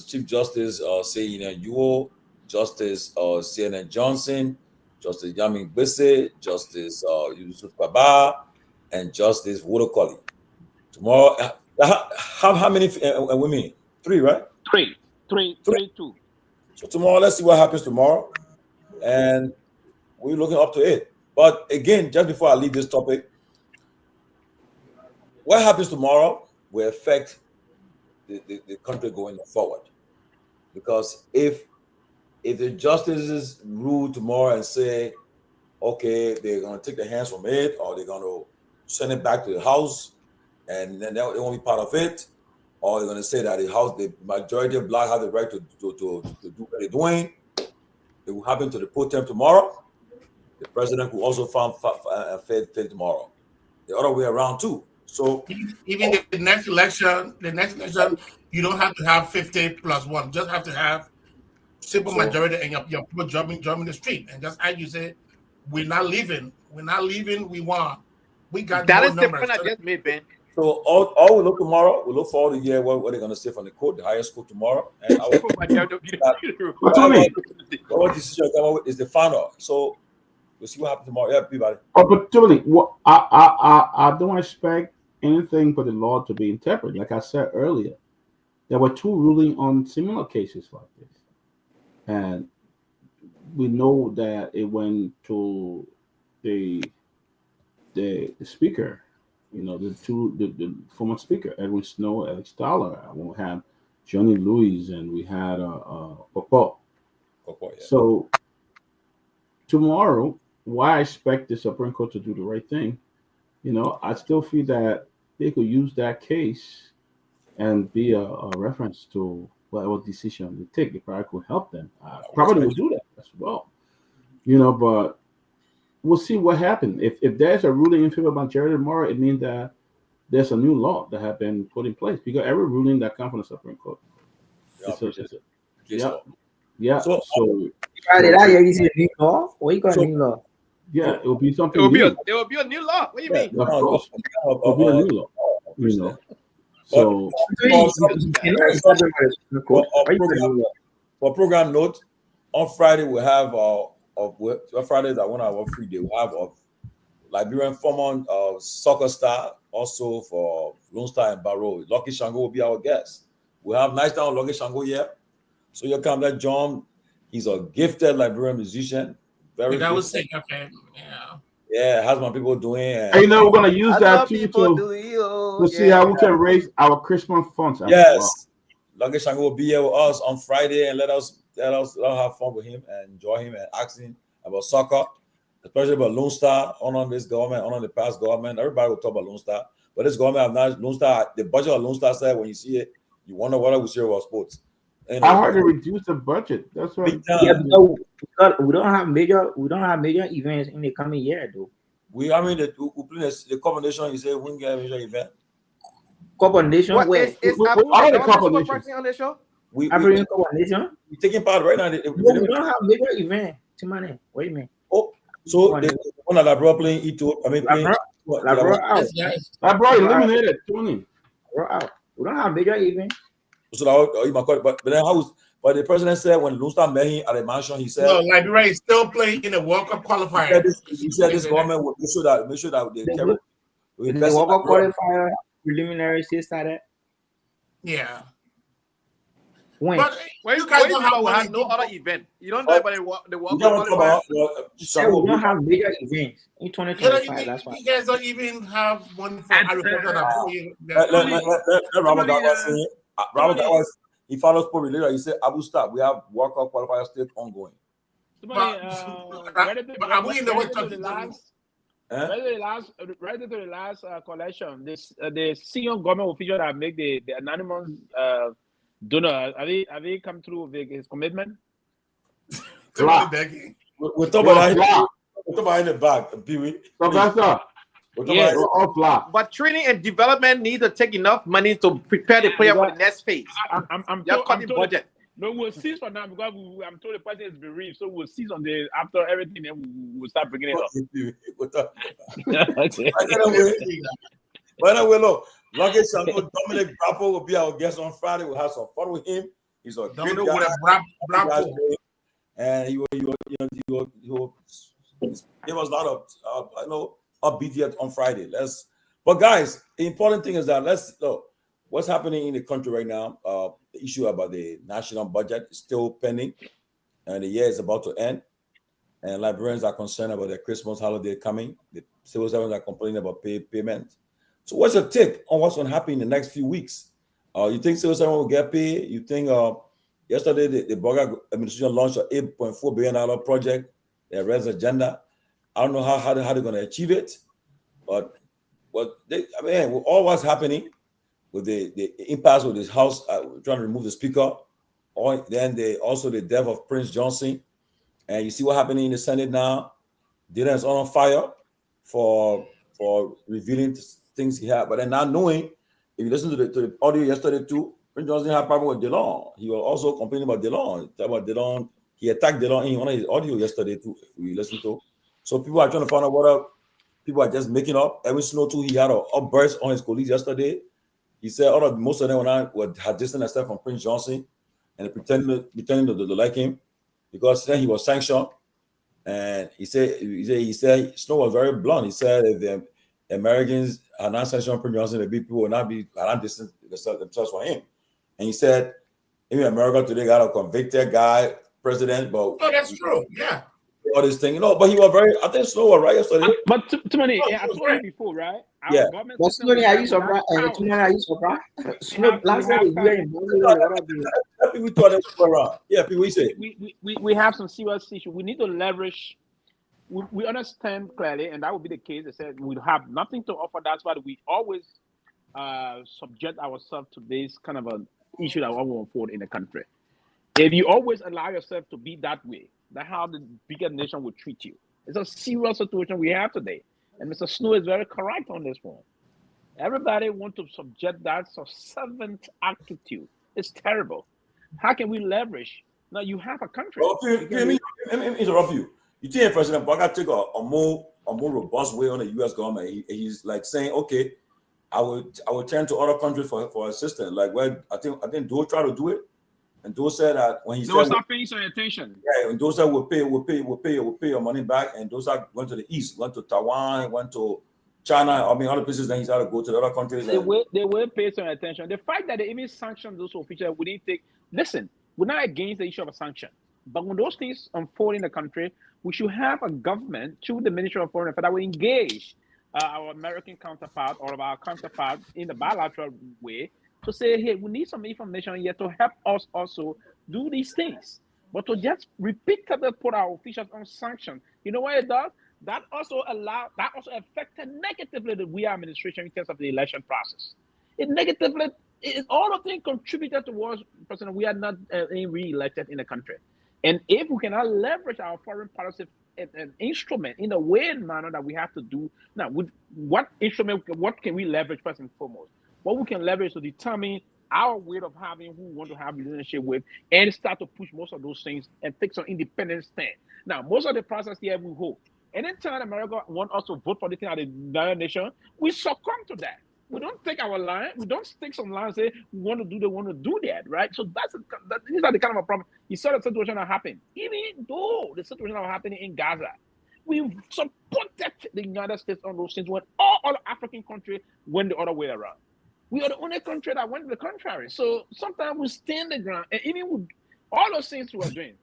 Speaker 12: Chief Justice say Nyenwolo, Justice CNN Johnson, Justice Yamin Bese, Justice Yusuf Baba, and Justice Wodokoli. Tomorrow, how many women? 3, right?
Speaker 2: 3, 2.
Speaker 12: So tomorrow, let's see what happens tomorrow, and we're looking up to it. But again, just before I leave this topic, what happens tomorrow will affect the country going forward. Because if the justices rule tomorrow and say, okay, they're going to take their hands from it, or they're going to send it back to the House, and then they won't be part of it, or they're going to say that the majority of black have the right to do what they're doing, it will happen to the pro tem tomorrow. The president will also fail tomorrow. The other way around too. So
Speaker 15: even the next election, you don't have to have 50 plus 1. Just have to have simple majority, and your people jumping the street. And just as you say, we're not leaving. We want. We got
Speaker 18: That
Speaker 15: more
Speaker 18: is the
Speaker 15: numbers.
Speaker 18: point I just made, Ben.
Speaker 12: So all we look tomorrow, we look forward to hear what they're going to say from the court, the highest court tomorrow. And what decision come up with is the final. So we'll see what happens tomorrow. Yeah, everybody.
Speaker 16: Oh, but Tony, I don't expect anything for the law to be interpreted. Like I said earlier, there were 2 rulings on similar cases like this, and we know that it went to the speaker. You know, the former speaker, Edwin Snow, Alex Dollar. We had Johnny Lewis, and we had Popo.
Speaker 12: Yeah.
Speaker 16: So tomorrow, why I expect the Supreme Court to do the right thing? You know, I still feel that they could use that case and be a reference to whatever decision they take. They probably could help them. Probably will do that as well. You know, but we'll see what happens. If there's a ruling in favor of majority tomorrow, it means that there's a new law that has been put in place, because every ruling that comes from the Supreme Court. Yeah. So
Speaker 14: you see a new law? What you got a new law?
Speaker 16: Yeah, it will be something.
Speaker 18: It will be a new law. What do you mean?
Speaker 16: Of course, it will be a new law. You know. So
Speaker 12: for program note, on Friday we'll have Friday is one of our free day. We'll have a Liberian former soccer star, also for Lone Star and Barrow. Lucky Shango will be our guest. We'll have nice time with Lucky Shango here. So you come there, John. He's a gifted Liberian musician. Very
Speaker 15: That was
Speaker 12: gifted.
Speaker 15: sick. Okay. Yeah.
Speaker 12: Yeah, how's my people doing?
Speaker 16: And, you know, we're gonna use that too to see how we can raise our Christmas funds.
Speaker 12: Yes, Lucky Shango will be here with us on Friday and let us let us have fun with him and enjoy him and ask him about soccer, especially about Lone Star, on this government, on the past government. Everybody will talk about Lone Star, but this government have not Lone Star. The budget of Lone Star said when you see it, you wonder whether we see about sports.
Speaker 16: I heard they reduced the budget. That's right.
Speaker 14: Yeah, we don't have major events in the coming year though.
Speaker 12: We play the combination. You say we get a major event.
Speaker 14: Combination.
Speaker 18: What
Speaker 14: Where?
Speaker 18: is Abu the government person on the show?
Speaker 14: African combination.
Speaker 12: We taking part right now.
Speaker 14: We don't have major event. Timane, what do you mean?
Speaker 12: Oh, so the one that Labro playing Ito. I mean,
Speaker 14: Labro out.
Speaker 16: Labro eliminated Tony.
Speaker 14: Labro out. We don't have major event.
Speaker 12: So but then but the president said when Lone Star met him at the mansion, he said,
Speaker 15: "No, Liberia is still playing in the World Cup qualifier."
Speaker 12: He said this government will make sure that they carry.
Speaker 14: The World Cup qualifier preliminary still started.
Speaker 15: Yeah.
Speaker 14: When?
Speaker 15: But
Speaker 18: you guys don't have no other event. You don't know about the World Cup qualifier.
Speaker 14: We don't have major events in 2025. That's why.
Speaker 15: You guys don't even have one for
Speaker 12: Robert Garguah, he follows Paul later. He said, Abu Stop, we have World Cup qualifier still ongoing.
Speaker 2: Right to the last collection, the senior government official that make the anonymous donor, have they come through with his commitment?
Speaker 12: We'll talk about in the back, Pewee.
Speaker 16: Professor.
Speaker 18: Yes. But training and development need to take enough money to prepare the player for the next phase.
Speaker 2: I'm
Speaker 18: cutting budget.
Speaker 2: No, we'll cease for now because I'm told the president is bereaved, so we'll cease on the after everything, then we'll start bringing it up.
Speaker 12: But anyway, look, Lucky Shango Dominic Brappo will be our guest on Friday. We'll have some fun with him. He's a great guy. And he will give us a lot of upbeat yet on Friday. But guys, the important thing is that let's look what's happening in the country right now. The issue about the national budget is still pending, and the year is about to end. And Liberians are concerned about their Christmas holiday coming. The civil servants are complaining about payment. So, what's your take on what's going to happen in the next few weeks? You think civil servants will get paid? You think yesterday the Boga administration launched an $8.4 billion project, their RES agenda? I don't know how they're going to achieve it, but with all what's happening with the impasse with this house trying to remove the speaker, or then the death of Prince Johnson, and you see what happening in the Senate now. Dylan is on fire for revealing things he had, but then not knowing. If you listen to the audio yesterday too, Prince Johnson had a problem with DeLon. He was also complaining about DeLon. He attacked DeLon in one of his audio yesterday too. If we listen to. So people are trying to find out what people are just making up. Edwin Snow too, he had an outburst on his colleagues yesterday. He said most of them had distanced themselves from Prince Johnson and pretending to like him because then he was sanctioned. And he said Snow was very blunt. He said if the Americans are not sanctioned Prince Johnson, the people will not distance themselves from him. And he said, in America today got a convicted guy, president, but
Speaker 15: that's true. Yeah.
Speaker 12: All this thing, but he was very. I think Snow was right yesterday.
Speaker 2: But too many. I told you before, right?
Speaker 12: Yeah.
Speaker 14: But Snow, are you surprised? Are you surprised? Snow, last time we were in
Speaker 12: we thought it was around. Yeah, we say
Speaker 2: we have some serious issues. We need to leverage. We understand clearly, and that would be the case. They said we have nothing to offer. That's why we always subject ourselves to this kind of an issue that will unfold in the country. If you always allow yourself to be that way, that's how the bigger nation will treat you. It's a serious situation we have today. And Mr. Snow is very correct on this one. Everybody wants to subject that servant attitude. It's terrible. How can we leverage? Now you have a country.
Speaker 12: Let me interrupt you. You think President Boga take a more robust way on the U.S. government? He's like saying, okay, I will turn to other countries for assistance. Like I think Doe tried to do it. And those said that when he said,
Speaker 2: stop paying some attention.
Speaker 12: Yeah, and those that will pay your money back. And those that went to the east, went to Taiwan, went to China. I mean, other places. Then he started to go to the other countries.
Speaker 2: They will pay some attention. The fact that they even sanctioned those officials, we didn't take. Listen, we're not against the issue of a sanction, but when those things unfold in the country, we should have a government through the Ministry of Foreign Affairs that will engage our American counterpart or our counterpart in the bilateral way. To say, hey, we need some information here to help us also do these things. But to just repeatedly put our officials on sanctions, you know what it does? That also affected negatively the Guar administration in terms of the election process. All of things contributed towards President we are not re-elected in the country. And if we cannot leverage our foreign policy instrument in a way and manner that we have to do now, what can we leverage first and foremost? What we can leverage to determine our way of having who we want to have relationship with, and start to push most of those things and take some independent stand. Now, most of the process here we hope. Anytime America want us to vote for the thing at the United Nations, we succumb to that. We don't take our line. We don't stick some line and say we want to do that, right? So these are the kind of a problem. You saw the situation that happened. Even though the situation that was happening in Gaza, we supported the United States on those things when all other African countries went the other way around. We are the only country that went the contrary. So sometimes we stand the ground, and even with all those things we are doing,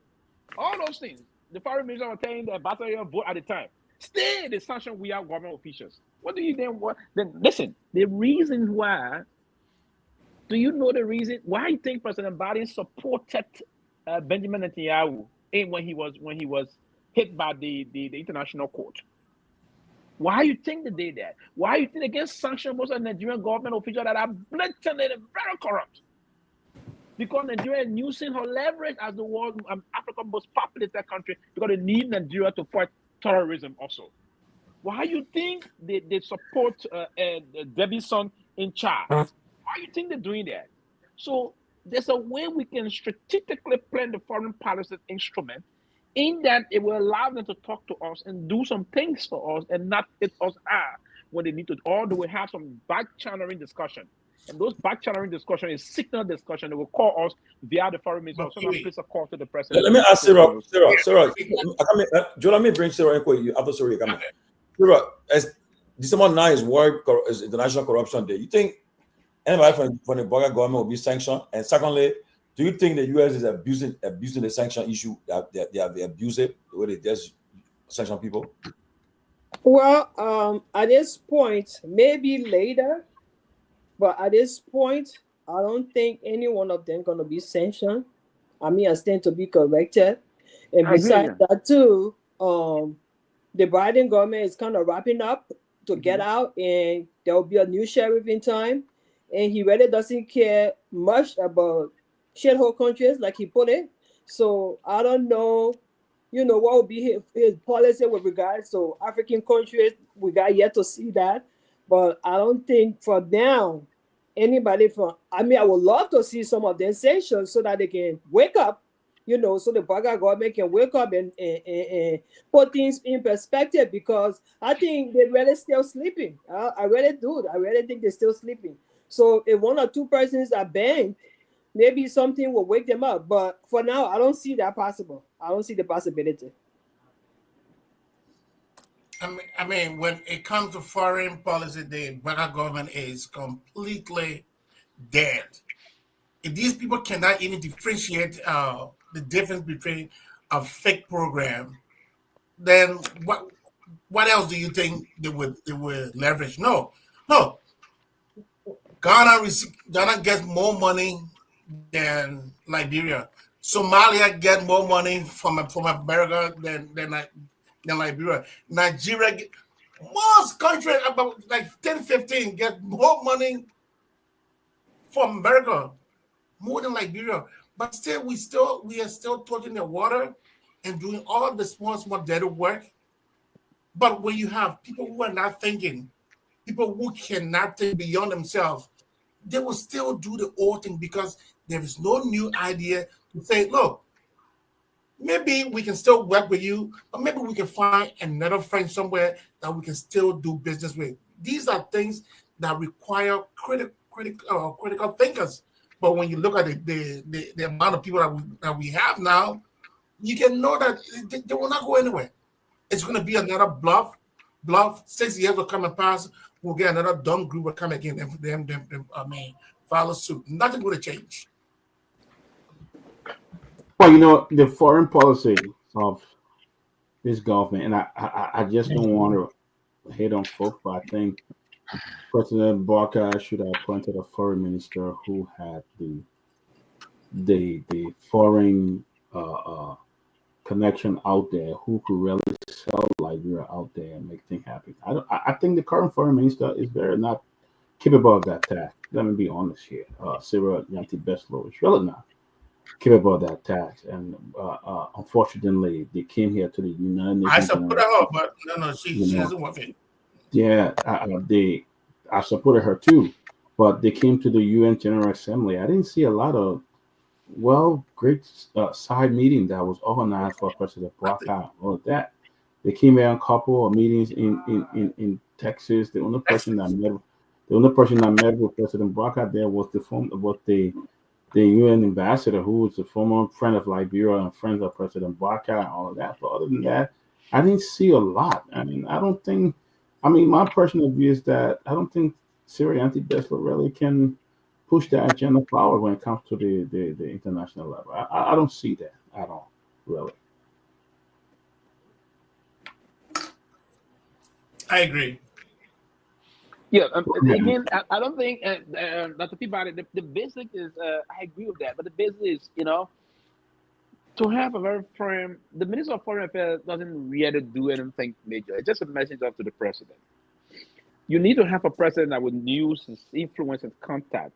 Speaker 2: all those things, the foreign minister was telling the ambassador vote at the time, stay the sanction we are government officials. What do you then what? Then listen, the reason why. Do you know the reason why you think President Biden supported Benjamin Netanyahu when he was hit by the international court? Why you think they did that? Why you think against sanction most of the Nigerian government officials that are blatantly very corrupt? Because Nigeria is using her leverage as the world Africa's most populated country because they need Nigeria to fight terrorism also. Why you think they support Debbie's son in charge? Why you think they're doing that? So there's a way we can strategically plan the foreign policy instrument in that it will allow them to talk to us and do some things for us and not hit us hard when they need to. Or do we have some back-channeling discussion? And those back-channeling discussion is signal discussion. They will call us via the foreign minister. So place a call to the president.
Speaker 12: Let me ask Sarah. Joe, let me bring Sarah in after Sarah coming. Sarah, as December 9 is International Corruption Day. You think anybody from the Boga government will be sanctioned? And secondly, do you think the U.S. is abusing the sanction issue that they have abused it the way they just sanction people?
Speaker 13: Well, at this point, maybe later, but at this point, I don't think any one of them going to be sanctioned. I mean, I stand to be corrected. And besides that, too, the Biden government is kind of wrapping up to get out, and there will be a new sheriff in time. And he really doesn't care much about shithole countries, like he put it. So I don't know, what will be his policy with regards to African countries. We got yet to see that. But I don't think for now, anybody I would love to see some of them sanctions so that they can wake up, so the Boga government can wake up and put things in perspective, because I think they're really still sleeping. I really do. I really think they're still sleeping. So if one or two persons are banned, maybe something will wake them up. But for now, I don't see that possible. I don't see the possibility.
Speaker 15: I mean, when it comes to foreign policy, the Boga government is completely dead. If these people cannot even differentiate the difference between a fake program, then what else do you think they would leverage? No. Ghana gets more money than Liberia. Somalia gets more money from America than Liberia. Nigeria, most countries, about like 10, 15, get more money from America, more than Liberia. But still, we are still touching the water and doing all the small dirty work. But when you have people who are not thinking, people who cannot think beyond themselves, they will still do the old thing because there is no new idea to say, look, maybe we can still work with you, or maybe we can find another friend somewhere that we can still do business with. These are things that require critical thinkers. But when you look at the amount of people that we have now, you can know that they will not go anywhere. It's going to be another bluff. 6 years will come and pass. We'll get another dumb group will come again and them follow suit. Nothing will change.
Speaker 16: Well, the foreign policy of this government, and I just don't want to hate on folks, but I think President Barker should have appointed a foreign minister who had the foreign connection out there who could really sell Liberia out there and make things happen. I think the current foreign minister is very not capable of that task. Let me be honest here. Sarah Yanti Beslow is really not capable of that task. And unfortunately, they came here to the United Nations.
Speaker 15: I supported her, but no, she doesn't work it.
Speaker 16: Yeah, I supported her too. But they came to the UN General Assembly. I didn't see a lot of great side meeting that was organized for President Baraka. All of that. They came here on a couple of meetings in Texas. The only person that met with President Baraka there was the UN ambassador, who was a former friend of Liberia and friend of President Baraka and all of that. But other than that, I didn't see a lot. I mean, my personal view is that I don't think Syria Anti-Beslo really can push that agenda forward when it comes to the international level. I don't see that at all, really.
Speaker 15: I agree.
Speaker 2: Yeah, again, I don't think Dr. Peabody, the basic is, I agree with that, but the basic is, to have a very firm, the Minister of Foreign Affairs doesn't really do anything major. It's just a message up to the president. You need to have a president that would use his influence and contact,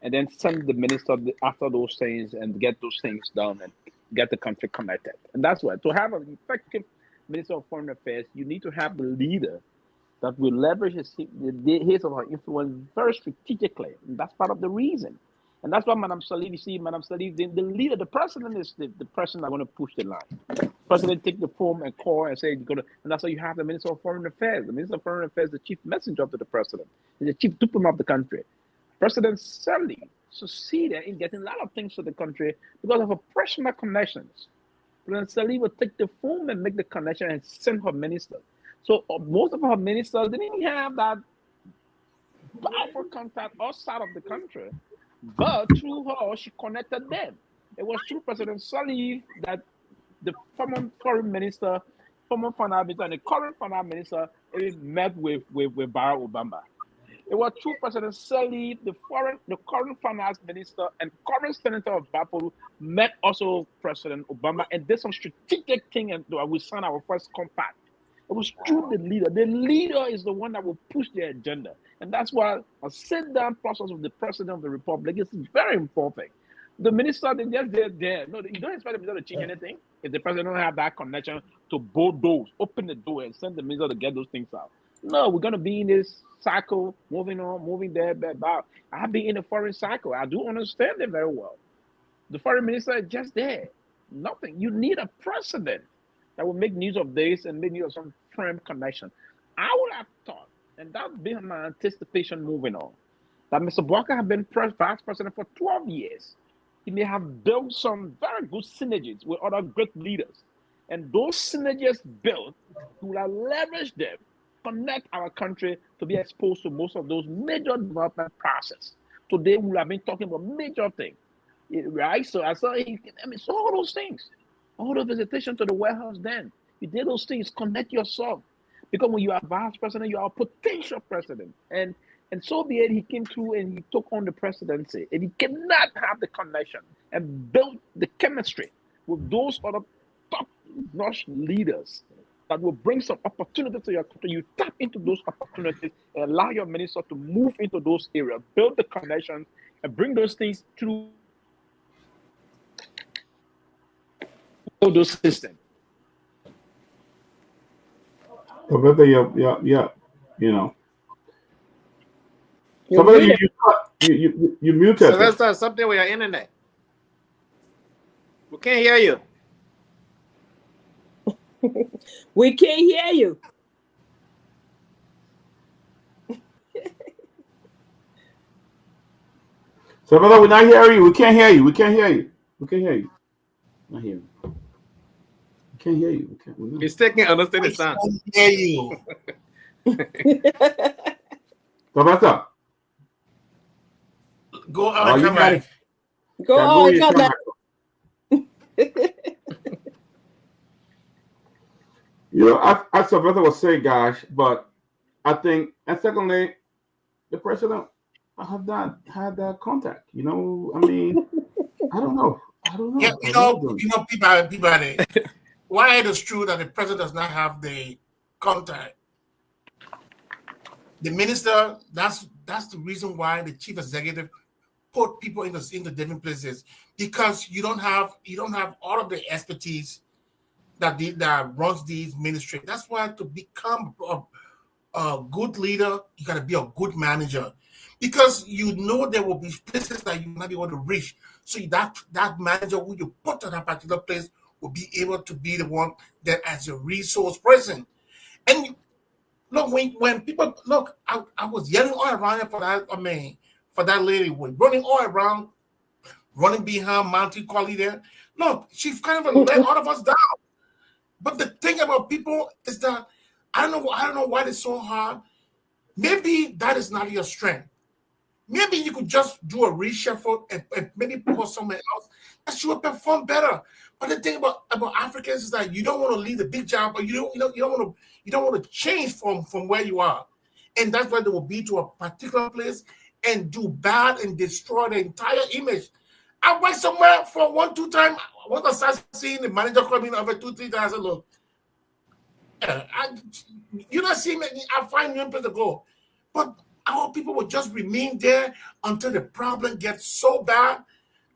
Speaker 2: and then send the minister after those things and get those things done and get the country connected. And that's why, to have an effective Minister of Foreign Affairs, you need to have the leader that will leverage his or her influence very strategically. And that's part of the reason. And that's why Madam Sirleaf, you see, Madam Sirleaf, the leader, the president is the person that's going to push the line. The president take the phone and call and say, and that's why you have the Minister of Foreign Affairs. The Minister of Foreign Affairs is the chief messenger to the president. He's the chief diplomat of the country. President Sirleaf succeeded in getting a lot of things to the country because of her personal connections. President Sirleaf would take the phone and make the connection and send her minister. So most of her ministers didn't have that powerful contact outside of the country, but through her, she connected them. It was through President Sirleaf that the former foreign minister, former finance minister, and the current finance minister met with Barack Obama. It was through President Sirleaf, the current finance minister and current senator of Bapolu met also President Obama and did some strategic thing, and we signed our first compact. It was through the leader. The leader is the one that will push the agenda. And that's why a sit-down process of the president of the republic is very important. The minister, they just there. No, you don't expect the minister to change anything if the president don't have that connection to both doors, open the door and send the minister to get those things out. No, we're going to be in this cycle, moving on, moving there, back. I've been in a foreign cycle. I do understand it very well. The foreign minister is just there. Nothing. You need a president that will make use of this and make use of some firm connection. I would have thought, and that's been my anticipation moving on, that Mr. Baraka has been vice president for 12 years. He may have built some very good synergies with other great leaders. And those synergies built, he will have leveraged them, connect our country to be exposed to most of those major development processes. Today, we have been talking about major things, right? So so all those things. All the visitation to the warehouse then. You did those things, connect yourself. Because when you are vice president, you are a potential president. And so be it, he came through and he took on the presidency. And he cannot have the connection and build the chemistry with those other top-notch leaders that will bring some opportunity to your country. You tap into those opportunities and allow your minister to move into those areas, build the connections, and bring those things through those systems.
Speaker 16: So whether you muted.
Speaker 18: Sylvester, something with your internet. We can't hear you.
Speaker 19: We can't hear you.
Speaker 16: So whether we're not hearing you, we can't hear you. We can't hear you. We can't hear you. Not hearing you. We can't hear you.
Speaker 18: He's still can't understand the sound.
Speaker 15: Hear you.
Speaker 16: So what's up?
Speaker 15: Go out and come back.
Speaker 19: Go out and come back.
Speaker 16: As Sylvester was saying, guys, but I think, and secondly, the president have not had that contact. I mean, I don't know. I I don't know.
Speaker 15: Yeah, Peabody. Why it is true that the president does not have the contact? The minister, that's the reason why the chief executive put people into different places, because you don't have all of the expertise that runs these ministries. That's why to become a good leader, you got to be a good manager, because you know there will be places that you will not be able to reach. So that manager who you put to that particular place will be able to be the one that as a resource person. And look, when people look, I was yelling all around for that. I mean, for that lady, running all around, running behind Monty Colley there. Look, she's kind of let all of us down. But the thing about people is that I don't know why it's so hard. Maybe that is not your strength. Maybe you could just do a reshuffle and maybe put somewhere else that you will perform better. But the thing about Africans is that you don't want to leave the big job, or you don't want to change from where you are, and that's why they will be to a particular place and do bad and destroy the entire image. I went somewhere for 1-2 times. Once I start seeing the manager coming over 2-3 times, I said, look, you not see me. I find new place to go, but our people will just remain there until the problem gets so bad.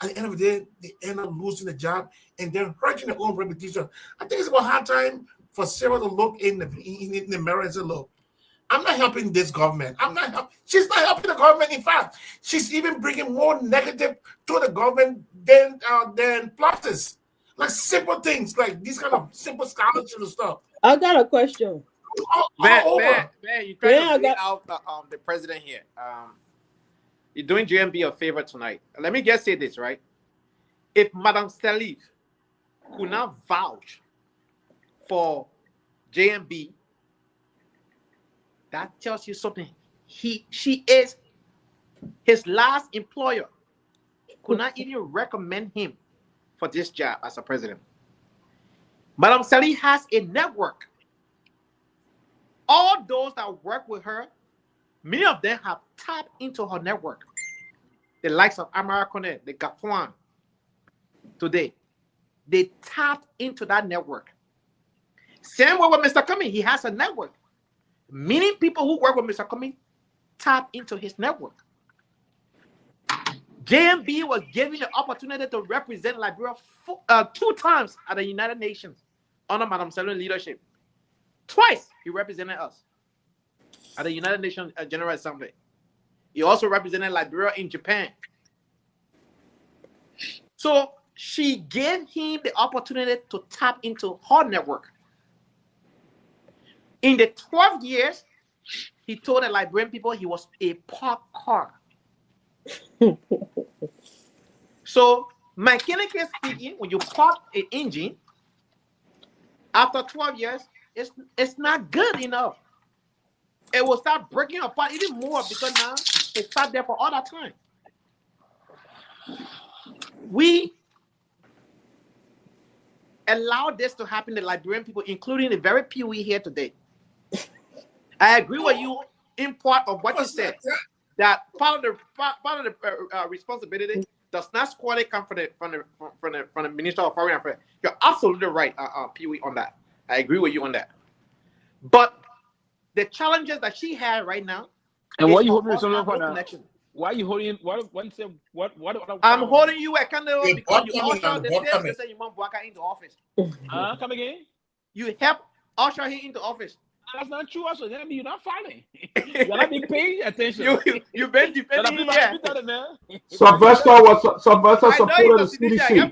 Speaker 15: At the end of the day, they end up losing the job and they're hurting their own reputation. I think it's about hard time for Sarah to look in the mirror and say, look, I'm not helping this government. She's not helping the government. In fact, she's even bringing more negative to the government than pluses. Like simple things, like these kind of simple scholarships and stuff.
Speaker 19: I got a question.
Speaker 18: Man, you trying to beat out the president here. You're doing JMB a favor tonight. Let me just say this, right? If Madam Sirleaf could not vouch for JMB, that tells you something. She is his last employer. Could not even recommend him for this job as a president. Madam Sirleaf has a network. All those that work with her, many of them have tapped into her network. The likes of Amara Kone, the Gafuan, today, they tapped into that network. Same way with Mr. Cummings, he has a network. Many people who work with Mr. Cummings tap into his network. JMB was given the opportunity to represent Liberia 2 times at the United Nations under Madam Sirleaf's leadership. Twice he represented us at the United Nations General Assembly. He also represented Liberia in Japan. So she gave him the opportunity to tap into her network. In the 12 years, he told the Liberian people he was a parked car. So, mechanically speaking, when you park an engine, after 12 years, it's not good enough. It will start breaking apart even more because now it sat there for all that time. We allowed this to happen to Liberian people, including the very Pewee here today. I agree with you in part of what you said, that part of the responsibility does not squarely come from the Minister of Foreign Affairs. You're absolutely right, Pewee, on that. I agree with you on that. But the challenges that she had right now,
Speaker 2: and what you holding someone for now? Why are you holding? What you say? What?
Speaker 18: I'm holding you accountable because you ushered the same person Imam Bouaka into office.
Speaker 2: Come again?
Speaker 18: You helped usher him into office.
Speaker 2: That's not true. Also, that means you're not filing. You're not being paying attention.
Speaker 18: You've been defending him.
Speaker 16: Sylvester supported the CDC.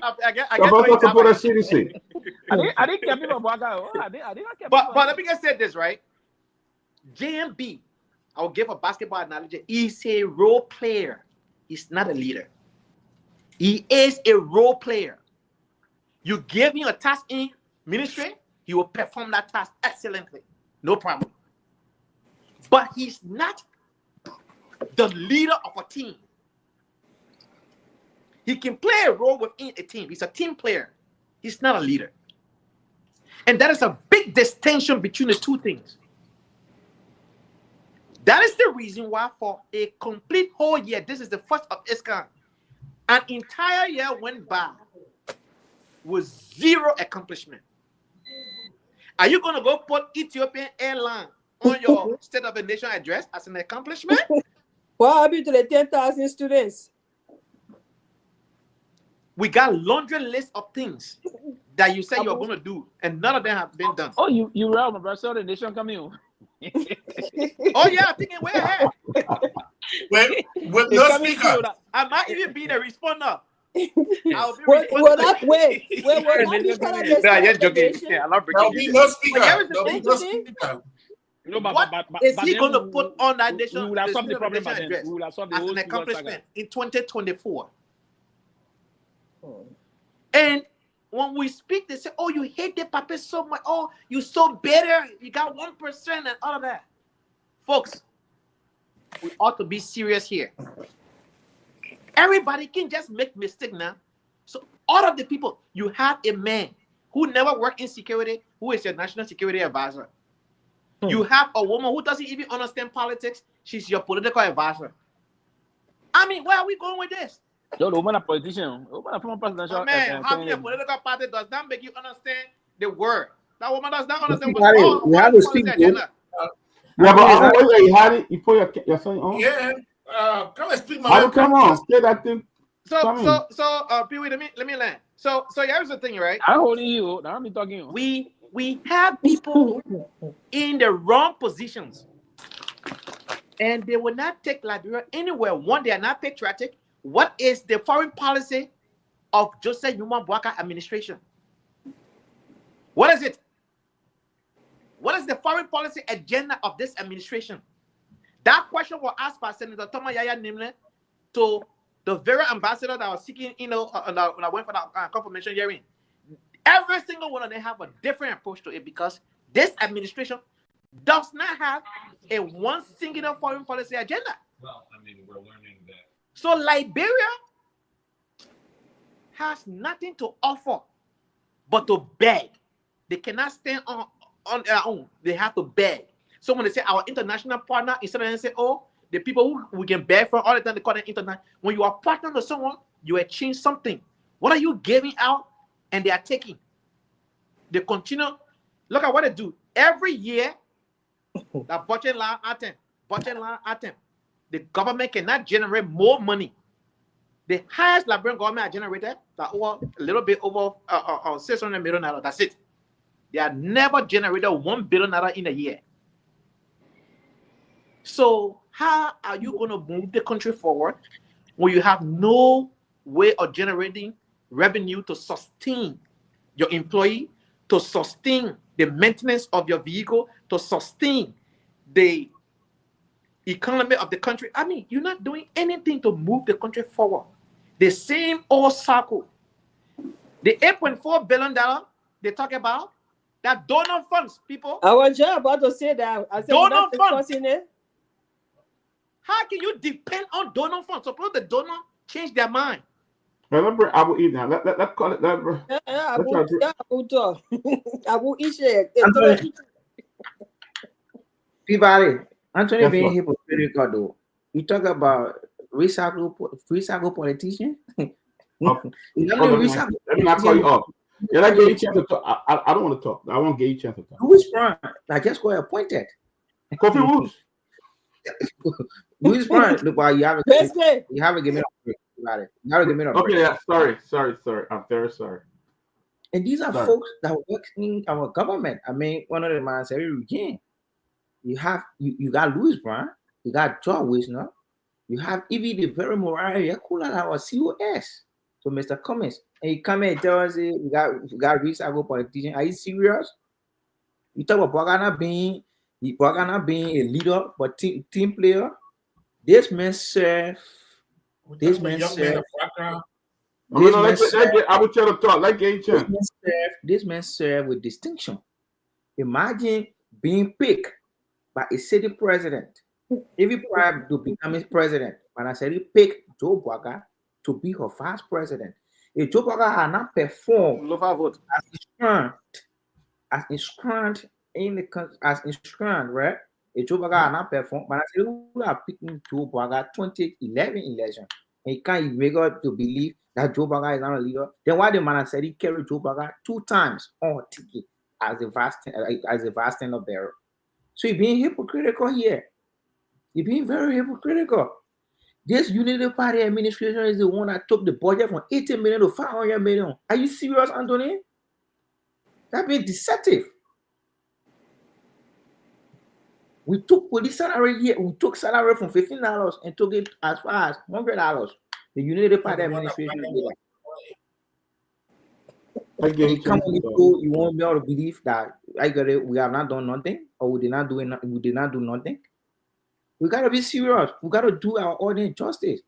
Speaker 16: Sylvester supported CDC.
Speaker 2: I didn't care people Bouaka. I didn't care.
Speaker 18: But let me just say this, right? JMB, I'll give a basketball analogy. He's a role player. He's not a leader. He is a role player. You give him a task in ministry, he will perform that task excellently. No problem. But he's not the leader of a team. He can play a role within a team. He's a team player. He's not a leader. And that is a big distinction between the two things. That is the reason why for a complete whole year, this is the first of its kind, an entire year went by with zero accomplishment. Are you going to go put Ethiopian Airline on your State of the Nation address as an accomplishment?
Speaker 19: What happened to the 10,000 students?
Speaker 18: We got laundry list of things that you said you're going to do, and none of them have been done.
Speaker 2: Oh, you right, my brother. So the nation coming.
Speaker 18: Oh yeah, I'm thinking way ahead.
Speaker 15: With no speaker.
Speaker 18: I might even be the responder.
Speaker 19: Well, that wait.
Speaker 18: Nah, just joking. Yeah, I love
Speaker 15: There'll be no speaker.
Speaker 18: There'll be no speaker. What is he going to put on that nation?
Speaker 2: We will have solved the problem by then.
Speaker 18: Address
Speaker 2: We will have solved the
Speaker 18: as
Speaker 2: whole
Speaker 18: an accomplishment
Speaker 2: saga.
Speaker 18: in 2024. And when we speak, they say, "Oh, you hate the puppet so much. Oh, you so bitter. You got 1% and all of that." Folks, we ought to be serious here. Everybody can just make mistake now. So all of the people, you have a man who never worked in security, who is your national security advisor. You have a woman who doesn't even understand politics. She's your political advisor. I mean, where are we going with this?
Speaker 2: Yo, the woman a politician. The woman a former presidential.
Speaker 18: Man, having a political party does not make you understand the word. That woman does not understand
Speaker 14: You have to speak.
Speaker 16: Yeah, but you had it. You put your son on.
Speaker 15: Yeah. Come and speak my
Speaker 16: How come on? Say that thing.
Speaker 18: So, Pewee, let me land. So here's the thing, right?
Speaker 2: I'm holding you. Now I'm talking.
Speaker 18: We have people in the wrong positions, and they will not take Liberia anywhere. One, they are not patriotic. What is the foreign policy of Joseph Numa Boaka administration? What is it? What is the foreign policy agenda of this administration? That question was asked by Senator Thomas Yaya Nimle to the very ambassador that was seeking, when I went for the confirmation hearing. Every single one of them have a different approach to it because this administration does not have a one singular foreign policy agenda.
Speaker 20: Well, I mean, we're learning that.
Speaker 18: So Liberia has nothing to offer but to beg. They cannot stand on their own. They have to beg. So when they say our international partner, instead of say, oh, the people who we can beg from all the time, they call them international. When you are partnering with someone, you exchange something. What are you giving out and they are taking? They continue. Look at what they do. Every year, the budget line item. The government cannot generate more money. The highest Liberian government has generated a little bit over 600 million naira. That's it. They have never generated 1 billion naira in a year. So how are you going to move the country forward when you have no way of generating revenue to sustain your employee, to sustain the maintenance of your vehicle, to sustain the economy of the country? I mean, you're not doing anything to move the country forward. The same old circle. The $8.4 billion they talk about, that donor funds, people.
Speaker 19: I was just about to say that. I said
Speaker 18: donor funds.
Speaker 19: It.
Speaker 18: How can you depend on donor funds? Suppose the donor change their mind.
Speaker 16: Remember, I will eat now. Let's call it that.
Speaker 19: I will eat.
Speaker 14: Peabody, Anthony being hypocritical though. You talk about recycle politician.
Speaker 16: Let me not call you up. Yeah, I get a chance to talk. I don't want to talk. I won't get a chance to talk.
Speaker 14: Who's prime? I just got appointed.
Speaker 16: Kofi Woods.
Speaker 14: Who's prime? Look, well, you haven't given me a break about it. You haven't given me a break.
Speaker 16: Okay, yeah, sorry. I'm very sorry.
Speaker 14: And these are folks that work in our government. I mean, one of the man said, again, you got Louis Brown, you got George Wisner, you have even the very Mariah Kula, our COS. So Mr. Cummins, and you come and tell us you got recycle politician. Are you serious? You talk about Bogana being a leader, but team player. This man serve. This man serve. This man serve with distinction. Imagine being picked by a city president. If you prime to become his president, but I said he picked Joe Boaga to be her vice president. If Joe Boaga had not performed as instructed in the as instructed, right? If Joe Boaga had not performed, but I said we are picking Joe Boaga 2011 election. and he can't make up to believe that Joe Biden is not a leader, then why the man said he carried Joe Biden 2 times on ticket as a vast standard bearer? So he's being hypocritical here. He's being very hypocritical. This Unity Party administration is the one that took the budget from 80 million to 500 million. Are you serious, Anthony? That being deceptive. We took police salary here. We took salary from $15 and took it as far as $100. The Unity Party administration did that. You come on the show, you won't be able to believe that we have not done nothing, or we did not do nothing. We gotta be serious. We gotta do our audience justice.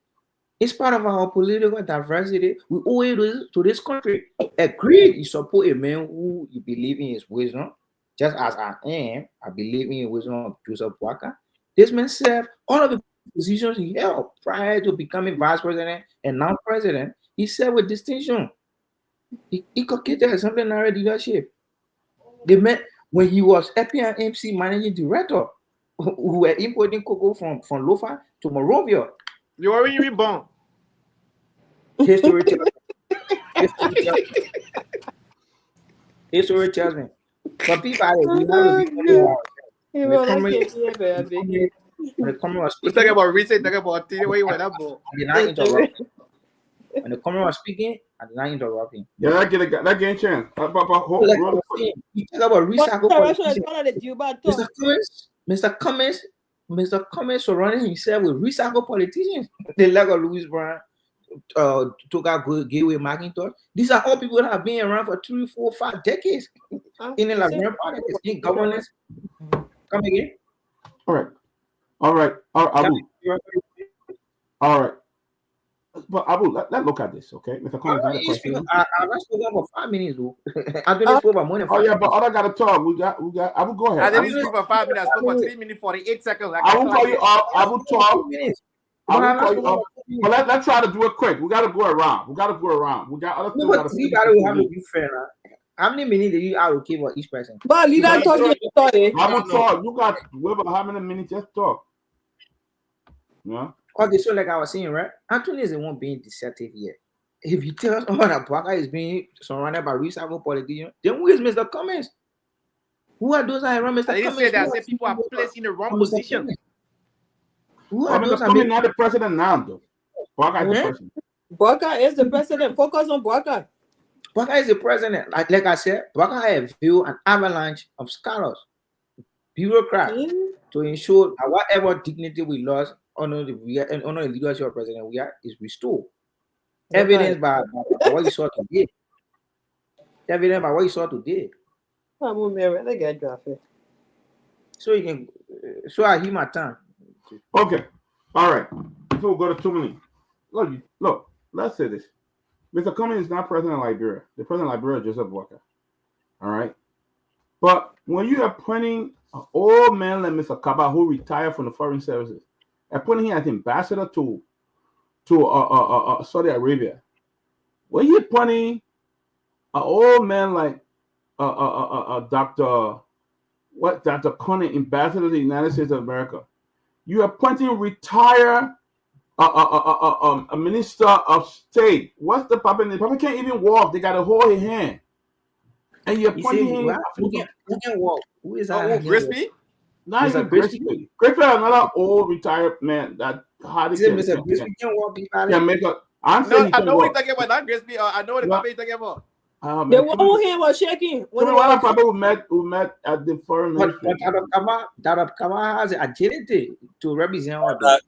Speaker 14: It's part of our political diversity. We owe it to this country. Agreed, you support a man who you believe in his wisdom, just as I believe in the wisdom of Joseph Boakai. This man served all of the positions he held prior to becoming vice president and now president. He served with distinction. He cocktailed exemplary leadership. They met when he was FPMC managing director, who were importing cocoa from Lofa to Monrovia.
Speaker 18: You already reborn.
Speaker 14: History tells me. But people are when the camera was speaking,
Speaker 18: talking about research, talking about TV, where you went up, bro.
Speaker 14: I did not interrupt. When the camera was speaking, I did not interrupt him.
Speaker 16: Yeah, that get a chance.
Speaker 14: You talk about recycle. Mr. Cummings surrounding himself with recycle politicians. The like of Louis Brown, Togar, Garguah, McIntosh. These are all people that have been around for 3, 4, 5 decades in the Liberian politics, in governance. Come again.
Speaker 16: All right. Abu. All right. But Abu, let's look at this, okay? Mr. Cummings,
Speaker 14: I'm not speaking for 5 minutes, though. I'm doing this for more than 5 minutes.
Speaker 16: Yeah, but other got to talk. We got. Abu, go ahead.
Speaker 18: I didn't speak for 5 minutes. I spoke for 3 minutes, 48 seconds.
Speaker 16: I will call you up. I will talk. I will call you up. But let's try to do it quick. We got to go around. We got other things.
Speaker 14: We have to be fair, right? How many minutes do you allocate for each person?
Speaker 19: But leader talking.
Speaker 16: I will talk. You got how many minutes? Just talk. Yeah.
Speaker 14: Okay, so like I was saying, right? Anthony is the one being deceptive here. If you tell us that Boakai is being surrounded by recycled politicians, then who is Mr. Cummings? Who are those around Mr. Cummings?
Speaker 18: I didn't say that. I said people are placed in the wrong position.
Speaker 14: Who are those?
Speaker 16: Mr. Cummings not the president now, though. Boakai is the president.
Speaker 19: Boakai is the president. Focus on Boakai.
Speaker 14: Boakai is the president. Like I said, Boakai has built an avalanche of scholars, bureaucrats, to ensure that whatever dignity we lost under the leadership of President we are is restored. Evidence by what you saw today. Evidence by what you saw today. So you can I hear my time.
Speaker 16: Okay. All right. Before we go to Tomalin. Look, let's say this. Mr. Cummings is not president of Liberia. The president of Liberia is Joseph Boakai. All right. But when you are appointing an old man like Mr. Kaba, who retired from the foreign services, appointing him as ambassador to Saudi Arabia, when you're appointing an old man like Dr. Conant, ambassador to the United States of America, you're appointing retired a minister of state. What's the problem? The problem can't even walk. They got to hold his hand. And you're appointing him.
Speaker 14: Who can walk? Who is that?
Speaker 18: Crispy?
Speaker 16: Not even Crispy. Crispy is another old retired man that hardly
Speaker 14: Mr. Crispy can walk.
Speaker 16: Can make a. I'm saying
Speaker 18: I know what you're talking about. Not Crispy. I know what you're talking about.
Speaker 19: The one hand was shaking.
Speaker 16: One of the people who met at the foreign ministry.
Speaker 14: But Kama has agility to represent all
Speaker 12: that.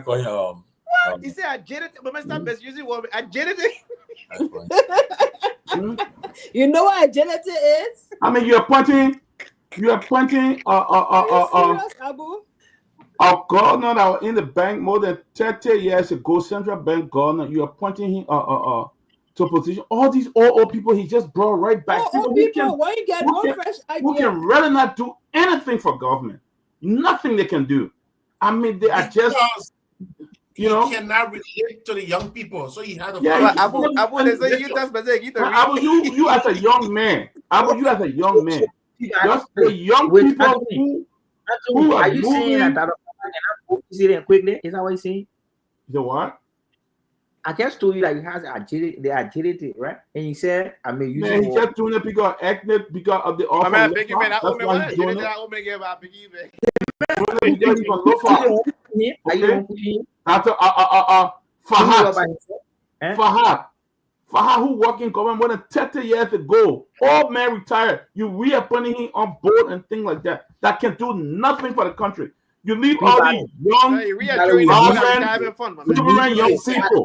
Speaker 12: What?
Speaker 18: He said agility, but Mr. Best using word agility.
Speaker 19: You know what agility is?
Speaker 16: I mean, you're appointing a governor that was in the bank more than 30 years ago, central bank governor. You're appointing him to a position. All these old people he just brought right back.
Speaker 19: Why you get no fresh idea?
Speaker 16: Who can really not do anything for government? Nothing they can do. I mean, they are just,
Speaker 15: you know, cannot relate to the young people, so he had to.
Speaker 16: Yeah, you as a young man, you as a young man, just the young people who
Speaker 14: are you saying that cannot quickly? Is that what you're saying?
Speaker 16: The what?
Speaker 14: I just told you that he has agility, right? And he said, I mean,
Speaker 16: man, he just doing it because ethnic, because of the offer.
Speaker 18: Man,
Speaker 16: That's
Speaker 18: man,
Speaker 16: why he's doing it. After Fahad, who worked in government more than 30 years ago, old man retired. You reappointing him on board and things like that. That can do nothing for the country. You leave all these young, super young people.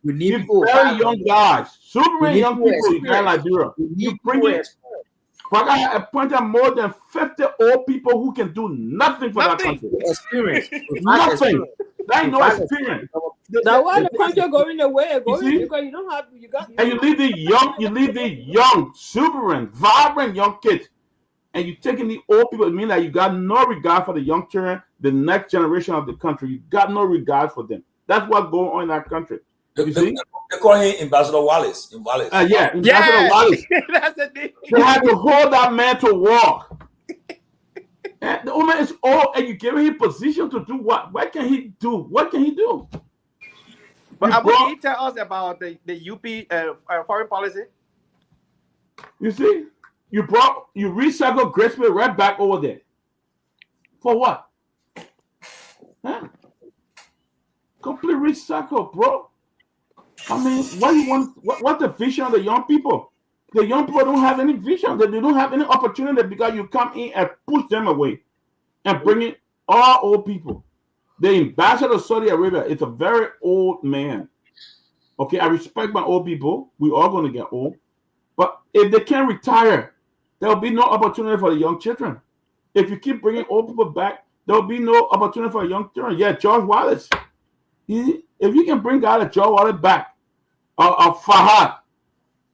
Speaker 16: These very young guys, super young people in Liberia. You bring it. I appointed more than 50 old people who can do nothing for that country.
Speaker 14: Experience.
Speaker 16: Nothing. That ain't no experience.
Speaker 19: That's why the country going the way it's going, because you don't have, you got.
Speaker 16: And you leave the young, super vibrant young kids, and you taking the old people. It means that you got no regard for the young children, the next generation of the country. You got no regard for them. That's what's going on in that country. You see?
Speaker 12: They call him Ambassador Wallace.
Speaker 16: Yeah, Ambassador Wallace.
Speaker 18: That's the thing.
Speaker 16: They had to hold that man to walk. And the old man is old, and you give him position to do what? What can he do? What can he do?
Speaker 18: But can you tell us about the UP foreign policy?
Speaker 16: You see, you recycle Gracefield right back over there. For what? Huh? Complete recycle, bro. I mean, what you want? What's the vision of the young people? The young people don't have any vision. They don't have any opportunity because you come in and push them away and bring in all old people. The ambassador of Saudi Arabia is a very old man. Okay, I respect my old people. We're all going to get old. But if they can't retire, there will be no opportunity for the young children. If you keep bringing old people back, there will be no opportunity for young children. Yeah, George Wallace. If you can bring out a George Wallace back, Fahad,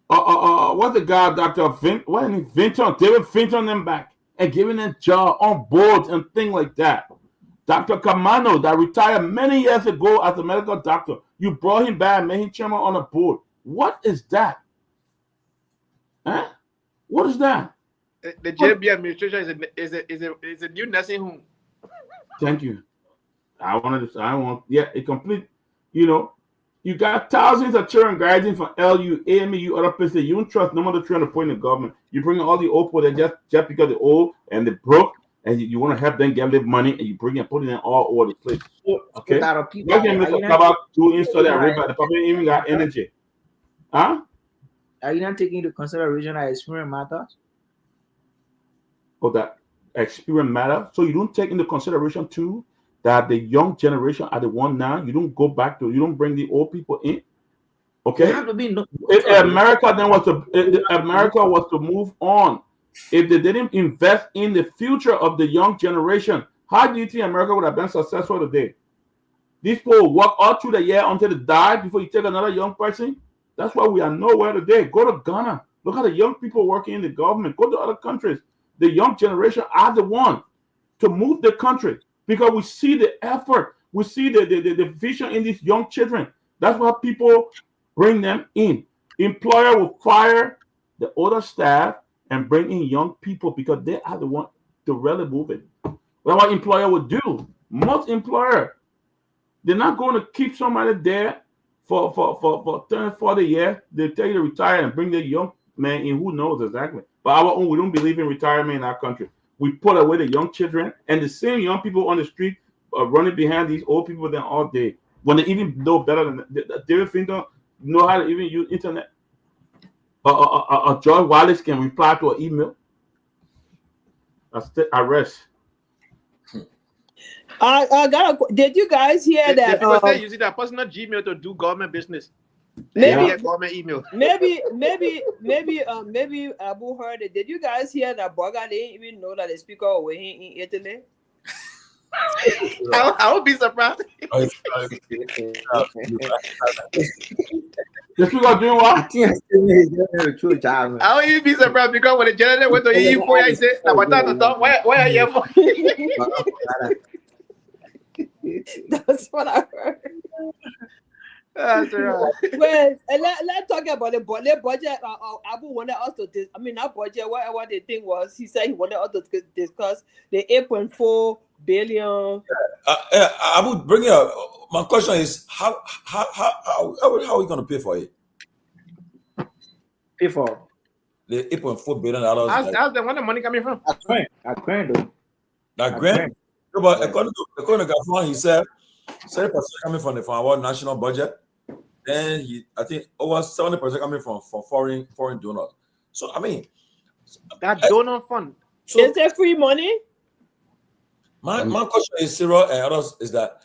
Speaker 16: what's the guy, Dr. Vinton, David Vinton them back and giving them job on boards and things like that. Dr. Kamano that retired many years ago as a medical doctor, you brought him back and made him chairman on a board. What is that? Huh? What is that?
Speaker 18: The JB administration is a new nursing home.
Speaker 16: Thank you. I want a complete, you got thousands of children graduating from LU, AMU, other places. You don't trust none of the children to put in the government. You bring all the old people that just because they're old and they're broke, and you want to help them get live money, and you bring and put it in all over the place. Okay? What can Mr. Kaba do in Saudi Arabia? The public even got energy. Huh?
Speaker 14: Are you not taking into consideration that experience matters?
Speaker 16: Oh, that experience matter? So you don't take into consideration too that the young generation are the one now. You don't go back to. You don't bring the old people in. Okay. America then was to move on. If they didn't invest in the future of the young generation, how do you think America would have been successful today? These people work all through the year until they die before you take another young person. That's why we are nowhere today. Go to Ghana. Look at the young people working in the government. Go to other countries. The young generation are the one to move the country because we see the effort. We see the vision in these young children. That's why people bring them in. Employer will fire the older staff and bring in young people because they are the one to really move it. That's what employer would do. Most employer, they're not going to keep somebody there for 30, 40 years. They tell you to retire and bring the young man in who knows exactly. But our own, we don't believe in retirement in our country. We put away the young children and the same young people on the street running behind these old people then all day when they even know better than David Finton know how to even use internet. George Wallace can reply to an email. Arrest.
Speaker 19: Did you guys hear that?
Speaker 18: People still using their personal Gmail to do government business.
Speaker 19: Maybe
Speaker 18: a government email.
Speaker 19: maybe Abu heard it. Did you guys hear that Boga didn't even know that the speaker was in Italy?
Speaker 18: I would be surprised.
Speaker 16: The speaker doing what?
Speaker 14: I think I still need to do a job.
Speaker 18: I would even be surprised because when the general went to EU4, I said, where are you for?
Speaker 19: That's what I heard.
Speaker 18: That's right.
Speaker 19: Well, let's talk about the budget. Abu wanted us to not budget, whatever the thing was. He said he wanted us to discuss the 8.4 billion.
Speaker 12: I would bring it up. My question is, how are we going to pay for it?
Speaker 14: Pay for
Speaker 12: the $8.4 billion.
Speaker 18: How's the one the money coming from?
Speaker 14: A grant, though.
Speaker 12: That grant? No, but according to Garguah, he said 70% coming from the world national budget. Then I think over 70% coming from foreign donors. So I mean,
Speaker 18: that donor fund.
Speaker 19: So, is there free money?
Speaker 12: My question is, Cyril and others, is that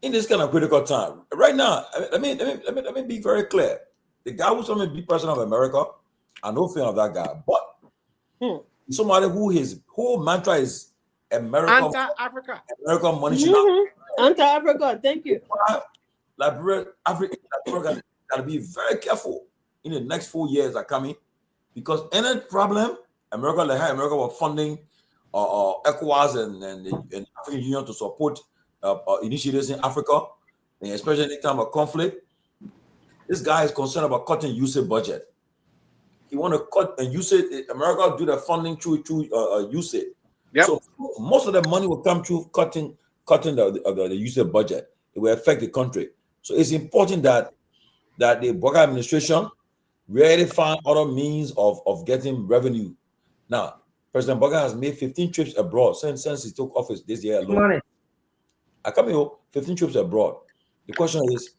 Speaker 12: in this kind of critical time, right now, let me be very clear. The guy who's going to be president of America, I'm no fan of that guy, but somebody who his whole mantra is America,
Speaker 18: anti-Africa,
Speaker 12: American money.
Speaker 19: Anti-Africa. Thank you.
Speaker 12: Liberia, Africa got to be very careful in the next 4 years are coming, because any problem, America was funding ECOWAS and the African Union to support initiatives in Africa, and especially in time of conflict. This guy is concerned about cutting USAID budget. He want to cut and USAID. America do the funding through USAID.
Speaker 18: Yep.
Speaker 12: So most of the money will come through cutting the USAID budget. It will affect the country. So it's important that the Boga administration really find other means of getting revenue. Now, President Boga has made 15 trips abroad since he took office this year alone. I come here, 15 trips abroad. The question is,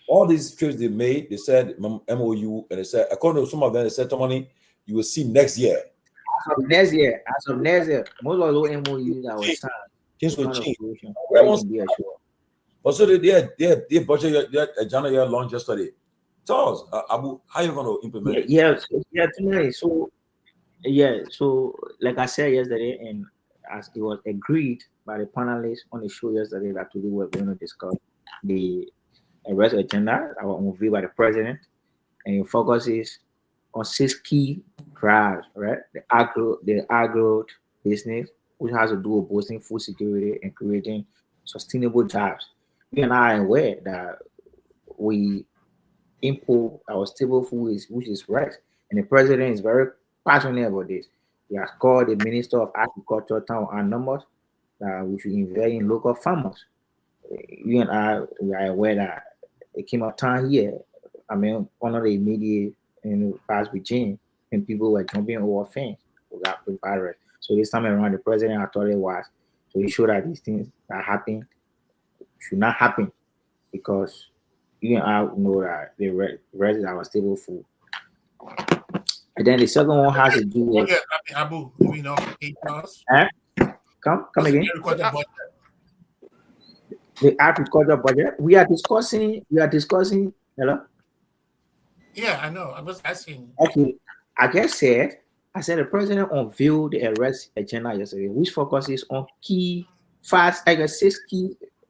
Speaker 12: all these trips they made, they said MOU, and they said, according to some of them, they said, Tomalin, you will see next year.
Speaker 14: As of next year, most of those MOUs that were signed,
Speaker 12: things will change. But so they budget their agenda year launch yesterday. Tell us, Abu, how you going to implement it?
Speaker 14: Yeah, tonight. So like I said yesterday, and as it was agreed by the panelists on the show yesterday, that today we're going to discuss the arrest agenda that was unveiled by the president, and it focuses on 6 key drives, right? The agro business, which has to do with boosting food security and creating sustainable jobs. We and I are aware that we import our staple food, which is rice, and the president is very passionate about this. He has called the Minister of Agriculture town and numbers that we should invest in local farmers. You and I, we are aware that it came a time here, under the immediate past regime, and people were jumping over fence without prepared. So this time around, the president, I thought it was to ensure that these things that happen should not happen, because you and I know that the rest is our stable food. And then the second one has to do with
Speaker 15: Abu, we know
Speaker 14: come again. The agriculture budget. We are discussing. Hello.
Speaker 15: Yeah, I know. I was asking.
Speaker 14: Okay, I said the president unveiled the arrest agenda yesterday, which focuses on 6 key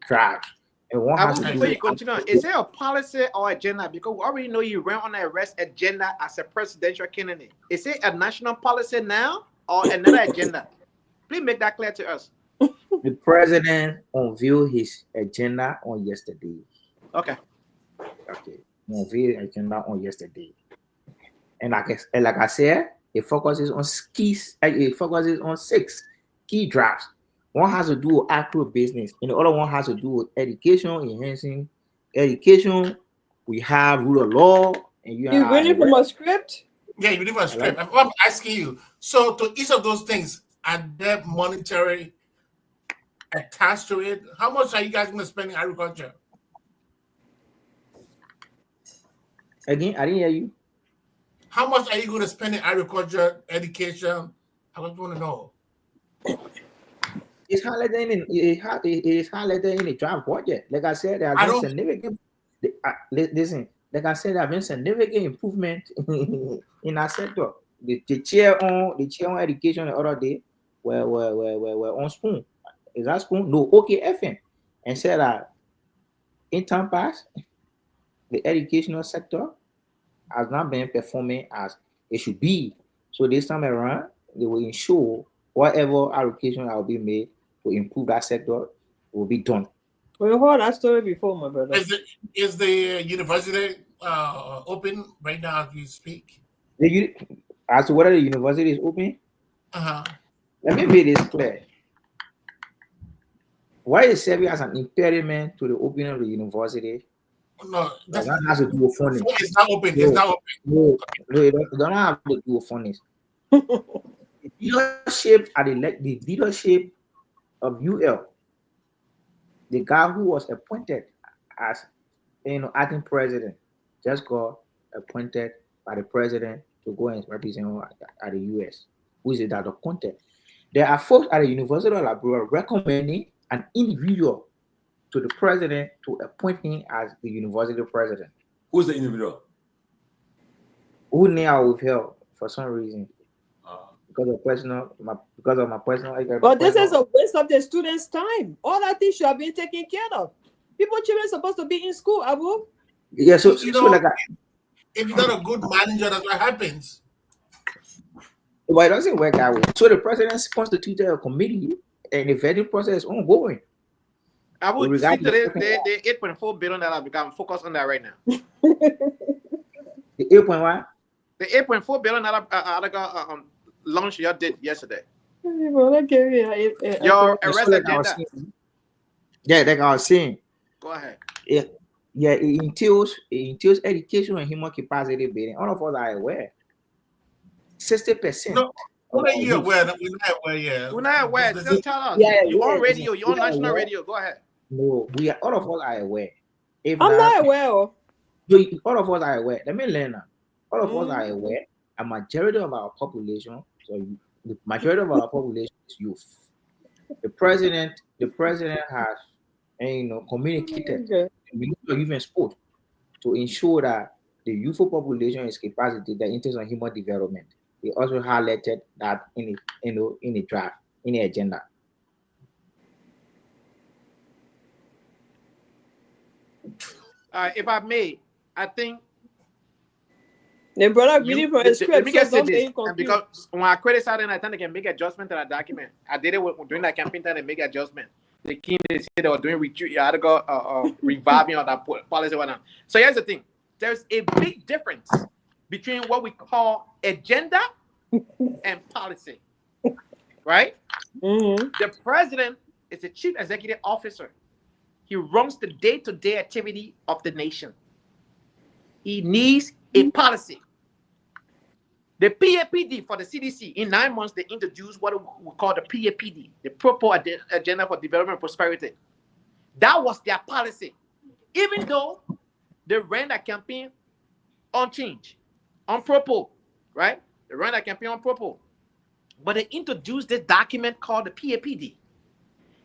Speaker 14: drives. And one has
Speaker 18: before you continue, is there a policy or agenda? Because we already know you ran on the arrest agenda as a presidential candidate. Is it a national policy now or another agenda? Please make that clear to us.
Speaker 14: The president unveiled his agenda on yesterday.
Speaker 18: Okay.
Speaker 14: Unveiled agenda on yesterday, and like I said, it focuses on 6 key drafts. One has to do with agro business, and the other one has to do with education, enhancing education. We have rule of law, and you
Speaker 19: reading from a script.
Speaker 15: Yeah, you reading from a script. I'm asking you. So, to each of those things, are there monetary attached to it? How much are you guys going to spend in agriculture?
Speaker 14: Again, I didn't hear you.
Speaker 15: How much are you going to spend in agriculture, education? I just want to know.
Speaker 14: It's highlighted in the draft budget. Like I said, there has been significant. Listen, like I said, there has been significant improvement in our sector. The chair on education the other day were on Spoon. Is that Spoon? No, OK FM, and said that in time past, the educational sector has not been performing as it should be. So this time around, they will ensure whatever allocation that will be made to improve that sector will be done.
Speaker 19: We heard that story before, my brother.
Speaker 15: Is the university open right now as we speak?
Speaker 14: As to whether the university is open,
Speaker 15: Uh-huh.
Speaker 14: let me make this clear. Why is serving as an impediment to the opening of the university?
Speaker 15: No,
Speaker 14: that has to do with funding.
Speaker 15: It's not open.
Speaker 14: No,
Speaker 15: It's not open.
Speaker 14: No, it don't have to do with funding. The leadership the leadership of UL, the guy who was appointed as acting president, just got appointed by the president to go and represent at the US. Who is it that appointed? There are folks at the University of Liberia recommending an individual to the president to appoint him as the university president.
Speaker 12: Who's the individual?
Speaker 14: Who now withheld for some reason. Because of my personal.
Speaker 19: But this is a waste of the students' time. All that things should have been taken care of. Children are supposed to be in school, Abu.
Speaker 14: Yeah, so
Speaker 15: if you're not a good manager, that's what happens.
Speaker 14: But it doesn't work that way. So the president constituted a committee, and the vetting process is ongoing.
Speaker 18: I would see today the $8.4 billion that become focused on that right now.
Speaker 14: The 8.1?
Speaker 18: The $8.4 billion that launch you did yesterday.
Speaker 19: Your
Speaker 18: arrest agenda.
Speaker 14: Yeah, like I was saying.
Speaker 18: Go ahead.
Speaker 14: It entails education and human capacity building. All of us are aware. 60%.
Speaker 15: No, we're not aware. We're not aware. Yeah,
Speaker 18: we're not aware. Just tell us. You're on radio. You're on national radio. Go ahead.
Speaker 14: No, all of us are aware.
Speaker 19: I'm not aware.
Speaker 14: All of us are aware. Let me learn now. All of us are aware. A majority of our population, so the majority of our population is youth. The president has, communicated the Ministry of Youth and Sport to ensure that the youthful population is capacity, the interest on human development. He also highlighted that in the draft, in the agenda.
Speaker 18: If I may, I think
Speaker 19: the brother really for a script.
Speaker 18: Because when I criticize them, I think they can make adjustment to that document. I did it during that campaign time. They make adjustment. The king they said they were doing retreat. You had to go reviving on that policy. So here's the thing: there's a big difference between what we call agenda and policy, right? The president is the chief executive officer. He runs the day-to-day activity of the nation. He needs a policy. The PAPD for the CDC, in 9 months, they introduced what we call the PAPD, the Proper Agenda for Development and Prosperity. That was their policy. Even though they ran that campaign on change, on Propo, right? They ran that campaign on Propo. But they introduced this document called the PAPD.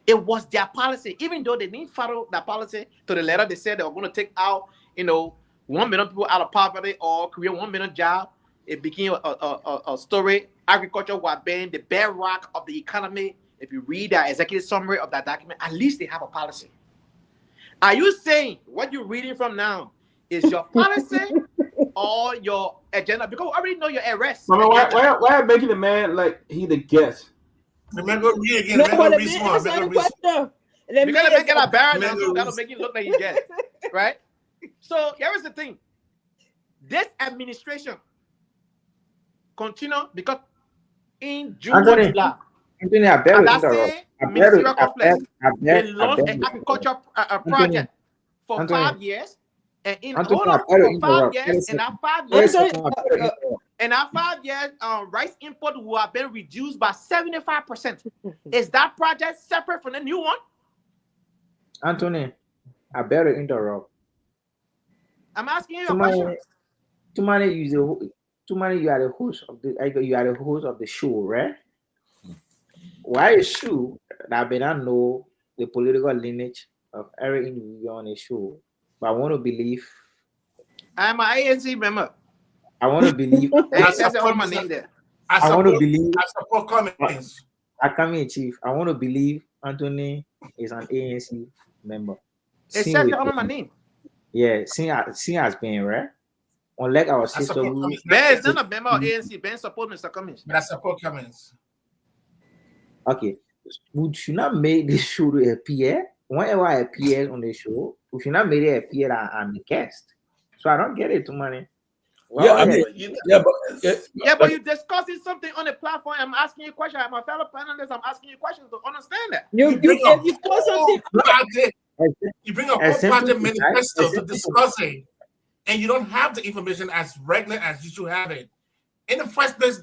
Speaker 18: It was their policy. Even though they didn't follow that policy to the letter, they said they were going to take out, 1 million people out of poverty or create 1 million jobs. It became a story. Agriculture was being the bedrock of the economy. If you read the executive summary of that document, at least they have a policy. Are you saying what you're reading from now is your policy or your agenda? Because we already know your arrest.
Speaker 16: Why are making the man like he the guest?
Speaker 15: Remember, read again. Remember, read smart.
Speaker 18: Because they make it a barrier, so that'll make it look like you get it, right? So here is the thing: this administration continue because in June, July, ministerial complex, they launched an agriculture project for 5 years, and in for 5 years, and after 5 years, rice import will have been reduced by 75%. Is that project separate from the new one?
Speaker 14: Anthony, I better interrupt.
Speaker 18: I'm asking you a question.
Speaker 14: You are the host of the show, right? Why is true that I don't know the political lineage of every individual on the show, but I want to believe
Speaker 18: I'm an ANC member.
Speaker 14: I want to believe.
Speaker 18: I support my name there.
Speaker 14: I want to believe.
Speaker 15: I support Cummings.
Speaker 14: I come in, Chief. I want to believe Anthony is an ANC member.
Speaker 18: It says it on my name.
Speaker 14: Yeah, Sin has been, right? Unlike our sister.
Speaker 18: Ben is not a member of ANC. Ben support Mr. Cummings.
Speaker 15: But I support Cummings.
Speaker 14: Okay. Would you not make this show to appear whenever I appear on the show, if you're not made it appear, I'm the guest. So I don't get it, money. Well,
Speaker 12: Yeah, I mean,
Speaker 18: but you're discussing something on the platform. I'm asking you a question. I'm a fellow panelist. I'm asking you questions to understand that.
Speaker 19: You post something.
Speaker 15: You bring up all project manifesto to discussing, and you don't have the information as regular as you should have it. In the first place,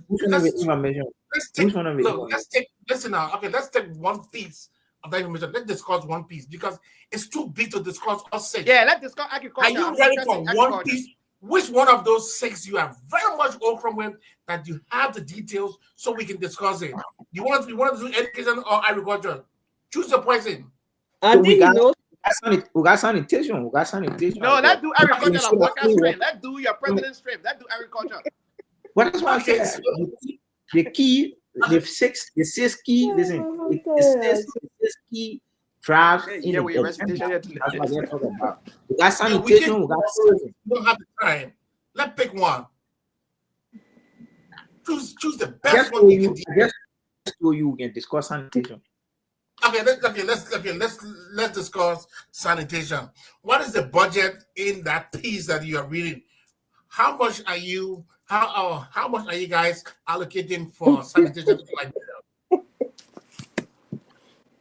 Speaker 15: listen now. Okay, let's take one piece of that information. Let's discuss one piece because it's too big to discuss all six.
Speaker 18: Yeah, let's discuss agriculture.
Speaker 15: Are you ready for one piece? Which one of those six you have very much open with that you have the details so we can discuss it? You want to do education or agriculture? Choose the person.
Speaker 19: I think you know.
Speaker 14: We got sanitation.
Speaker 18: No, let's do agriculture. Let's do your president's stream. Let's do agriculture.
Speaker 14: What is what I said? The key, the six key. Listen, the six key tribes.
Speaker 15: Yeah, we
Speaker 14: that's what they're talking about. We got sanitation. We got tourism.
Speaker 15: We don't have the time. Let's pick one. Choose the best one you can do.
Speaker 14: Just so you can discuss sanitation.
Speaker 15: Okay, let's discuss sanitation. What is the budget in that piece that you are reading? How much are you? How much are you guys allocating for sanitation?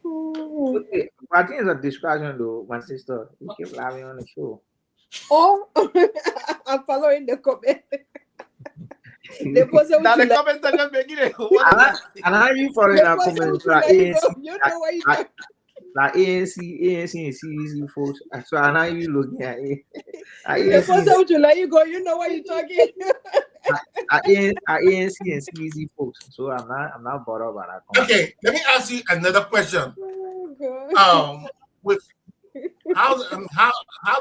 Speaker 14: Okay, I think it's a discussion though, my sister. You keep laughing on the show.
Speaker 19: Oh, I'm following the comment. The
Speaker 18: comment section making it.
Speaker 14: And how you following that comment?
Speaker 19: You know what you do.
Speaker 14: Like ANC and CEC folks. So I know you looking at it.
Speaker 19: The first time to let you go, you know what you're talking.
Speaker 15: ANC and CEC folks. So I'm not bothered about that. Okay, let me ask you another question. With how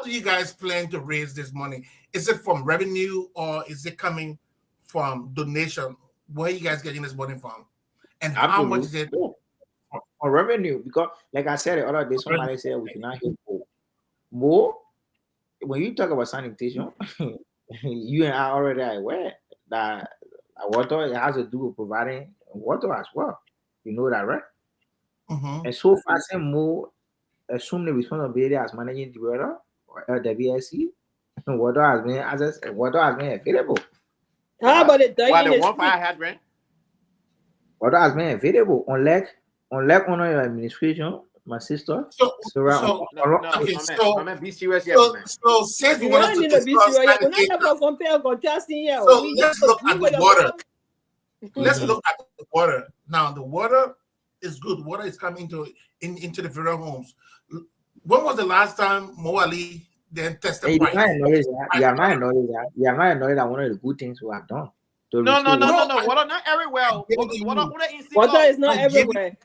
Speaker 15: do you guys plan to raise this money? Is it from revenue or is it coming from donation? Where are you guys getting this money from? And how much is it?
Speaker 14: On revenue, because like I said the other day, somebody said we should not hit more. When you talk about sanitation, you and I already are aware that water has to do with providing water as well. You know that, right?
Speaker 15: Mm-hmm.
Speaker 14: And so far, saying more assume the responsibility as managing director or LWSC. Water has been available.
Speaker 19: How about it?
Speaker 14: Water has been available unlike on your administration, my sister.
Speaker 15: So since we want to discuss let's look at the water. Let's look at the water. Now the water is good. Water is coming into the various homes. When was the last time Moali then tested?
Speaker 14: You are not knowing that one of the good things we have done.
Speaker 18: No. Water not everywhere.
Speaker 19: Water is not everywhere.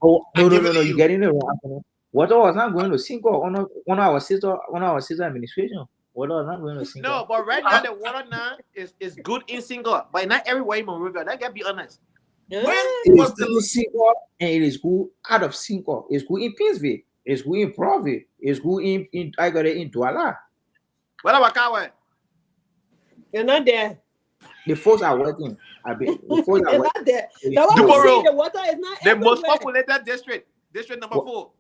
Speaker 14: Oh no! You're getting it wrong. Water was not going to sink on our sister administration. Water was not going to sink.
Speaker 18: No, but right now the water now is good in Single, but not everywhere in Monrovia. That can be honest.
Speaker 14: When it was the Single and it is good out of Single. It's good in Pittsville. It's good in Providence. It's good in I got it in Douala.
Speaker 18: What about Kawa?
Speaker 19: You're not there.
Speaker 14: The folks are working. The folks are
Speaker 19: not there.
Speaker 18: The
Speaker 19: water is not
Speaker 18: the
Speaker 19: everywhere.
Speaker 18: most populated district number 4.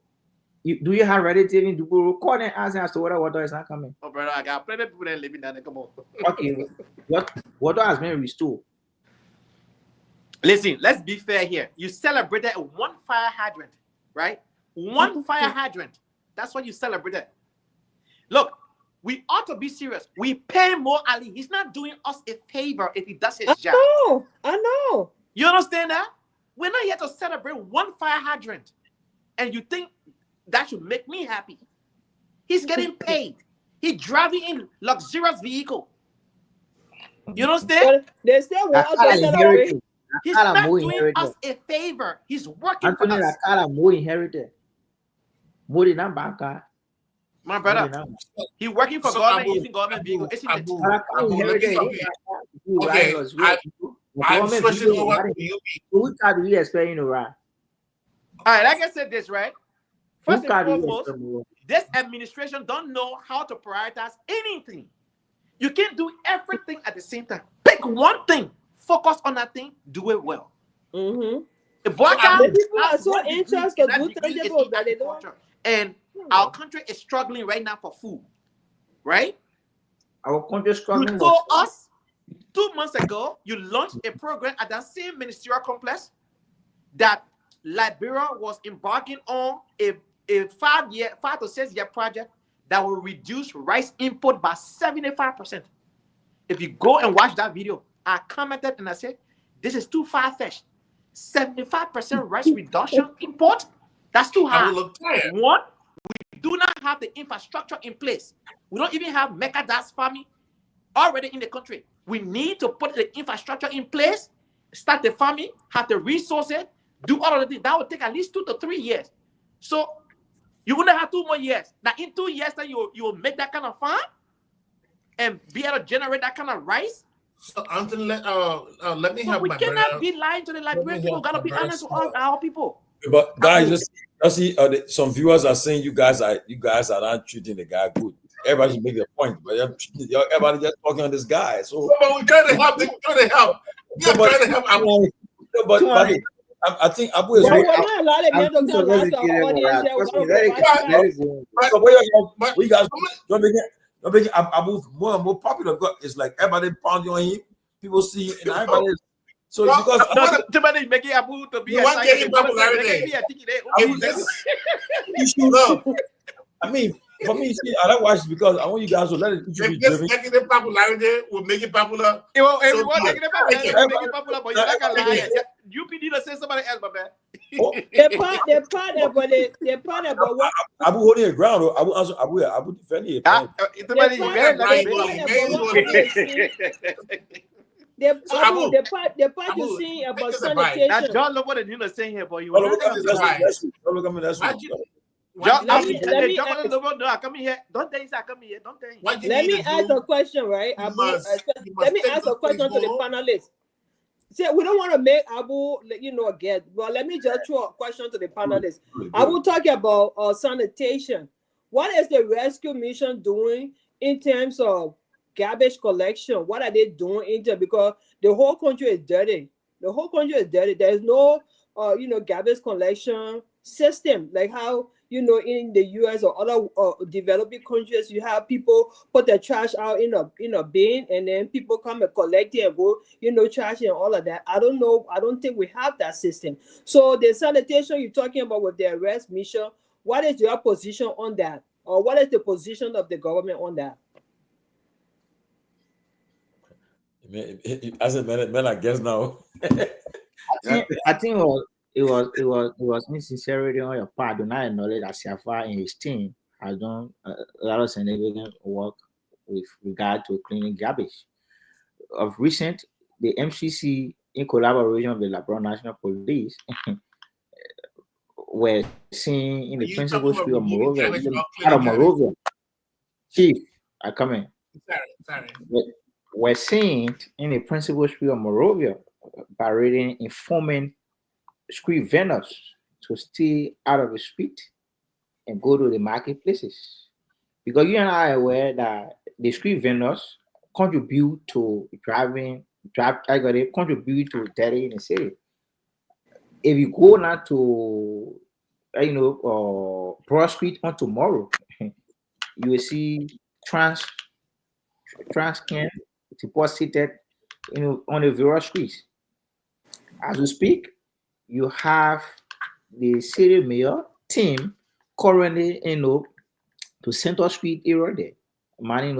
Speaker 14: Do you have relative in Duboro? Call and ask as to whether water is not coming.
Speaker 18: Oh, brother, I got plenty of people that living down there. Come on.
Speaker 14: Okay, water has been restored.
Speaker 18: Listen, let's be fair here. You celebrated one fire hydrant, right? One fire hydrant. That's what you celebrated. Look, we ought to be serious. We pay more Ali. He's not doing us a favor if he does his job.
Speaker 19: I know.
Speaker 18: You understand that? We're not here to celebrate one fire hydrant. And you think that should make me happy. He's getting paid. He's driving in luxurious vehicle. You understand?
Speaker 19: They still want us to celebrate.
Speaker 18: He's not doing us a favor. He's working for us. My brother, he working for government using government vehicle, isn't it?
Speaker 15: Okay, I'm switching over to you.
Speaker 14: Who can we expect in Iran?
Speaker 18: All right, like I said this, right? First and foremost, this administration don't know how to prioritize anything. You can't do everything at the same time. Pick one thing, focus on that thing, do it well.
Speaker 19: Mm-hmm.
Speaker 18: The
Speaker 19: people are so anxious to do tangible that they don't.
Speaker 18: And our country is struggling right now for food, right?
Speaker 14: Our country is struggling.
Speaker 18: You told us 2 months ago, you launched a program at that same ministerial complex that Liberia was embarking on a 5 to 6 year project that will reduce rice import by 75%. If you go and watch that video, I commented and I said, this is too far-fetched. 75% rice reduction import? That's too high. One, we do not have the infrastructure in place. We don't even have mechanized farming already in the country. We need to put the infrastructure in place, start the farming, have the resources, do all of the things. That will take at least 2 to 3 years. So you're going to have 2 more years. Now, in 2 years, then you will make that kind of farm and be able to generate that kind of rice.
Speaker 15: So, Anthony, let me have
Speaker 18: we
Speaker 15: my
Speaker 18: cannot
Speaker 15: brother.
Speaker 18: be lying to the Liberian people. Got to be honest with all our people.
Speaker 12: But guys, just see, some viewers are saying you guys are not treating the guy good. Everybody make a point, but everybody just talking on this guy. So,
Speaker 15: but we trying to help. We're trying to help. Yeah, trying to help.
Speaker 12: But I think Abu is. We guys don't make it Abu more and more popular. It's like everybody pounding on him. People see him, and everybody. So because
Speaker 18: too many making Abu to be
Speaker 15: getting popularity.
Speaker 12: I mean, for me, see, I don't watch it because I want you guys to let it be driven.
Speaker 15: Making the popularity will make it popular.
Speaker 18: Everyone making it popular, but you're not gonna lie. You need to say somebody else, my man.
Speaker 19: The part about what
Speaker 12: Abu holding the ground. Abu defending it.
Speaker 19: The part you see about sanitation.
Speaker 18: Now, John, look what the news is saying here, boy. You
Speaker 12: look at me. That's
Speaker 18: John, come here. Don't think I come here. Don't think.
Speaker 19: Let me ask a question, right, Abu? Let me ask a question to the panelists. See, we don't want to make Abu, again. Well, let me just throw a question to the panelists. Abu talking about sanitation. What is the rescue mission doing in terms of garbage collection? What are they doing in there? Because the whole country is dirty. There's no, garbage collection system like how in the US or other developing countries, you have people put their trash out in a bin, and then people come and collect it and go, trash it and all of that. I don't know. I don't think we have that system. So the sanitation you're talking about with the arrest mission, what is your position on that? Or what is the position of the government on that?
Speaker 12: As a man, I guess now.
Speaker 14: I think it was insincerity on your part. Do not acknowledge that Siafa and his team has done a lot of significant work with regard to cleaning garbage. Of recent, the MCC, in collaboration with the Liberia National Police, were seen in the principal street of Monrovia. Chief, I come in.
Speaker 15: Sorry.
Speaker 14: Were seen in the principal street of Monrovia by reading informing street vendors to stay out of the street and go to the marketplaces, because you and I are aware that the street vendors contribute to contribute to dirty in the city. If you go now to Broad Street on tomorrow, you will see trans can deposited on the various streets. As we speak, you have the city mayor team currently to Central Street area there, manning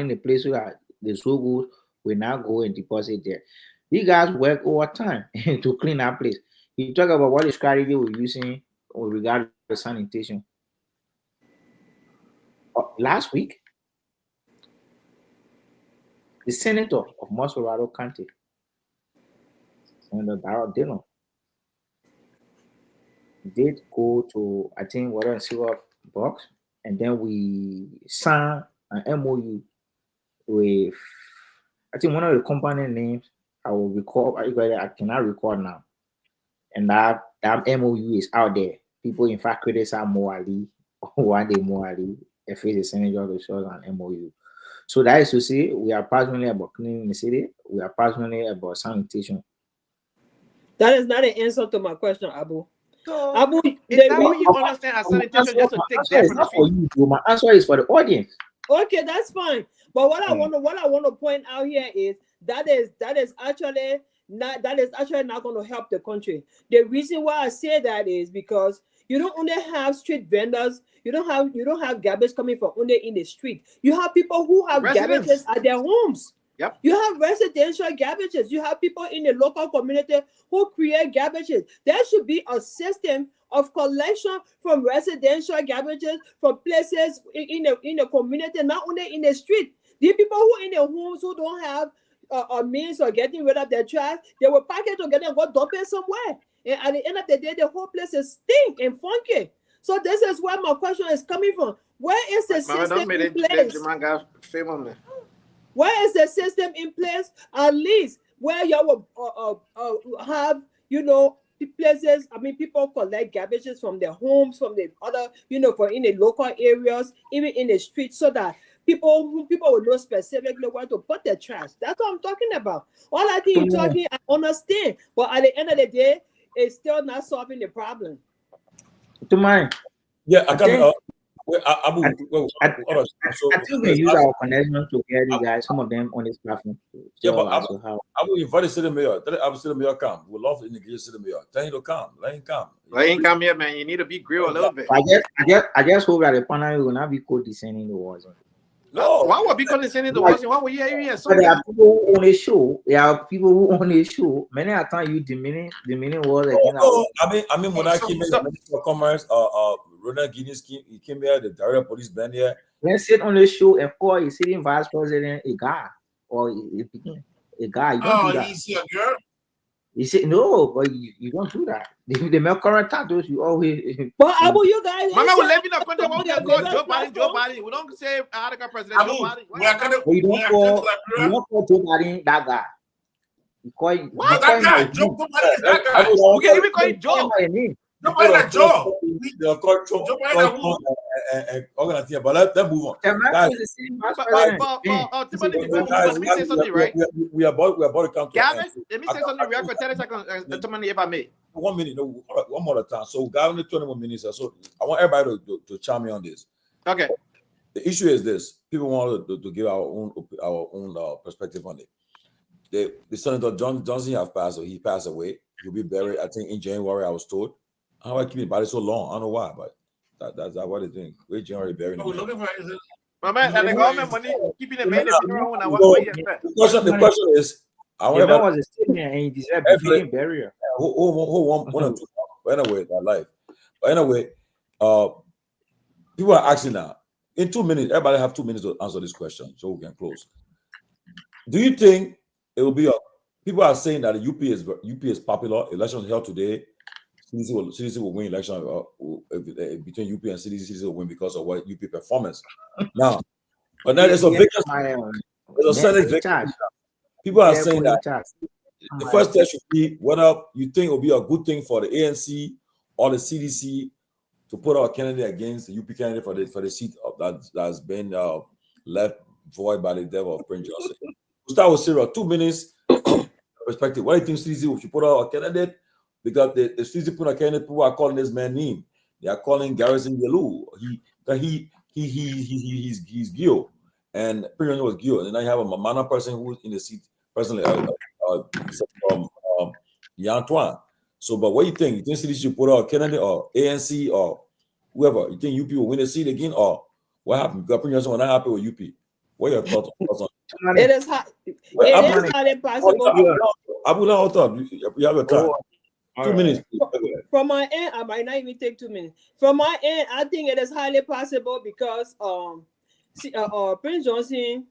Speaker 14: the place where the Zogos will now go and deposit there. These guys work overtime to clean that place. You talk about what the strategy we're using with regard to sanitation. Last week, the senator of Mossorado County, Senator Darrell Dillon, did go to, I think, water and sewer box, and then we signed an MOU with, I think, one of the company names. I will recall. I cannot recall now. And that MOU is out there. People, in fact, criticize Moali, one day Moali, if it's a senator to show an MOU. So that is to say, we are passionate about cleaning the city. We are passionate about sanitation.
Speaker 19: That is not an answer to my question, Abu.
Speaker 18: So,
Speaker 19: Abu,
Speaker 18: is that what you understand as sanitation just to take that from the
Speaker 14: for you, bro. My answer is for the audience.
Speaker 19: Okay, that's fine. But what I want to point out here is that is actually not going to help the country. The reason why I say that is because you don't only have street vendors, you don't have garbage coming from only in the street. You have people who have garbages at their homes.
Speaker 18: Yep.
Speaker 19: You have residential garbages. You have people in the local community who create garbages. There should be a system of collection from residential garbages from places in the community, not only in the street. The people who in their homes who don't have a means of getting rid of their trash, they will pack it together and go dump it somewhere. And at the end of the day, the whole place is stink and funky. So this is where my question is coming from. Where is the system in place? Where is the system in place? At least where you will have, places, people collect garbages from their homes, from the other, for in the local areas, even in the streets, so that people will know specifically where to put their trash. That's what I'm talking about. All I think you're talking, I understand. But at the end of the day, it's still not solving the problem.
Speaker 14: To mine.
Speaker 12: Yeah, I can.
Speaker 14: I think we use our connection to get you guys, some of them on this platform.
Speaker 12: Yeah, but I will invite the city mayor. I will city mayor come. We love to engage the city mayor. Tell him to come. Let him come.
Speaker 18: Let him come here, man. You need to be grilled a little bit.
Speaker 14: I just hope that the panel will not be co-descending the wars.
Speaker 18: No, why would be condescending to watching? Why would you here?
Speaker 14: So there are people who own a show. There are people who own a show. Many a time you demeaning words again.
Speaker 12: I mean, when I came in, Minister of Commerce, Ronald Guinness came here, the director of police band here.
Speaker 14: Let's sit on the show and call a sitting vice president a guy or a guy. You don't do that.
Speaker 15: He's a girl.
Speaker 14: You say no, but you don't do that. The more current titles you always.
Speaker 19: But Abu, you guys.
Speaker 18: Mama, we live in a country where we call Joe Biden. We don't say American President Joe Biden.
Speaker 14: You don't call Joe Biden that guy. You call him.
Speaker 15: What that guy? Joe Biden, that guy.
Speaker 18: We can even call him Joe.
Speaker 15: Joe Biden, Joe.
Speaker 12: They'll call Trump and organize, but let's move on. Guys,
Speaker 18: let me say something, right?
Speaker 12: We are about to come to
Speaker 18: Gavin, let me say something real quick. 30 seconds, if I may.
Speaker 12: 1 minute, no, one more time. So, Gavin, only 20 more minutes. So, I want everybody to chime in on this.
Speaker 18: Okay.
Speaker 12: The issue is this: people want to give our own perspective on it. The Senator Johnson have passed, so he passed away. He'll be buried, I think, in January. I was told. How I keep his body so long? I don't know why, but that's what it's doing. We're January burying him.
Speaker 18: My man, and the government money keeping the man.
Speaker 12: The question is, I want
Speaker 14: was a statement and he deserved to be burial.
Speaker 12: Who want to anyway, that life. But anyway, people are asking now. In 2 minutes, everybody have 2 minutes to answer this question, so we can close. Do you think it will be people are saying that the UP is popular? Elections held today. CDC will win election between UP and CDC. CDC will win because of what UP performance. Now, but now there's a vacancy. There's a Senate vacancy. People are saying that the first test should be whether you think it will be a good thing for the ANC or the CDC to put out a candidate against the UP candidate for the seat that's been left void by the devil of Prince Johnson. We'll start with Cyril. 2 minutes perspective. What do you think CDC should put out a candidate? Because the CDC put a candidate, people are calling this man name. They are calling Garrison Yelu. He's Gil, and Prince Johnson was Gil. And then I have a Mamana person who's in the seat personally, Antoine. So, but what do you think? You think CDC should put out a candidate or ANC or whoever? You think UP will win the seat again, or what happened? Because Prince Johnson was not happy with UP. What are your thoughts on it?
Speaker 19: It is highly possible.
Speaker 12: Abu, you have your time. 2 minutes.
Speaker 19: From my end, I might not even take 2 minutes. From my end, I think it is highly possible because Prince Johnson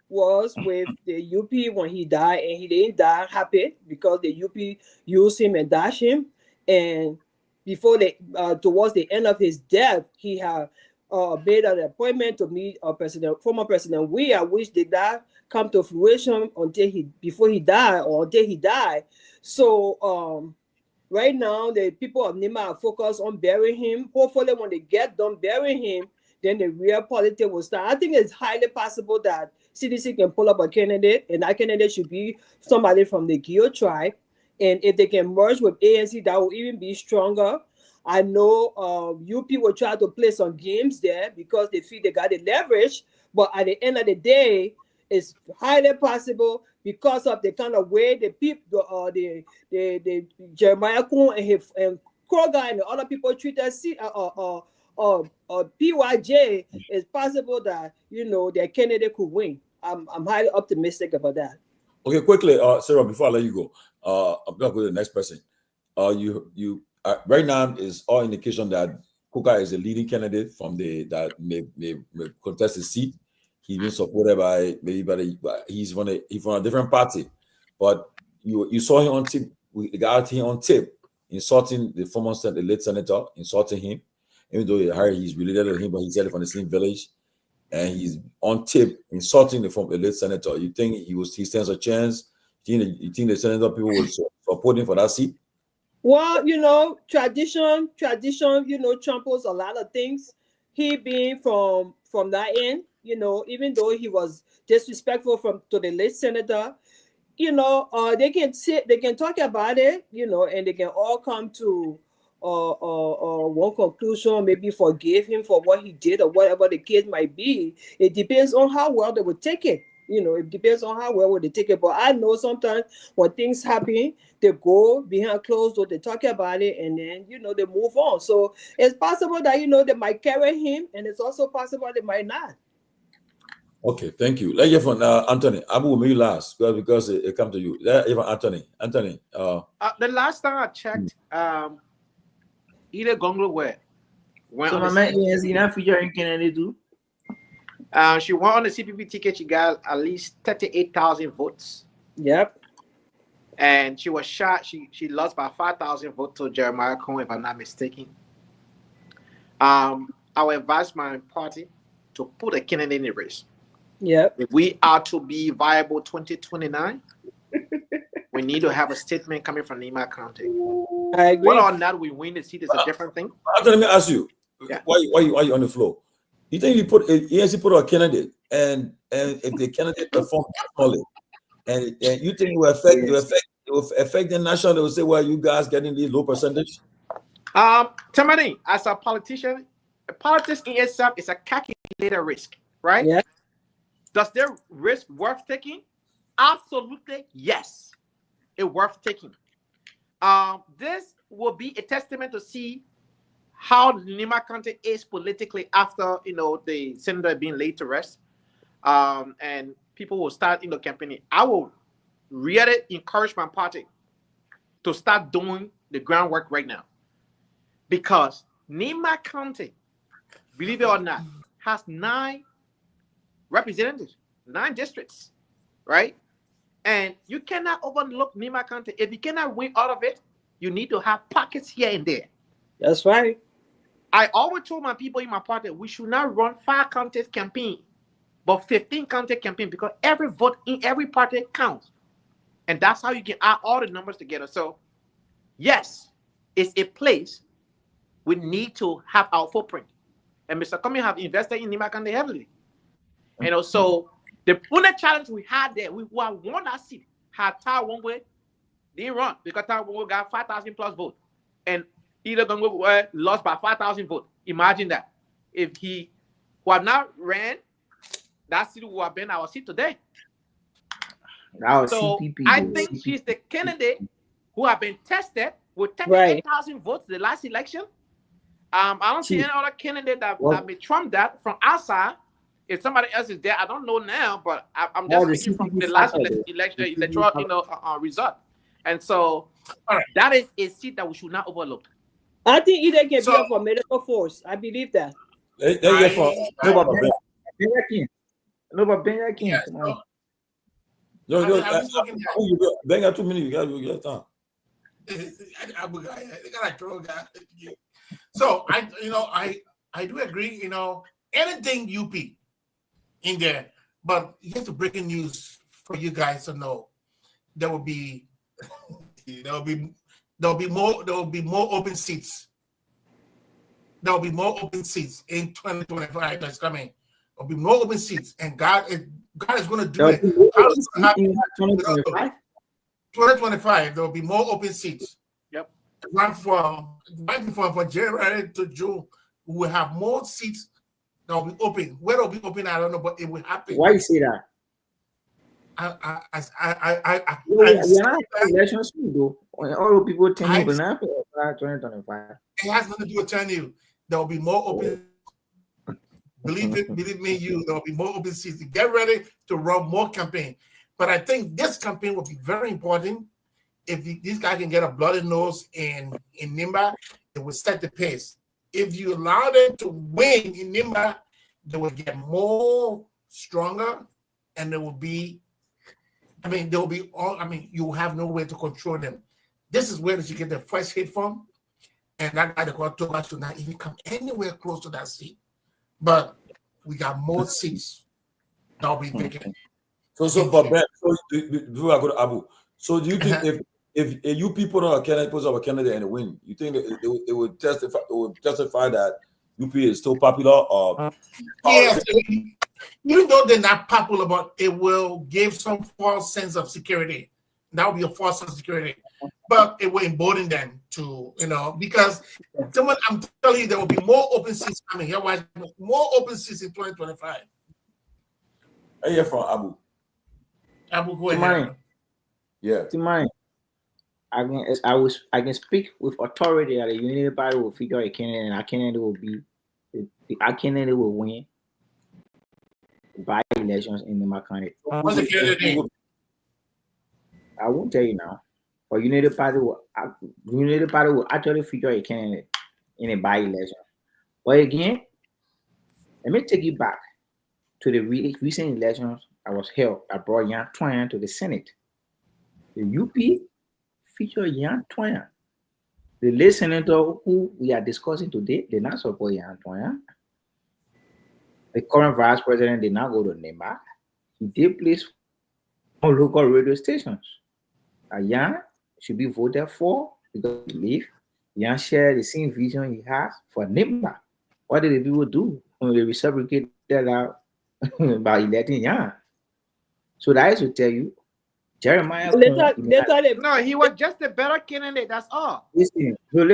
Speaker 19: was with the UP when he died, and he didn't die happy because the UP used him and dashed him. And before towards the end of his death, he had made an appointment to meet former President Weah, which did not come to fruition before he died or until he died. So right now, the people of Nima are focused on burying him. Hopefully, when they get done burying him, then the real politics will start. I think it's highly possible that CDC can pull up a candidate, and that candidate should be somebody from the Gio tribe. And if they can merge with ANC, that will even be stronger. I know UP will try to play some games there because they feel they got the leverage. But at the end of the day, it's highly possible because of the kind of way the people, the Jeremiah Kuhn and Kroger and the other people treat us. PYJ, it's possible that their candidate could win. I'm highly optimistic about that.
Speaker 12: Okay, quickly, Sarah, before I let you go, I'm gonna go to the next person. You right now is all indication that Kuka is a leading candidate from that may contest the seat. He's been supported by he's from a different party, but you saw him on tip. We got him on tip insulting the former the late senator, insulting him, even though he's related to him, but he's from the same village, and he's on tip insulting the late senator. You think he stands a chance? You think the senator people will support him for that seat?
Speaker 19: Well, tradition, tramples a lot of things. He being from that end, even though he was disrespectful to the late senator, they can talk about it, and they can all come to one conclusion, maybe forgive him for what he did or whatever the case might be. It depends on how well they would take it. It depends on how well they take it. But I know sometimes when things happen, they go behind closed doors, they talk about it, and then, they move on. So it's possible that, they might carry him, and it's also possible they might not.
Speaker 12: Okay, thank you. Let's hear from Anthony. Abu will be last because it come to you. Let's hear from Anthony. Anthony.
Speaker 18: The last time I checked, either Gongloe went
Speaker 14: so my man is enough featuring Kennedy too.
Speaker 18: She won on the CPP ticket. She got at least 38,000 votes.
Speaker 19: Yep.
Speaker 18: And she was shot. She lost by 5,000 votes to Jeremiah Cohen, if I'm not mistaken. I would advise my party to put a candidate in the race.
Speaker 19: Yep.
Speaker 18: If we are to be viable 2029, we need to have a statement coming from Nima County.
Speaker 19: I agree.
Speaker 18: Whether or not we win the seat is a different thing.
Speaker 12: Let me ask you, why you on the floor? You think you put a candidate, and if the candidate performs poorly, and you think it will affect the national? They will say, "Well, you guys getting these low percentage."
Speaker 18: Tamani, as a politician, politics in itself is a calculated risk, right?
Speaker 19: Yeah.
Speaker 18: Does their risk worth taking? Absolutely, yes. It's worth taking. This will be a testament to see how Nima County is politically after the senator being laid to rest, and people will start campaigning. I will really encourage my party to start doing the groundwork right now, because Nima County, believe it or not, has 9 representatives, 9 districts, right? And you cannot overlook Nima County. If you cannot win out of it, you need to have pockets here and there.
Speaker 19: That's right.
Speaker 18: I always told my people in my party, we should not run 5 counties campaign, but 15 county campaign, because every vote in every party counts. And that's how you can add all the numbers together. So, yes, it's a place we need to have our footprint. And Mr. Comey have invested in Nima County heavily. So the only challenge we had there, we won that seat, had Tar Wongwe, didn't run because Tar Wongwe got 5,000 plus votes. And either Gongloe lost by 5,000 votes. Imagine that. If he would not ran, that seat would have been our seat today. So CPP, I think she's the candidate who have been tested with 38,000 votes the last election. I don't see any other candidate that may trump that from outside. If somebody else is there, I don't know now, but I'm just speaking from the last electoral result. And so that is a seat that we should not overlook.
Speaker 19: I think either can be up for medical force. I believe that.
Speaker 12: Ben got 2 minutes. You got time.
Speaker 15: So I do agree. Anything UP in there, but here's the breaking news for you guys to know: there will be more open seats. There will be more open seats in 2025 that's coming. There will be more open seats, and God is going to do it. 2025, there will be more open seats.
Speaker 18: Yep.
Speaker 15: from January to June, we will have more seats that will be open. Where it will be open, I don't know, but it will happen.
Speaker 14: Why you say that?
Speaker 15: We
Speaker 14: are not elections though. All the people telling you now 2025.
Speaker 15: It has nothing to do with telling you. There will be more open. Believe me, there will be more open seats. Get ready to run more campaign. But I think this campaign will be very important. If these guys can get a bloody nose in Nimba, it will set the pace. If you allow them to win in Nimba, they will get more stronger, and there will be. You have no way to control them. This is where you get the first hit from, and that guy that got Togar should not even come anywhere close to that seat. But we got more seats that'll be vacant.
Speaker 12: But Ben, before I go to Abu, so do you think if you people are candidate, put up a candidate and win, you think that it would testify that UP is still popular? Or
Speaker 15: yes, even though they're not popular, but it will give some false sense of security. That will be a false sense of security, but it will embolden them to, because I'm telling you, there will be more open seats coming. Here, more open seats in 2025.
Speaker 12: I hear from Abu.
Speaker 15: Abu, go ahead.
Speaker 14: Yeah. I can speak with authority that the Unity Party will figure a candidate, and our candidate will win by elections in the Makani.
Speaker 15: What's the candidate name?
Speaker 14: I won't tell you now. But Unity Party will actually figure a candidate in a by-election. But again, let me take you back to the recent elections that was held. I brought Yan Twan to the Senate. The UP featured Yan Twan. The late senator who we are discussing today did not support Yan Twan. The current vice president did not go to Nimba. He did place on local radio stations. Yan should be voted for because he believe Yan shared the same vision he has for Nimba. What did the people do when they reciprocated out by electing Yan? So that is to tell you, Jeremiah.
Speaker 18: No, he was just a better candidate. That's all.
Speaker 14: Listen.
Speaker 19: But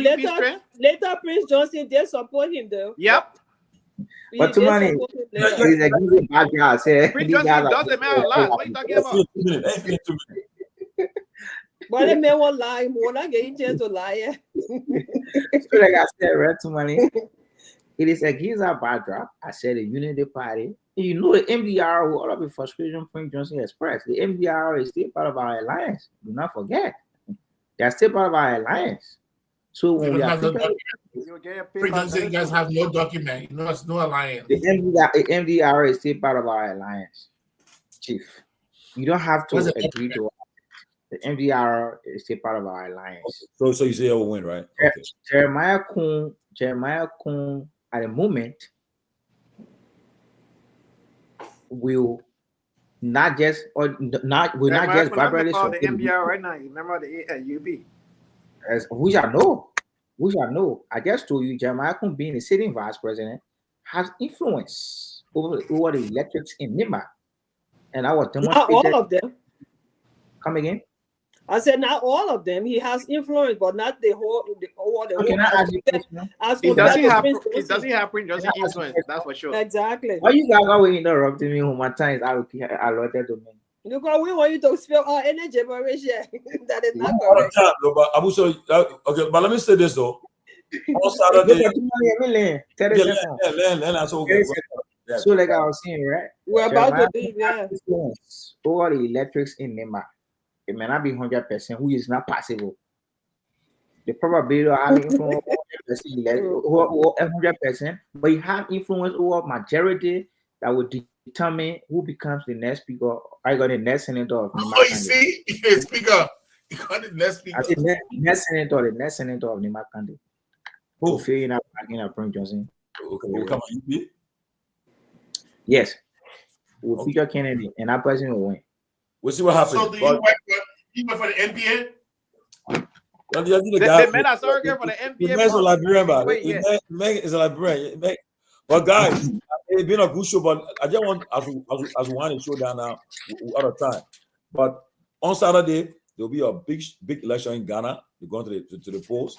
Speaker 19: later Prince Johnson did support him though.
Speaker 18: Yep.
Speaker 14: But too many. He's a good bad guy.
Speaker 18: Prince Johnson doesn't matter a lot. What are you talking about?
Speaker 19: But the man won't lie. We're not getting chance to lie.
Speaker 14: So like I said, right, too many. It is against our backdrop. I said the Unity Party. You know the MDR will all of the frustration Prince Johnson expressed. The MDR is still part of our alliance. Do not forget. They're still part of our alliance. So when we are
Speaker 15: Prince Johnson, you guys have no document. It's no alliance.
Speaker 14: The MDR is still part of our alliance, Chief. You don't have to agree to it. The MDR is still part of our alliance.
Speaker 12: So you say it will win, right? Okay.
Speaker 14: Jeremiah Kun at the moment will not just vibrate
Speaker 18: the MDR right now. You remember the UB?
Speaker 14: Which I know. I just told you, Jeremiah Kun being the sitting vice president has influence over the electorates in Nimba, and I was demonstrated.
Speaker 19: Not all of them.
Speaker 14: Come again?
Speaker 19: I said not all of them. He has influence, but not the whole.
Speaker 14: Can I ask you a question?
Speaker 18: He doesn't have Prince Johnson influence. That's for sure.
Speaker 19: Exactly.
Speaker 14: Why you guys always interrupting me when my time is allotted to me?
Speaker 19: Because we want you to spill our energy, that is not correct.
Speaker 12: Okay, but let me say this though. On Saturday,
Speaker 14: so like I was saying, right?
Speaker 19: We're about to leave,
Speaker 14: over the electrics in Nimba. It may not be 100%, who is not possible. The probability of having influence 100%, but you have influence over majority that will determine who becomes the next speaker. I got the next senator of Nimba.
Speaker 15: Oh, you see, you're speaker. You got the next speaker.
Speaker 14: I said next senator of Nimba County. Who feel in Prince Johnson?
Speaker 12: Okay, will come on UP?
Speaker 14: Yes, we'll feature Kennedy, and that person will win.
Speaker 12: We'll see what happens.
Speaker 15: So do you work for the NPA?
Speaker 18: The men are sorry for the NPA.
Speaker 12: The man's a Liberian, but the man is a Liberian. But guys, it's been a good show, but I just want as we want to show down now out of time. But on Saturday, there'll be a big election in Ghana. They're going to the polls.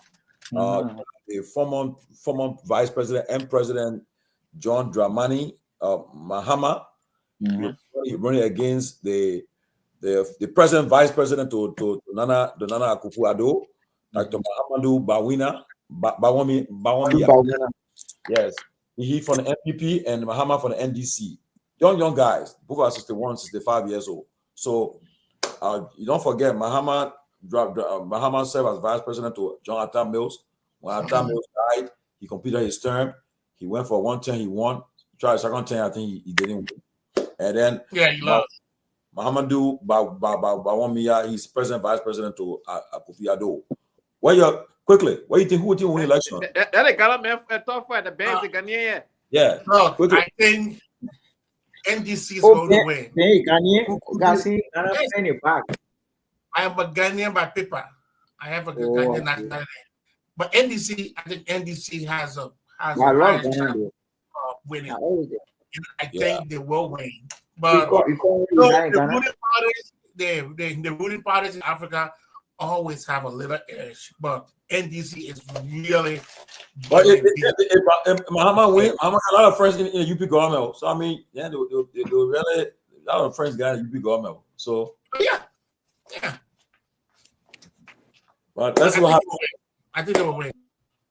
Speaker 12: The former Vice President and President John Dramani Mahama running against the President Vice President to Nana Akufo-Addo, Dr. Mahamadou Bawumia. Yes, he from the NPP and Mahama from the NDC. Young guys, both are 61, 65 years old. So you don't forget Mahama served as Vice President to John Atta Mills. When Atta Mills died, he completed his term. He went for one term, he won. Tried a second term, I think he didn't win. And then
Speaker 15: he lost.
Speaker 12: Mahamadou Bawumia, he's President, Vice President to Akufo-Addo. What do you think? Who would you win election?
Speaker 18: That a Ghana man talk for the bands in Ghanaian.
Speaker 12: Yeah.
Speaker 15: No, I think NDC is going to win. I am a Ghanaian by paper. I have a Ghanaian nationality. But NDC, I think NDC has a high chance of winning. I think they will win. But the ruling parties in Africa always have a little edge. But NDC is really.
Speaker 12: But if Mahama win, Mahama got a lot of friends in the UP government. So I mean, yeah, they really a lot of friends got in UP government. So
Speaker 15: yeah.
Speaker 12: But that's what happened.
Speaker 15: I think they will win.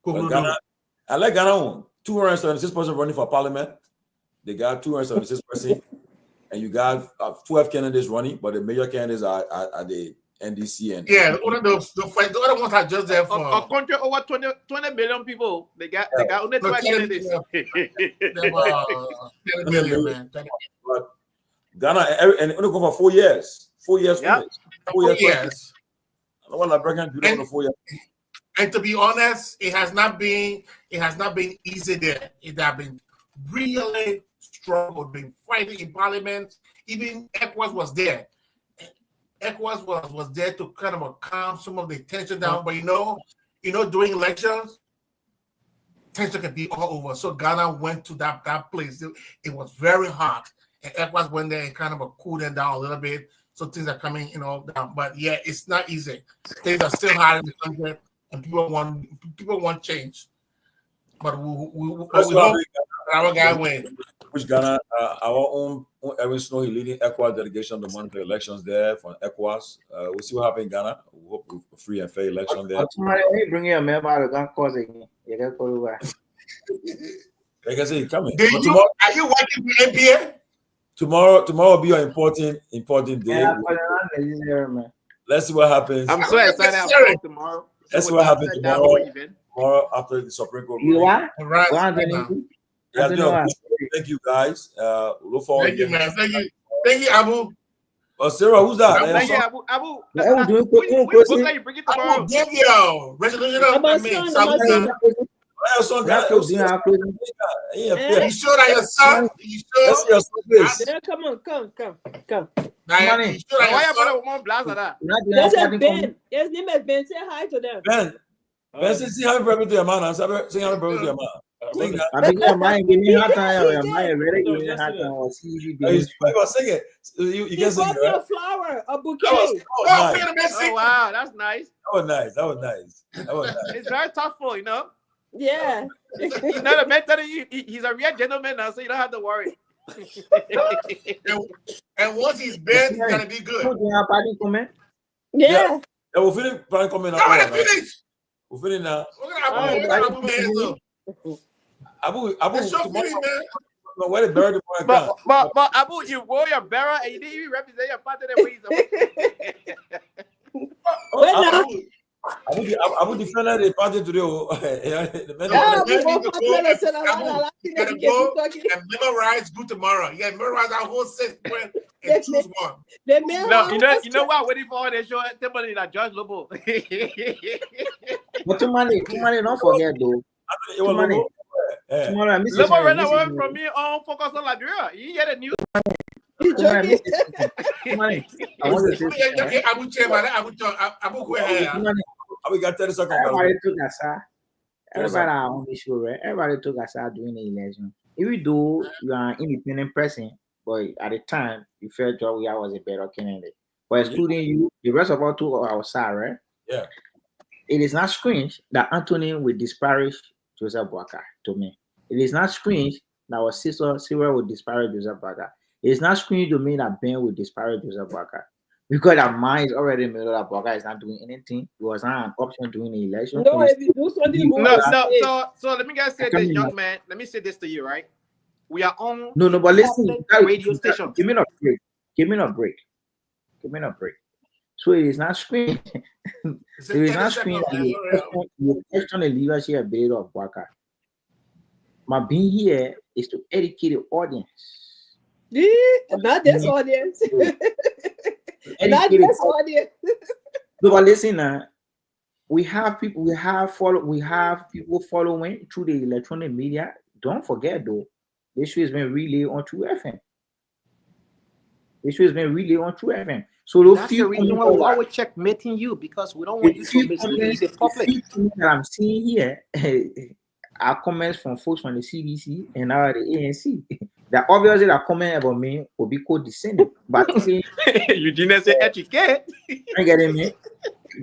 Speaker 12: Ghana, I like Ghana won. 276% running for parliament. They got 276%, and you got 12 candidates running, but the major candidates are the NDC and
Speaker 15: one of those. The other ones are just there for
Speaker 18: a country over 20 million people. They got only 12 candidates.
Speaker 15: 10 million, man.
Speaker 12: But Ghana and only go for 4 years. 4 years.
Speaker 15: Yeah. 4 years.
Speaker 12: I don't want to bring in 4 years.
Speaker 15: And to be honest, it has not been easy there. It has been really struggled, been fighting in parliament. Even ECOWAS was there. ECOWAS was there to kind of calm some of the tension down. But you know, during elections, tension can be all over. So Ghana went to that place. It was very hot, and ECOWAS went there and kind of cooled them down a little bit. So things are coming, down. But yeah, it's not easy. Things are still hot in the country. And people want change, but we hope our guy win.
Speaker 12: Which Ghana, our own Evan Snow, he leading ECOWAS delegation to monitor elections there from ECOWAS. We'll see what happens in Ghana. We hope a free and fair election there.
Speaker 14: Bring your member to cause again. You can call over.
Speaker 12: Like I say, he's coming.
Speaker 15: Are you working with NBA?
Speaker 12: Tomorrow will be an important day. Let's see what happens.
Speaker 18: I'm so excited tomorrow.
Speaker 12: That's what happened tomorrow after the Supreme Court.
Speaker 14: You are?
Speaker 15: Right.
Speaker 12: Thank you, guys. Look forward.
Speaker 15: Thank you, man. Thank you, Abu.
Speaker 12: Sarah, who's that?
Speaker 18: Thank you, Abu.
Speaker 15: Bring it tomorrow. Give you.
Speaker 12: You sure
Speaker 15: that your son? You sure?
Speaker 19: Come.
Speaker 15: Why
Speaker 19: They said Ben. His name is Ben. Say hi to them.
Speaker 12: Ben, say happy birthday to your man. Say happy birthday to your man.
Speaker 14: I think your mind give me hard time. Your mind really give me hard time.
Speaker 12: You can sing
Speaker 19: a flower, a bouquet.
Speaker 18: Oh wow, that's nice.
Speaker 12: That was nice.
Speaker 18: It's very thoughtful,
Speaker 19: Yeah.
Speaker 18: He's not a mentor. He's a real gentleman now, so you don't have to worry.
Speaker 15: And once he's bed, he's gonna be good.
Speaker 19: Yeah.
Speaker 12: We'll finish planning coming
Speaker 15: now.
Speaker 12: We'll finish now. Abu, tomorrow, where the bird?
Speaker 18: But Abu, you wore your barrel and you didn't even represent your party the way.
Speaker 12: Abu defended the party today.
Speaker 15: And memorize good tomorrow. Yeah, memorize our whole set and choose one.
Speaker 18: No, you know what? Waiting for they show somebody that George Lobo.
Speaker 14: But tomorrow, don't forget though. Tomorrow,
Speaker 18: Lobo ran away from me on Focus on Liberia. You get a news.
Speaker 12: We got 30 seconds.
Speaker 14: Everybody on the show, right? Everybody took us out doing the election. Even though you are an independent person, but at the time you felt Garguah was a better candidate. but excluding you, the rest of our two are outside, right?
Speaker 12: Yeah.
Speaker 14: It is not strange that Anthony will disparage Joseph Boakai to me. It is not strange that our sister Sarah will disparage Joseph Boakai. It is not strange to me that Ben will disparage Joseph Boakai. Because our mind is already made that Boakai is not doing anything. It was not an option during the election.
Speaker 19: No, if you do something,
Speaker 18: So let me guys say this, young man. Let me say this to you, right? We are on
Speaker 14: No, but listen,
Speaker 18: radio station.
Speaker 14: Give me a break. Give me a break. Give me a break. So it is not screen. It is not screen. You question the leadership ability of Boakai. My being here is to educate the audience.
Speaker 19: Not this audience. Not this audience.
Speaker 14: No, but listen, we have people following through the electronic media. Don't forget though, this show has been relayed on True FM. This show has been relayed on True FM. So
Speaker 18: that's the reason why we always checkmating you, because we don't want you to mislead the public.
Speaker 14: That I'm seeing here are comments from folks from the CDC and now the ANC. That obviously that comment about me will be co-descending. But
Speaker 18: you didn't say educate.
Speaker 14: I get it, man.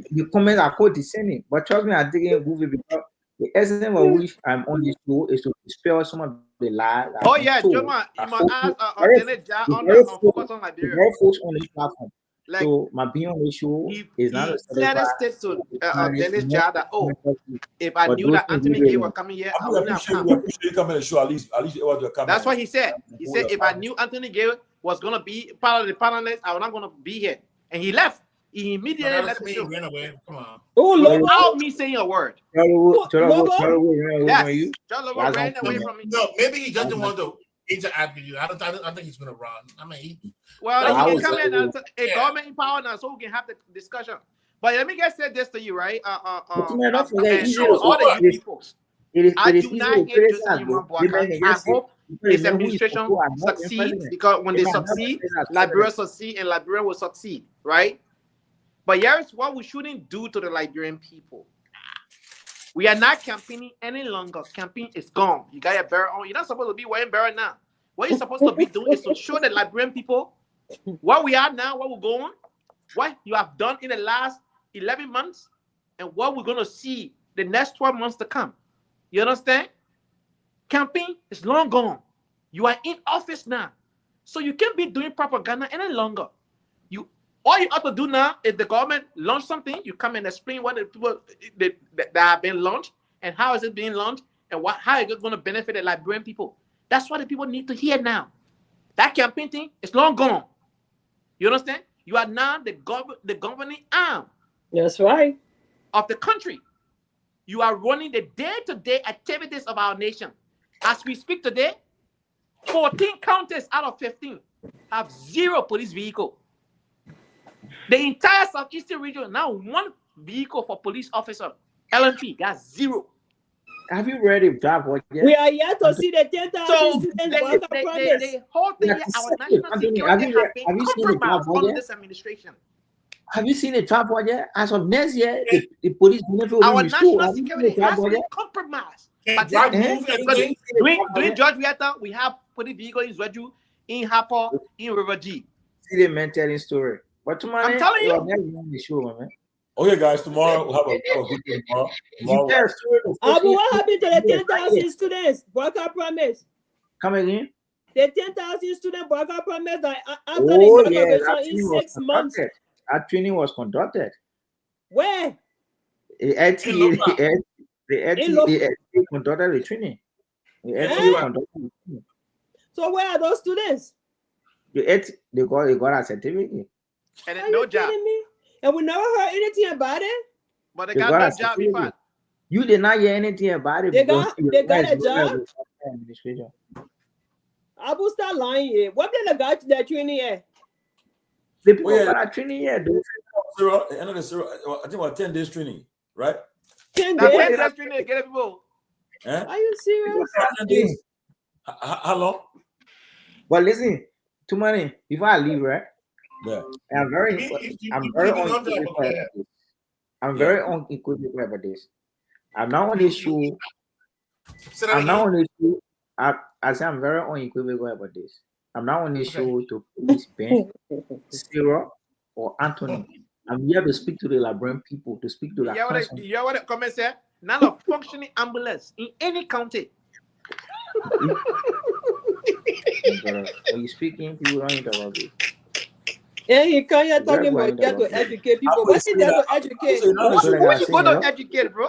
Speaker 14: The comments are co-descending. But trust me, I think it will be because the essence of which I'm on this show is to dispel some of the lies.
Speaker 18: Oh yeah, Joma, you must ask focus on Liberia.
Speaker 14: Very folks on this platform. Like, so my being on the show is not
Speaker 18: a step to Dennis Jar that if I knew that Anthony Gay was coming here, I wouldn't have come.
Speaker 12: You come in the show at least
Speaker 18: That's what he said. He said if I knew Anthony Gay was gonna be part of the panelists, I was not gonna be here. And he left. He immediately left the show.
Speaker 15: Come on.
Speaker 18: Oh, without me saying a word.
Speaker 15: Yes, John Lofa ran away from me. No, maybe he doesn't want to interact with you. I don't think he's gonna run. I mean, he
Speaker 18: can come in as a government in power now, so we can have the discussion. But let me just say this to you, right? All the you folks. I do not hate Joseph Boakai. I hope his administration succeeds, because when they succeed, Liberia succeed and Liberia will succeed, right? But here's what we shouldn't do to the Liberian people. We are not campaigning any longer. Campaign is gone. You got your barrel on. You're not supposed to be wearing barrel now. What you're supposed to be doing is to show the Liberian people where we are now, where we're going, what you have done in the last 11 months, and what we're going to see the next 12 months to come. You understand? Campaign is long gone. You are in office now. So you can't be doing propaganda any longer. All you have to do now is the government launch something, you come and explain what the people that have been launched and how is it being launched and how is it going to benefit the Liberian people. That's what the people need to hear now. That campaign thing is long gone. You understand? You are now the governing arm.
Speaker 19: That's right.
Speaker 18: Of the country. You are running the day-to-day activities of our nation. As we speak today, 14 counties out of 15 have 0 police vehicle. The entire Southeastern region, now 1 vehicle for police officer, LMP, got 0.
Speaker 14: Have you read the draft yet?
Speaker 19: We are yet to see the 10,000 students work promise.
Speaker 18: The whole thing, our national security has been compromised under this administration.
Speaker 14: Have you seen the draft yet? As of next year, the police
Speaker 18: our national security has been compromised. But during George Weah, we have police vehicle in Zweju, in Harper, in River G.
Speaker 14: See the man telling story. But tomorrow,
Speaker 18: I'm telling you.
Speaker 14: The show, man.
Speaker 12: Okay, guys, tomorrow we'll have a good day tomorrow.
Speaker 19: Abu, what happened to the 10,000 students? Boakai promise.
Speaker 14: Come again?
Speaker 19: The 10,000 student Boakai promise that after the graduation in 6 months.
Speaker 14: That training was conducted.
Speaker 19: Where?
Speaker 14: The LTA conducted the training. The LTA conducted the training.
Speaker 19: So where are those students?
Speaker 14: They got a certificate.
Speaker 18: And no job.
Speaker 19: And we never heard anything about it.
Speaker 18: But they got no job before.
Speaker 14: You did not hear anything about it.
Speaker 19: They got a job. Abu, start lying here. What did they got that training here?
Speaker 14: The people got training here, dude.
Speaker 12: I think about 10 days training, right?
Speaker 19: 10 days?
Speaker 18: 10 days training, get people.
Speaker 19: Are you serious?
Speaker 12: 10 days. How long?
Speaker 14: But listen, too many. Before I leave, right?
Speaker 12: Yeah.
Speaker 14: I'm very unequivocal about this. I'm not on this show. I say I'm very unequivocal about this. I'm not on this show to police Ben, Sarah, or Anthony. I'm here to speak to the Liberian people, to speak to the council.
Speaker 18: You hear what the comment said? None of functioning ambulance in any county.
Speaker 14: When you speaking, people don't need about it.
Speaker 19: Yeah, you can't talk about get to educate people. What is there to educate?
Speaker 18: Who you go to educate, bro?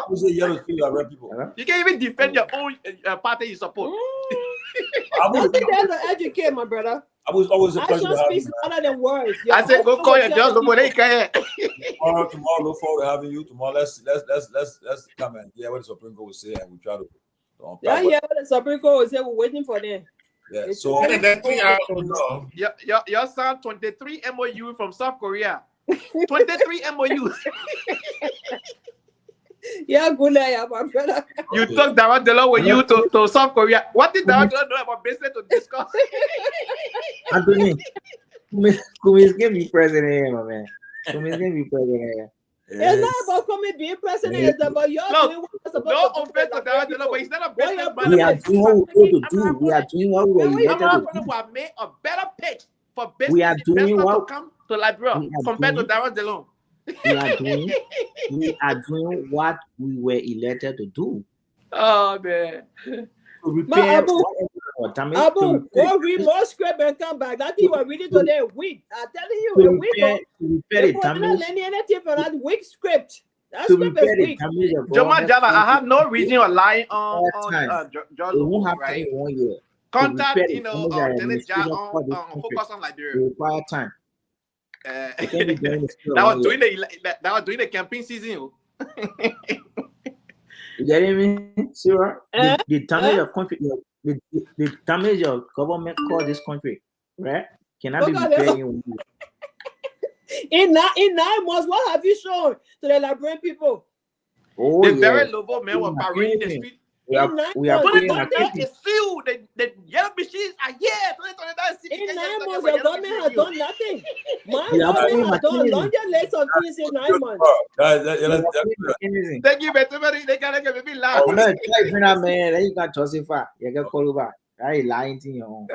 Speaker 18: You can't even defend your own party you support.
Speaker 19: What is there to educate, my brother?
Speaker 12: I was always a
Speaker 19: action speaks louder than words.
Speaker 18: I said, go call your judge. Nobody can.
Speaker 12: Tomorrow, look forward to having you. Tomorrow, let's come and hear what the Supreme Court will say, and we try to.
Speaker 19: What the Supreme Court will say. We're waiting for them.
Speaker 12: Yeah. So
Speaker 18: your son 23 MOU from South Korea. 23 MOUs.
Speaker 19: Yeah, good night, my brother.
Speaker 18: You took Darren Delon with you to South Korea. What did Darren Delon know about business to discuss?
Speaker 14: Anthony, Kumi's gonna be president here, my man. Kumi's gonna be president here.
Speaker 19: It's not about Kumi being president. It's about your doing what's supposed
Speaker 18: no offense to Darren Delon, but he's not a businessman.
Speaker 14: We are doing what we need to do. We are doing what we are elected to do.
Speaker 18: We have made a better pitch for business.
Speaker 14: We are doing what
Speaker 18: to come to Liberia compared to Darren Delon.
Speaker 14: We are doing what we were elected to do.
Speaker 18: Oh man.
Speaker 19: Abu, go read more script and come back. That thing you were reading today, weak. I'm telling you, a week. You're not learning anything from that weak script. That script is weak.
Speaker 18: Joma Jala, I have no reason of lying on John.
Speaker 14: It won't happen in 1 year.
Speaker 18: Contact, focus on Liberia.
Speaker 14: It requires time.
Speaker 18: That was during the campaign season.
Speaker 14: You getting me, Sarah? The damage of country, the damage of government caused this country, right? Cannot be repaired
Speaker 19: in 9 months. What have you shown to the Liberian people?
Speaker 14: Oh,
Speaker 18: the very low men were parading the street.
Speaker 14: We are
Speaker 18: sealed. The yellow machines are here.
Speaker 19: In 9 months, the government has done nothing. My government has done longer legs of things in 9 months.
Speaker 18: Thank you, everybody. They gotta get me laugh.
Speaker 14: Man, you got Joseph. You got Koluba. I lying to you.